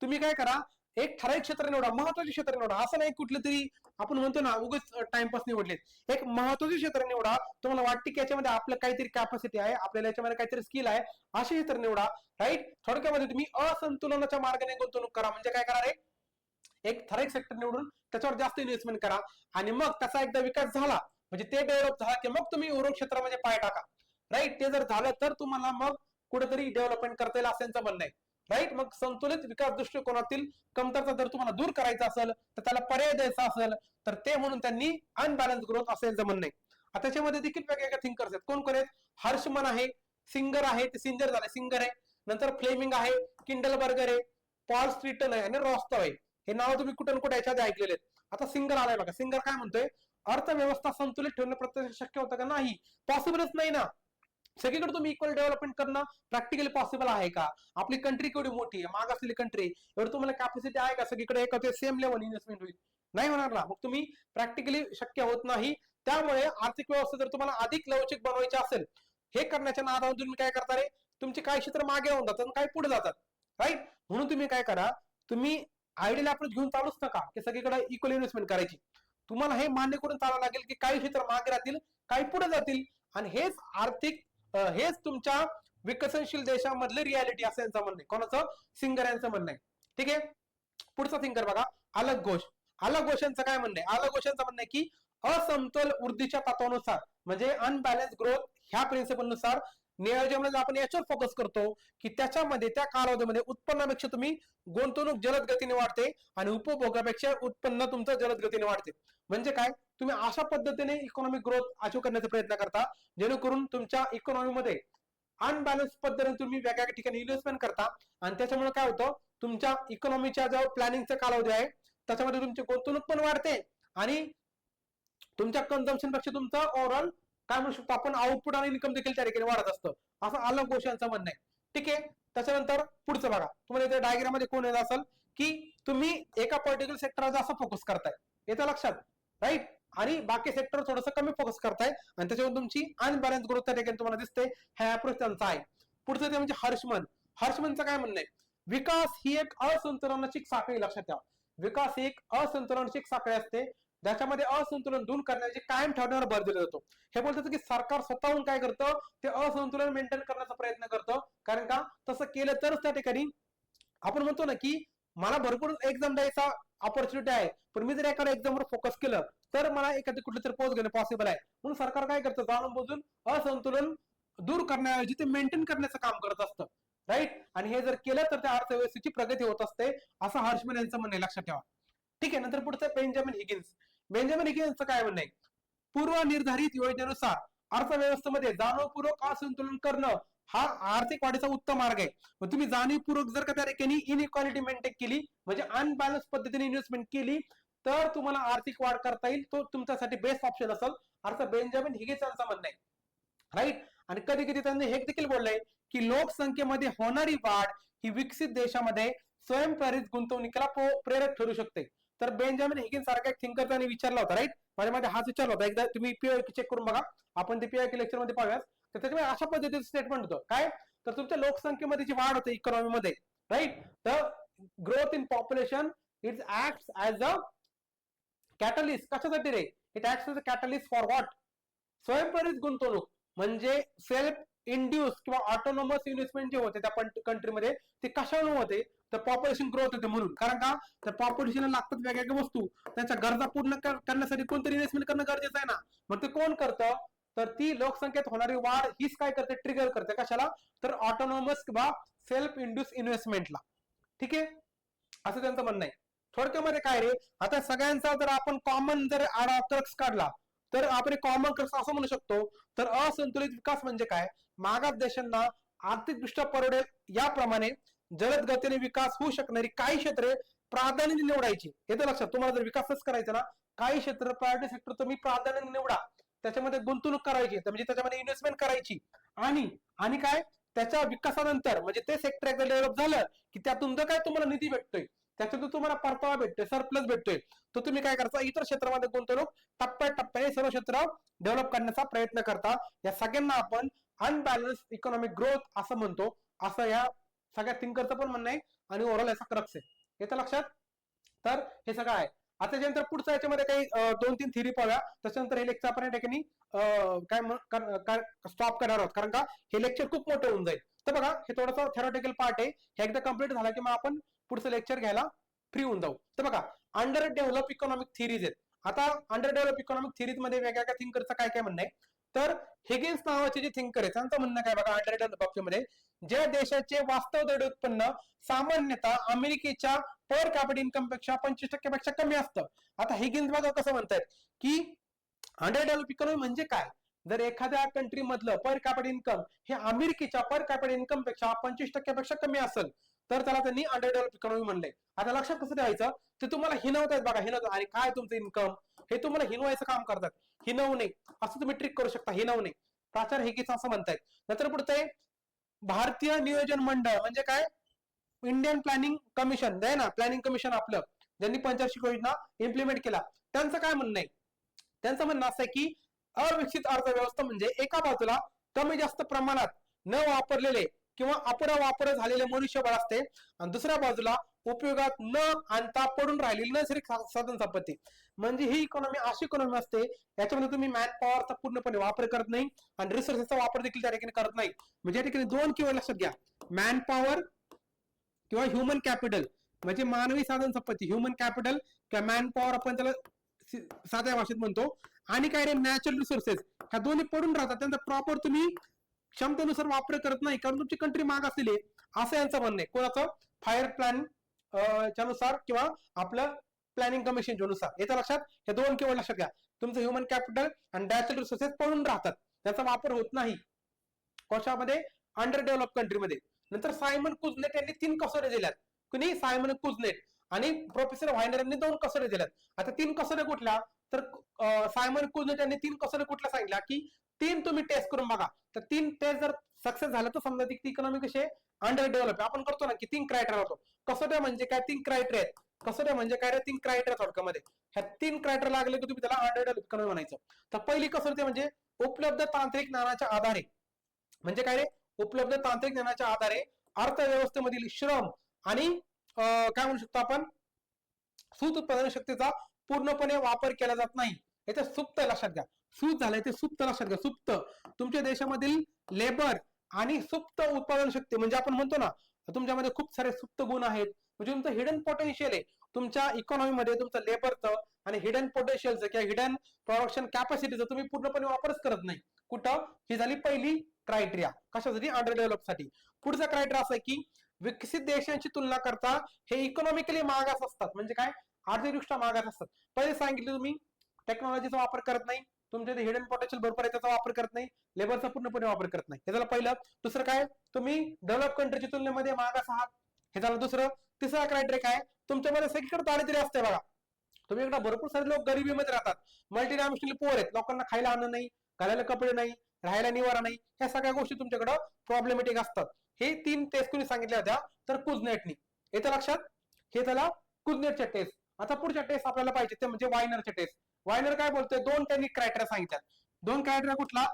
तुम्ही काय करा, एक ठराविक क्षेत्र निवडा, महत्वाचे क्षेत्र निवडा. असं नाही कुठलं तरी आपण म्हणतो ना उगाच टाइमपास निवडले, एक महत्वाचे क्षेत्र निवडा, तुम्हाला वाटते की याच्यामध्ये आपलं काहीतरी कॅपॅसिटी आहे, आपल्याला याच्यामध्ये काहीतरी स्किल आहे, असे क्षेत्र निवडा, राईट. थोडक्यामध्ये तुम्ही असंतुलनाच्या मार्गाने गुंतवणूक करा. म्हणजे काय करा रे, एक ठराविक सेक्टर निवडून त्याच्यावर जास्त इन्व्हेस्टमेंट करा आणि मग त्याचा एकदा विकास झाला म्हणजे ते डेव्हलप झाला की मग तुम्ही उर्वरित क्षेत्रामध्ये पाय टाका, राईट. ते जर झालं तर तुम्हाला मग कुठेतरी डेव्हलपमेंट करता येईल असं त्यांचं म्हणणं आहे, राईट. मग संतुलित विकास दृष्टिकोनातील कमतरता जर तुम्हाला दूर करायचा असेल तर त्याला पर्याय द्यायचा असेल तर ते म्हणून त्यांनी अनबॅलन्स ग्रोथ असं यांचं म्हणणं आहे. आता त्याच्यामध्ये देखील वेगवेगळ्या थिंकर्स आहेत. कोण कोण आहेत, हर्षमन आहे, सिंगर आहे, ते सिंगर झाले, सिंगर आहे. नंतर फ्लेमिंग आहे, किंडल बर्गर आहे, पॉल स्ट्रीटन आहे आणि रॉस्टॉव आहे. हे नाव तुम्ही कुठे ना कुठे याच्या आधी ऐकलेले आहेत. आता सिंगर आलाय बघा, सिंगर काय म्हणतोय, अर्थव्यवस्था संतुलित ठेवणं प्रत्यक्ष शक्य होतं का? नाही, पॉसिबलच नाही ना. सगळीकडे तुम्ही इक्वल डेव्हलपमेंट करणं प्रॅक्टिकली पॉसिबल आहे का? आपली कंट्री केवढी मोठी आहे, माग असलेली कंट्री, एवढं तुम्हाला कॅपॅसिटी आहे का सगळीकडे एक सेम लेवल इन्व्हेस्टमेंट होईल? नाही होणार ना. मग तुम्ही प्रॅक्टिकली शक्य होत नाही. त्यामुळे आर्थिक व्यवस्था जर तुम्हाला अधिक लवचिक बनवायची असेल, हे करण्याच्या नादावर तुम्ही काय करता रे, तुमचे काही क्षेत्र मागे होऊन जातात, काही पुढे जातात, राईट. म्हणून तुम्ही काय करा, तुम्ही आयडियल अप्रोच घेऊन चालूच नका की सगळीकडे इक्वल इन्व्हेस्टमेंट करायची. तुम्हाला हे मान्य करून चालावं लागेल की काही क्षेत्र मागे राहतील, काही पुढे जातील, आणि हेच आर्थिक हेच तुमच्या विकसनशील देशामधले रियालिटी असं यांचं म्हणणं आहे. कोणाचं? सिंगर यांचं म्हणणं आहे. ठीक आहे. पुढचा थिंकर बघा, अलग घोष. अलग घोष यांचं काय म्हणणं आहे? अलग घोष यांचं म्हणणं आहे की असमतोल वृद्धीच्या तत्वानुसार म्हणजे अनबॅलन्स ग्रोथ ह्या प्रिन्सिपलनुसार नियोजनामध्ये आपण याच्यावर फोकस करतो की त्याच्यामध्ये त्या कालावधीमध्ये उत्पन्नापेक्षा तुम्ही गुंतवणूक जलद गतीने वाढते आणि उपभोगापेक्षा उत्पन्न तुमचं जलद गतीने वाढते. म्हणजे काय, तुम्ही अशा पद्धतीने इकॉनॉमिक ग्रोथ अचीव करण्याचा प्रयत्न करता जेणेकरून तुमच्या इकॉनॉमीमध्ये अनबॅलन्स पद्धतीने तुम्ही वेगळ्या ठिकाणी इन्व्हेस्टमेंट करता, आणि त्याच्यामुळे काय होतं, तुमच्या इकॉनॉमीच्या जो प्लॅनिंगचा कालावधी आहे त्याच्यामध्ये तुमची गुंतवणूक पण वाढते आणि तुमच्या कन्झम्पशन पेक्षा तुमचं ओव्हरऑल काय म्हणू शकतो आपण, आउटपुट आणि इन्कम देखील त्या ठिकाणी वाढत असतं, असं अलग घोष यांचं म्हणणं आहे. ठीक आहे. त्याच्यानंतर पुढचं बघा, तुम्हाला इथे डायग्राम मध्ये कोण येत असेल की तुम्ही एका पर्टिक्युलर सेक्टरवर जास्त फोकस करताय, येतं लक्षात, राईट, आणि बाकी सेक्टर थोडंसं कमी फोकस करताय आणि त्याच्यावर तुमची अनबॅलन्स ग्रोथ त्या ठिकाणी तुम्हाला दिसते. हा अप्रोच त्यांचा आहे. पुढचं ते म्हणजे हर्षमन. हर्षमनचं काय म्हणणं आहे, विकास ही एक असंतुलनाची साखळी. लक्षात ठेवा, विकास ही एक असंतुलनाची साखळी असते ज्याच्यामध्ये असंतुलन दूर करण्याची कायम ठेवण्यावर भर दिला जातो. हे बोलतात की सरकार स्वतःहून काय करतं, ते असंतुलन मेंटेन करण्याचा प्रयत्न करतं, कारण का तसं केलं तरच त्या ठिकाणी आपण म्हणतो ना की मला भरपूर एक्झाम द्यायचा ऑपॉर्च्युनिटी आहे, पण मी जर एखाद्या एक्झामवर फोकस केलं तर मला एखादी कुठली तरी पोस्ट घेणं पॉसिबल आहे. म्हणून सरकार काय करतं, जाणून बुजून असंतुलन दूर करण्याऐवजी ते मेंटेन करण्याचं काम करत असतं, राईट. आणि हे जर केलं तर त्या अर्थव्यवस्थेची प्रगती होत असते, असं हर्षमन यांचं म्हणणं, लक्षात ठेवा. ठीक आहे. नंतर पुढचं बेंजामिन हिगिन्स. बेंजामिन हिगिन्सचं काय म्हणणं आहे, पूर्वनिर्धारित योजनेनुसार अर्थव्यवस्थेमध्ये जाणीवपूर्वक असंतुलन करणं हा आर्थिक वाढीचा उत्तम मार्ग आहे. मग तुम्ही जाणीवपूर्वक जर का त्या ठिकाणी इनइक्वालिटी मेंटेन केली, म्हणजे अनबॅलन्स पद्धतीने इन्व्हेस्टमेंट केली, तर तुम्हाला आर्थिक वाढ करता येईल, तो तुमच्यासाठी बेस्ट ऑप्शन असेल, असं बेंजामिन हिगिन्स यांचं म्हणणं आहे, राईट. आणि कधी कधी त्यांनी हे देखील बोललंय की लोकसंख्येमध्ये होणारी वाढ ही विकसित देशामध्ये स्वयंप्रेरित गुंतवणुकीला प्रेरक ठरू शकते. तर बेंजामिन हिगिन्स सारखा एक थिंकर त्यांनी विचारला होता, राईट. माझ्यामध्ये हाच विचारला होता, एकदा तुम्ही पीआयक्यू चेक करून बघा, आपण ते पीआयक्यू लेक्चर मध्ये पाहूया. तर त्याच्यामध्ये अशा पद्धतीचं स्टेटमेंट होतं काय, तर तुमच्या लोकसंख्येमध्ये जी वाढ होते इकॉनॉमीमध्ये, राईट, तर growth in population it acts as a catalyst. कशासाठी रे, it acts as a catalyst for what, स्वयंप्रेरित गुंतवणूक, म्हणजे सेल्फ इंड्यूस किंवा ऑटोनॉमस इन्व्हेस्टमेंट जे होते त्या कंट्रीमध्ये, ते कशावर होते, तर पॉप्युलेशन ग्रोथ होते म्हणून. कारण का, तर पॉप्युलेशनला लागतात वेगवेगळ्या वस्तू, त्यांच्या गरजा पूर्ण करण्यासाठी कोणतरी इन्व्हेस्टमेंट करणं गरजेचं आहे ना. मग ते कोण करतं, तर ती लोकसंख्येत होणारी वाढ हीच काय करते, ट्रिगर करते. कशाला, तर ऑटोनॉमस किंवा सेल्फ इंड्यूस इन्व्हेस्टमेंटला. ठीक आहे, असं त्यांचं म्हणणं आहे. थोडक्यामध्ये काय रे, आता सगळ्यांचा जर आपण कॉमन जर क्रक्स काढला तर आपण कॉमन क्रक्स असं म्हणू शकतो, तर असंतुलित विकास म्हणजे काय, मागास देशांना आर्थिकदृष्ट्या परवडेल याप्रमाणे जलद गतीने विकास होऊ शकणारी काही क्षेत्रे प्राधान्याने निवडायची. हे तर लक्षात, तुम्हाला जर विकासच करायचा ना, काही क्षेत्र प्रायोरिटी सेक्टर तुम्ही प्राधान्याने निवडा, त्याच्यामध्ये गुंतवणूक करायची, म्हणजे त्याच्यामध्ये इन्व्हेस्टमेंट करायची, आणि काय, त्याच्या विकासानंतर म्हणजे ते सेक्टर एकदा डेव्हलप झालं की त्यातून जर काय तुम्हाला निधी भेटतोय, त्याच्यातून तुम्हाला परतावा भेटतोय, सरप्लस भेटतोय, तर तुम्ही काय करता, इतर क्षेत्रामध्ये गुंतवणूक टप्प्याटप्प्याने सर्व क्षेत्र डेव्हलप करण्याचा प्रयत्न करता. या सगळ्यांना आपण अनबॅलन्स इकॉनॉमिक ग्रोथ असं म्हणतो, असं या सगळ्या थिंकरचं पण म्हणणं आहे, आणि ओव्हरऑल याचा क्रक्स आहे. येतं लक्षात. तर हे सगळं आहे. आता त्याच्यानंतर पुढच्या याच्यामध्ये काही 2-3 थिअरी पाहूया, त्याच्यानंतर हे लेक्चर आपण या ठिकाणी काय स्टॉप करणार आहोत, कारण का हे लेक्चर खूप मोठं होऊन जाईल. तर बघा, हे थोडंसं थेरॉटिकल पार्ट आहे, हे एकदा कम्प्लीट झाला की मग आपण पुढचं लेक्चर घ्यायला फ्री होऊन जाऊ. तर बघा, अंडर डेव्हलप इकॉनॉमिक थिअरीज आहेत. आता अंडर डेव्हलप इकॉनॉमिक थिअरीज मध्ये वेगवेगळ्या थिंकरचं काय काय म्हणणं आहे, तर हिगिन्स नावाचे जे थिंकर आहे त्यांचं म्हणणं काय बघा, अंडर डेव्हलप मध्ये ज्या देशाचे वास्तव दर उत्पन्न सामान्यतः अमेरिकेच्या पर कॅपिटल इन्कम पेक्षा 25% पेक्षा कमी असतं. आता हिगिन्स बघा कसं म्हणतात की अंडर डेव्हलप इकॉनॉमी म्हणजे काय, जर एखाद्या कंट्री मधलं पर कॅपिटल इन्कम हे अमेरिकेच्या पर कॅपिटल इन्कम पेक्षा 25% पेक्षा कमी असेल, तर त्याला त्यांनी अंडर डेव्हलप इकॉनॉमी म्हणलंय. आता लक्षात कसं द्यायचं, ते तुम्हाला हिनवत आहेत बघा, हिनवत, आणि काय तुमचं इन्कम, हे तुम्हाला हिनवायचं काम करतात. हिनवणे असं तुम्ही ट्रिक करू शकता. हिनवणे प्राचार्य हेगेच असं म्हणतायत. नंतर पुढचं आहे भारतीय नियोजन मंडळ म्हणजे काय, इंडियन प्लॅनिंग कमिशन आहे ना, प्लॅनिंग कमिशन आपलं ज्यांनी पंचवार्षिक योजना इम्प्लिमेंट केला, त्यांचं काय म्हणणं आहे, त्यांचं म्हणणं असं आहे की अविकसित अर्थव्यवस्था म्हणजे एका बाजूला कमी जास्त प्रमाणात न वापरलेले किंवा अपुरा वापर झालेले मनुष्यबळ असते आणि दुसऱ्या बाजूला उपयोगात न आणता पडून राहिलेली नैसर्गिक साधन संपत्ती. म्हणजे ही इकॉनॉमी अशी इकॉनॉमी असते याच्यामध्ये तुम्ही मॅन पॉवरचा पूर्णपणे वापर करत नाही आणि रिसोर्सेसचा वापर देखील त्या ठिकाणी करत नाही. म्हणजे या ठिकाणी दोन किंवा लक्षात घ्या, मॅन पॉवर किंवा ह्युमन कॅपिटल म्हणजे मानवी साधन संपत्ती, ह्युमन कॅपिटल किंवा मॅन पॉवर आपण त्याला साध्या भाषेत म्हणतो, आणि काय रे नॅचरल रिसोर्सेस, ह्या दोन्ही पडून राहतात, त्यांचा प्रॉपर तुम्ही क्षमतेनुसार वापर करत नाही कारण तुमची कंट्री माग असलेली आहे, असं यांचं म्हणणं आहे. कोणाचं, फायर प्लॅन च्यानुसार किंवा आपलं प्लॅनिंग कमिशनच्या नुसार. याच्या लक्षात, हे दोन केवळ लक्षात घ्या, तुमचं ह्युमन कॅपिटल आणि नॅचरल रिसोर्सेस पडून राहतात, त्याचा वापर होत नाही कशामध्ये, अंडर डेव्हलप कंट्रीमध्ये. नंतर सायमन कुझनेट यांनी 3 कसोट्या दिल्यात. कुणी, सायमन कुझनेट आणि प्रोफेसर व्हायनर यांनी 2 कसोट्या दिल्यात. आता 3 कसोट्या कुठल्या, तर सायमन कुझनेट यांनी 3 कसोट्या कुठल्या सांगितल्या की 3 तुम्ही टेस्ट करून बघा, तर 3 टेस्ट जर सक्सेस झालं तर समजा ती इकॉनॉमी कशी आहे, अंडर डेव्हलप. आपण करतो ना की 3 क्रायटेरिया होतो. कसोट्या म्हणजे काय, 3 क्रायटेरिया आहेत. कसोट्या म्हणजे काय रे, 3 क्रायटेरिया थोडक्यामध्ये. ह्या 3 क्रायटेरिया लागले की तुम्ही त्याला अंडर डेव्हलप इकॉनॉमी म्हणायचं. तर पहिली कसोटी म्हणजे उपलब्ध तांत्रिक ज्ञानाच्या आधारे, म्हणजे काय रे, उपलब्ध तांत्रिक ज्ञानाच्या आधारे अर्थव्यवस्थेमधील श्रम आणि काय म्हणू शकतो आपण, सूत उत्पादन शक्तीचा पूर्णपणे वापर केला जात नाही. याच्या सुप्त लक्षात घ्या, सूत झालंय ते सुप्त लक्षात घ्या. सुप्त तुमच्या देशामधील लेबर आणि सुप्त उत्पादन शक्ती म्हणजे आपण म्हणतो ना, तुमच्यामध्ये खूप सारे सुप्त गुण आहेत, म्हणजे तुमचं हिडन पोटेन्शियल आहे तुमच्या इकॉनॉमीमध्ये, तुमचं लेबरचं आणि हिडन पोटेन्शियलचं किंवा हिडन प्रोडक्शन कॅपॅसिटीचं तुम्ही पूर्णपणे वापरच करत नाही. कुठं, ही झाली पहिली क्रायटेरिया कशासाठी, अंडर डेव्हलपसाठी. पुढचा क्रायटेरिया असा आहे की विकसित देशांची तुलना करता हे इकॉनॉमिकली मागास असतात. म्हणजे काय, आर्थिकदृष्ट्या मागास असतात. पहिले सांगितले तुम्ही टेक्नॉलॉजीचा वापर करत नाही, तुमच्या हिडन पोटेन्शियल भरपूर आहे त्याचा वापर करत नाही, लेबरचा पूर्णपणे वापर करत नाही, हे झालं पहिलं. दुसरं काय, तुम्ही डेव्हलप कंट्रीच्या तुलनेमध्ये मागास आहात, हे झालं दुसरं. तिसरा क्रायटेरिया काय, तुमच्यामध्ये सगळीकडे दारिद्र्य असते बघा, तुम्ही इकडे भरपूर सारे लोक गरिबीमध्ये राहतात, मल्टीनॅशनल पोअर आहेत, लोकांना खायला अन्न नाही, घालायला कपडे नाही, राहायला निवारा नाही, ह्या सगळ्या गोष्टी तुमच्याकडे प्रॉब्लेमॅटिक असतात. हे 3 टेस्ट कोणी सांगितल्या होत्या, तर कुझनेटनी. येतं लक्षात, हे झाला कुझनेटच्या टेस्ट. आता पुढच्या टेस्ट आपल्याला पाहिजे ते म्हणजे वायनरच्या टेस्ट. वायनर काय बोलतोय, 2 त्यांनी क्रायटेरिया सांगितल्यात. 2 क्रायटेरिया कुठला,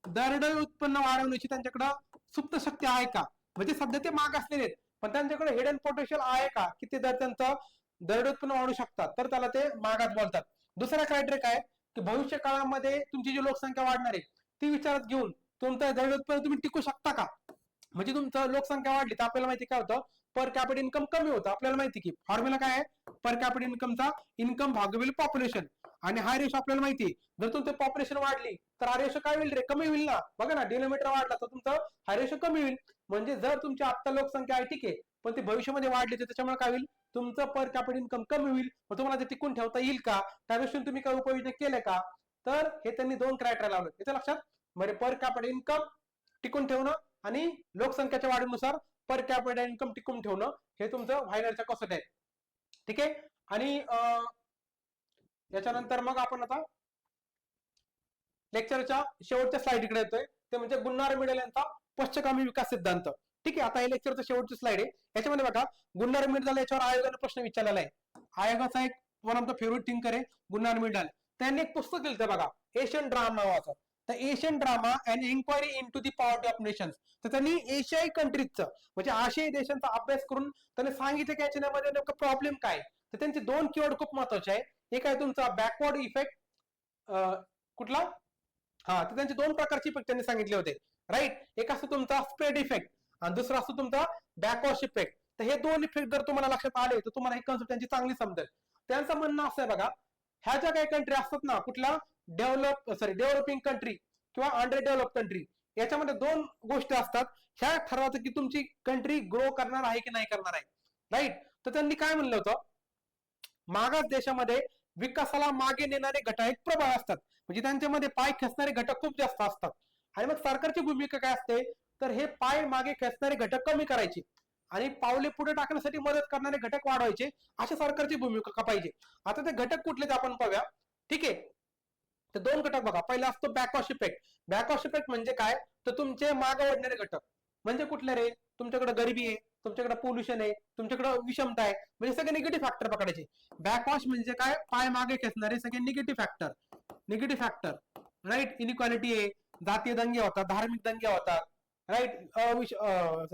दरडोई उत्पन्न वाढवण्याची त्यांच्याकडे सुप्त शक्ती आहे का, म्हणजे सध्या ते माग असलेले आहेत पण त्यांच्याकडे हिडन पोटेन्शियल आहे का, की ते त्यांचं दरडोई उत्पन्न वाढू शकतात, तर त्याला ते मागास बोलतात. दुसरा क्रायटेरिया काय, की भविष्य काळामध्ये तुमची जी लोकसंख्या वाढणार आहे ती विचारात घेऊन तुमचं दरडोई उत्पन्न तुम्ही टिकू शकता का. म्हणजे तुमचं लोकसंख्या वाढली तर आपल्याला माहिती काय होतं, पर कॅपिटल इन्कम कमी होतं. आपल्याला माहिती की फॉर्म्युला काय आहे, पर कॅपिटल इन्कमचा इन्कम भागिले पॉप्युलेशन, आणि हा रेशो आपल्याला माहिती आहे. जर तुमचं पॉप्युलेशन वाढली तर हा रेशो काय होईल रे, कमी होईल ना. बघा ना, डिनोमिनेटर वाढला तर तुमचं हा रेशो कमी होईल. म्हणजे जर तुमची आता लोकसंख्या आहे ठीक आहे, पण ती भविष्यामध्ये वाढली तर त्याच्यामुळे काय होईल, तुमचं पर कॅपिटल इन्कम कमी होईल. मग तुम्हाला ते टिकून ठेवता येईल का, त्या दृष्टीने तुम्ही काही उपाययोजना केल्या का. तर हे त्यांनी 2 क्रायटेरिया लावले. याच्या लक्षात, म्हणजे पर कॅपिटल इन्कम टिकून ठेवणं आणि लोकसंख्येच्या वाढीनुसार पर कॅपिटल इन्कम टिकून ठेवणं, हे तुमचं व्हायनरच्या कसोटी आहे. ठीक आहे. आणि याच्यानंतर मग आपण आता लेक्चरच्या शेवटच्या स्लाइडकडे येतोय, ते म्हणजे गुन्नार मिडल यांचा पश्चगामी विकास सिद्धांत. ठीक आहे, आता हे लेक्चरचं शेवटची स्लाइड आहे. याच्यामध्ये बघा, गुन्नार मिडल याच्यावर आयोगाने प्रश्न विचारलेला आहे. आयोगाचा एक one of the favourite thinker आहे गुन्नार मिडल. त्यांनी एक पुस्तक लिहिलं बघा, एशियन ड्रामा नावाचं. तर Asian drama and inquiry into the poverty of nations. तर त्यांनी एशियाई कंट्रीजचं म्हणजे आशियाई देशांचा अभ्यास करून त्यांनी सांगितलं की याच्यामध्ये नेमकं प्रॉब्लेम काय. तर त्यांचे 2 कीवर्ड खूप महत्वाचे आहे. एक आहे तुमचा बॅकवर्ड इफेक्ट, कुठला, हा, तर त्यांचे 2 प्रकारचे इफेक्ट त्यांनी सांगितले होते, राईट. एक असतो तुमचा स्प्रेड इफेक्ट आणि दुसरा असतो तुमचा बॅकवॉश इफेक्ट. तर हे 2 इफेक्ट जर तुम्हाला लक्षात आले तर तुम्हाला ही कन्सेप्ट त्यांची चांगली समजेल. त्यांचं म्हणणं असं आहे बघा, ह्या ज्या काही कंट्री असतात ना, कुठल्या डेव्हलपिंग कंट्री किंवा अंडर डेव्हलप कंट्री, याच्यामध्ये 2 गोष्टी असतात. ह्या ठरवतात की तुमची कंट्री ग्रो करणार आहे की नाही करणार आहे, राईट. तर त्यांनी काय म्हणलं होतं, मागास देशामध्ये विकासाला मागे नेणारे घटक प्रबळ असतात, म्हणजे त्यांच्यामध्ये पाय खेचणारे घटक खूप जास्त असतात. आणि मग सरकारची भूमिका काय असते, तर हे पाय मागे खेचणारे घटक कमी करायचे आणि पावले पुढे टाकण्यासाठी मदत करणारे घटक वाढवायचे, अशा सरकारची भूमिका पाहिजे. आता ते घटक कुठले ते आपण पाहूया. ठीक आहे. तर दोन घटक बघा. पहिला असतो बॅकवॉश इफेक्ट. बॅकवॉश इफेक्ट म्हणजे काय, तर तुमचे मागे ओढणारे घटक. म्हणजे कुठले रे, तुमच्याकडे गरिबी आहे, तुमच्याकडे पोल्युशन आहे, तुमच्याकडे विषमता आहे, म्हणजे सगळे निगेटिव्ह फॅक्टर पकडायचे. बॅकवॉश म्हणजे काय, पाय मागे खेचणारे सगळे negative factor. Negative factor right. Inequality आहे, जातीय दंगे होतात, धार्मिक दंगे होतात, राईट.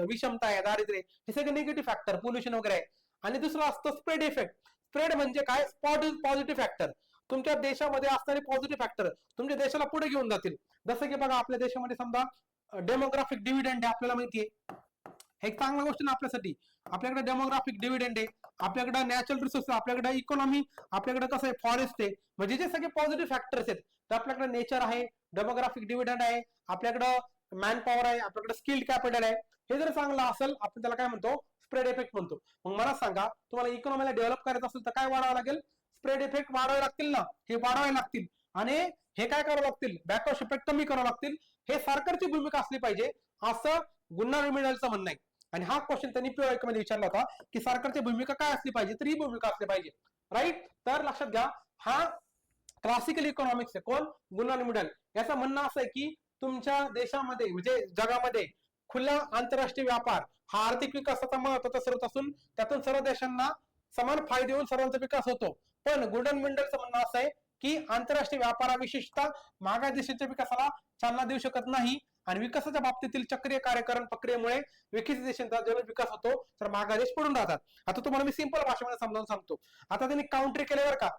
विषमता आहे, दारिद्र्य, हे सगळे निगेटिव्ह फॅक्टर, पोल्युशन वगैरे आहे. आणि दुसरं असतं स्प्रेड इफेक्ट. स्प्रेड म्हणजे काय, पॉझिटिव्ह फॅक्टर. तुमच्या देशामध्ये असणारे पॉझिटिव्ह फॅक्टर तुमच्या देशाला पुढे घेऊन जातील. जसं की बघा, आपल्या देशामध्ये समजा डेमोग्राफिक डिव्हिडंड आहे, आपल्याला माहिती आहे, हे एक चांगला गोष्ट ना आपल्यासाठी. आपल्याकडे डेमोग्राफिक डिव्हिडंड आहे, आपल्याकडे नॅचरल रिसोर्स, आपल्याकडे इकॉनॉमी, आपल्याकडे कसं आहे फॉरेस्ट आहे, म्हणजे जे सगळे पॉझिटिव्ह फॅक्टर्स आहेत. तर आपल्याकडे नेचर आहे, डेमोग्राफिक डिव्हिडंड आहे, आपल्याकडं मॅन पॉवर आहे, आपल्याकडे स्किल्ड कॅपिटल आहे. हे जर चांगलं असेल, आपण त्याला काय म्हणतो, स्प्रेड इफेक्ट म्हणतो. मग मला सांगा, तुम्हाला इकॉनॉमीला डेव्हलप करायचं असेल तर काय वाढवावं लागेल, स्प्रेड इफेक्ट वाढवावे लागतील ना, हे वाढवावे लागतील. आणि हे काय करावं लागतील, बॅकवॉश इफेक्ट कमी करावं लागतील. हे सरकारची भूमिका असली पाहिजे, असं गुन्हा विभागाचं म्हणणं आहे. आणि हा क्वेश्चन त्यांनी पीओएक मध्ये विचारला होता की सरकारची भूमिका काय असली पाहिजे, तर ही भूमिका असली पाहिजे. राईट. तर लक्षात घ्या, हा क्लासिकल इकॉनॉमिक्स आहे. कोण, गुन्हा मिडल. याचं म्हणणं असं आहे की तुमच्या देशामध्ये म्हणजे जगामध्ये खुला आंतरराष्ट्रीय व्यापार हा आर्थिक विकासाचा महत्वाचा स्रोत असून त्यातून सर्व देशांना समान फायदे होऊन सर्वांचा विकास होतो. पण गुडन मंडलचं म्हणणं असं आहे की आंतरराष्ट्रीय व्यापार विशेषतः मागास देशांच्या विकासाला चालना देऊ शकत नाही. आणि विकासाच्या बाबतीतील चक्रीय कार्यकरण प्रक्रियेमुळे विकसित देशांचा जलद विकास होतो, तर मागास देश पडून राहतात. आता तुम्हाला मी सिंपल भाषेमध्ये समजावून सांगतो. आता त्यांनी काउंटर केल्यावर का,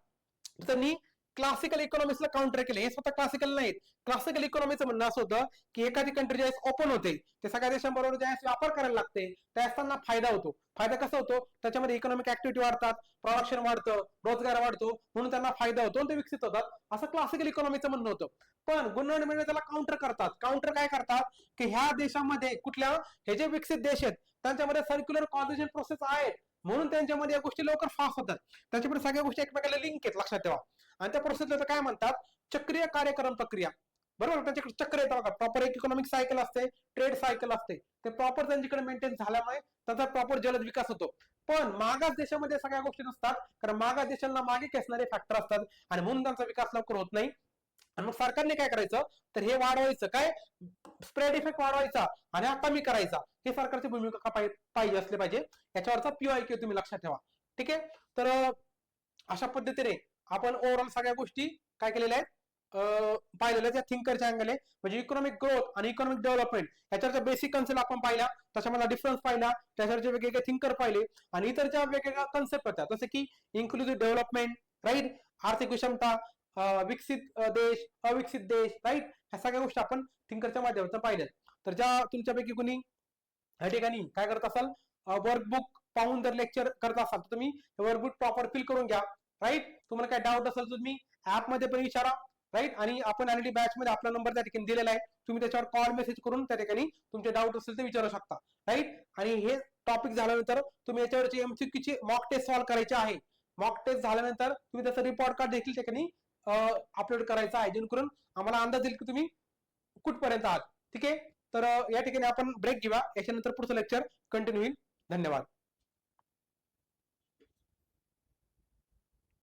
त्यांनी क्लासिकल इकॉनॉमिक्सला काउंटर केले. हे स्वतः क्लासिकल नाहीत. क्लासिकल इकॉनॉमीचं म्हणणं असं होतं की एखादी कंट्री ज्यावेळेस ओपन होते, ते सगळ्या देशांबरोबर ज्यावेळेस व्यापार करायला लागते, त्यावेळेस त्यांना फायदा होतो. फायदा कसा होतो, त्याच्यामध्ये इकॉनॉमिक ऍक्टिव्हिटी वाढतात, प्रोडक्शन वाढतं, रोजगार वाढतो, म्हणून त्यांना फायदा होतो आणि ते विकसित होतात, असं क्लासिकल इकॉनॉमीचं म्हणणं होतं. पण गुणवणी म्हणजे त्याला काउंटर करतात. काउंटर काय करतात की ह्या देशामध्ये कुठल्या, हे जे विकसित देश आहेत त्यांच्यामध्ये सर्क्युलर कॉन्झर्वेशन प्रोसेस आहेत, म्हणून त्यांच्यामध्ये या गोष्टी लवकर फास्ट होतात. त्याच्यामध्ये सगळ्या गोष्टी एकमेकाला लिंक आहेत, लक्षात ठेवा. आणि त्या प्रोसेसला काय म्हणतात, चक्रीय कार्यकरण प्रक्रिया. बरोबर. त्यांच्याकडे चक्र येतं बघा, प्रॉपर एक इकॉनॉमिक सायकल असते, ट्रेड सायकल असते, ते प्रॉपर त्यांच्याकडे मेंटेन झाल्यामुळे त्याचा प्रॉपर जलद विकास होतो. पण मागास देशामध्ये सगळ्या गोष्टी नसतात, कारण मागास देशांना मागे खेचणारे फॅक्टर असतात आणि म्हणून त्यांचा विकास लवकर होत नाही. आणि मग सरकारने काय करायचं, तर हे वाढवायचं, काय स्प्रेड इफेक्ट वाढवायचा आणि हा कमी करायचा. हे सरकारची भूमिका पाहिजे असली पाहिजे. याच्यावरचा पीओआयक्यू तुम्ही लक्षात ठेवा. ठीक आहे. तर अशा पद्धतीने आपण ओव्हरऑल सगळ्या गोष्टी काय केलेल्या आहेत, पाहिलेल्या त्या थिंकरच्या अँगल आहे. म्हणजे इकॉनॉमिक ग्रोथ आणि इकॉनॉमिक डेव्हलपमेंट याच्यावरच्या बेसिक कन्सेप्ट आपण पाहिला, त्याच्यामध्ये डिफरन्स पाहिला, त्याच्यावरचे वेगवेगळे थिंकर पाहिले आणि इतरच्या वेगवेगळ्या कन्सेप्ट होत्या, जसे की इन्क्लुझिव्ह डेव्हलपमेंट, राईट, आर्थिक विषमता, विकसित देश, अविकसित देश, राईट, ह्या सगळ्या गोष्टी आपण थिंकरच्या माध्यमातून पाहिल्या. तर ज्या तुमच्यापैकी कोणी या ठिकाणी काय करत असाल, वर्कबुक पाहून जर लेक्चर करत असाल तर तुम्ही वर्कबुक प्रॉपर फिल करून घ्या. राईट. तुम्हाला काय डाऊट असेल तर तुम्ही ऍप मध्ये पण विचारा. राईट. आणि आपण ऑलरेडी बॅच मध्ये आपला नंबर त्या ठिकाणी दिलेला आहे, तुम्ही त्याच्यावर कॉल मेसेज करून त्या ठिकाणी तुमचे डाऊट असेल ते विचारू शकता. राईट. आणि हे टॉपिक झाल्यानंतर तुम्ही याच्यावरची एमसीक्यू ची मॉक टेस्ट सॉल्व्ह करायची आहे. मॉक टेस्ट झाल्यानंतर तुम्ही त्याचा रिपोर्ट कार्ड देखील ठिकाणी अपलोड करायचा आहे, जेणेकरून आम्हाला अंदाज येईल की तुम्ही कुठपर्यंत आहात. ठीक आहे. तर या ठिकाणी आपण ब्रेक घेऊया, याच्यानंतर पुढचं लेक्चर कंटिन्यू होईल. धन्यवाद.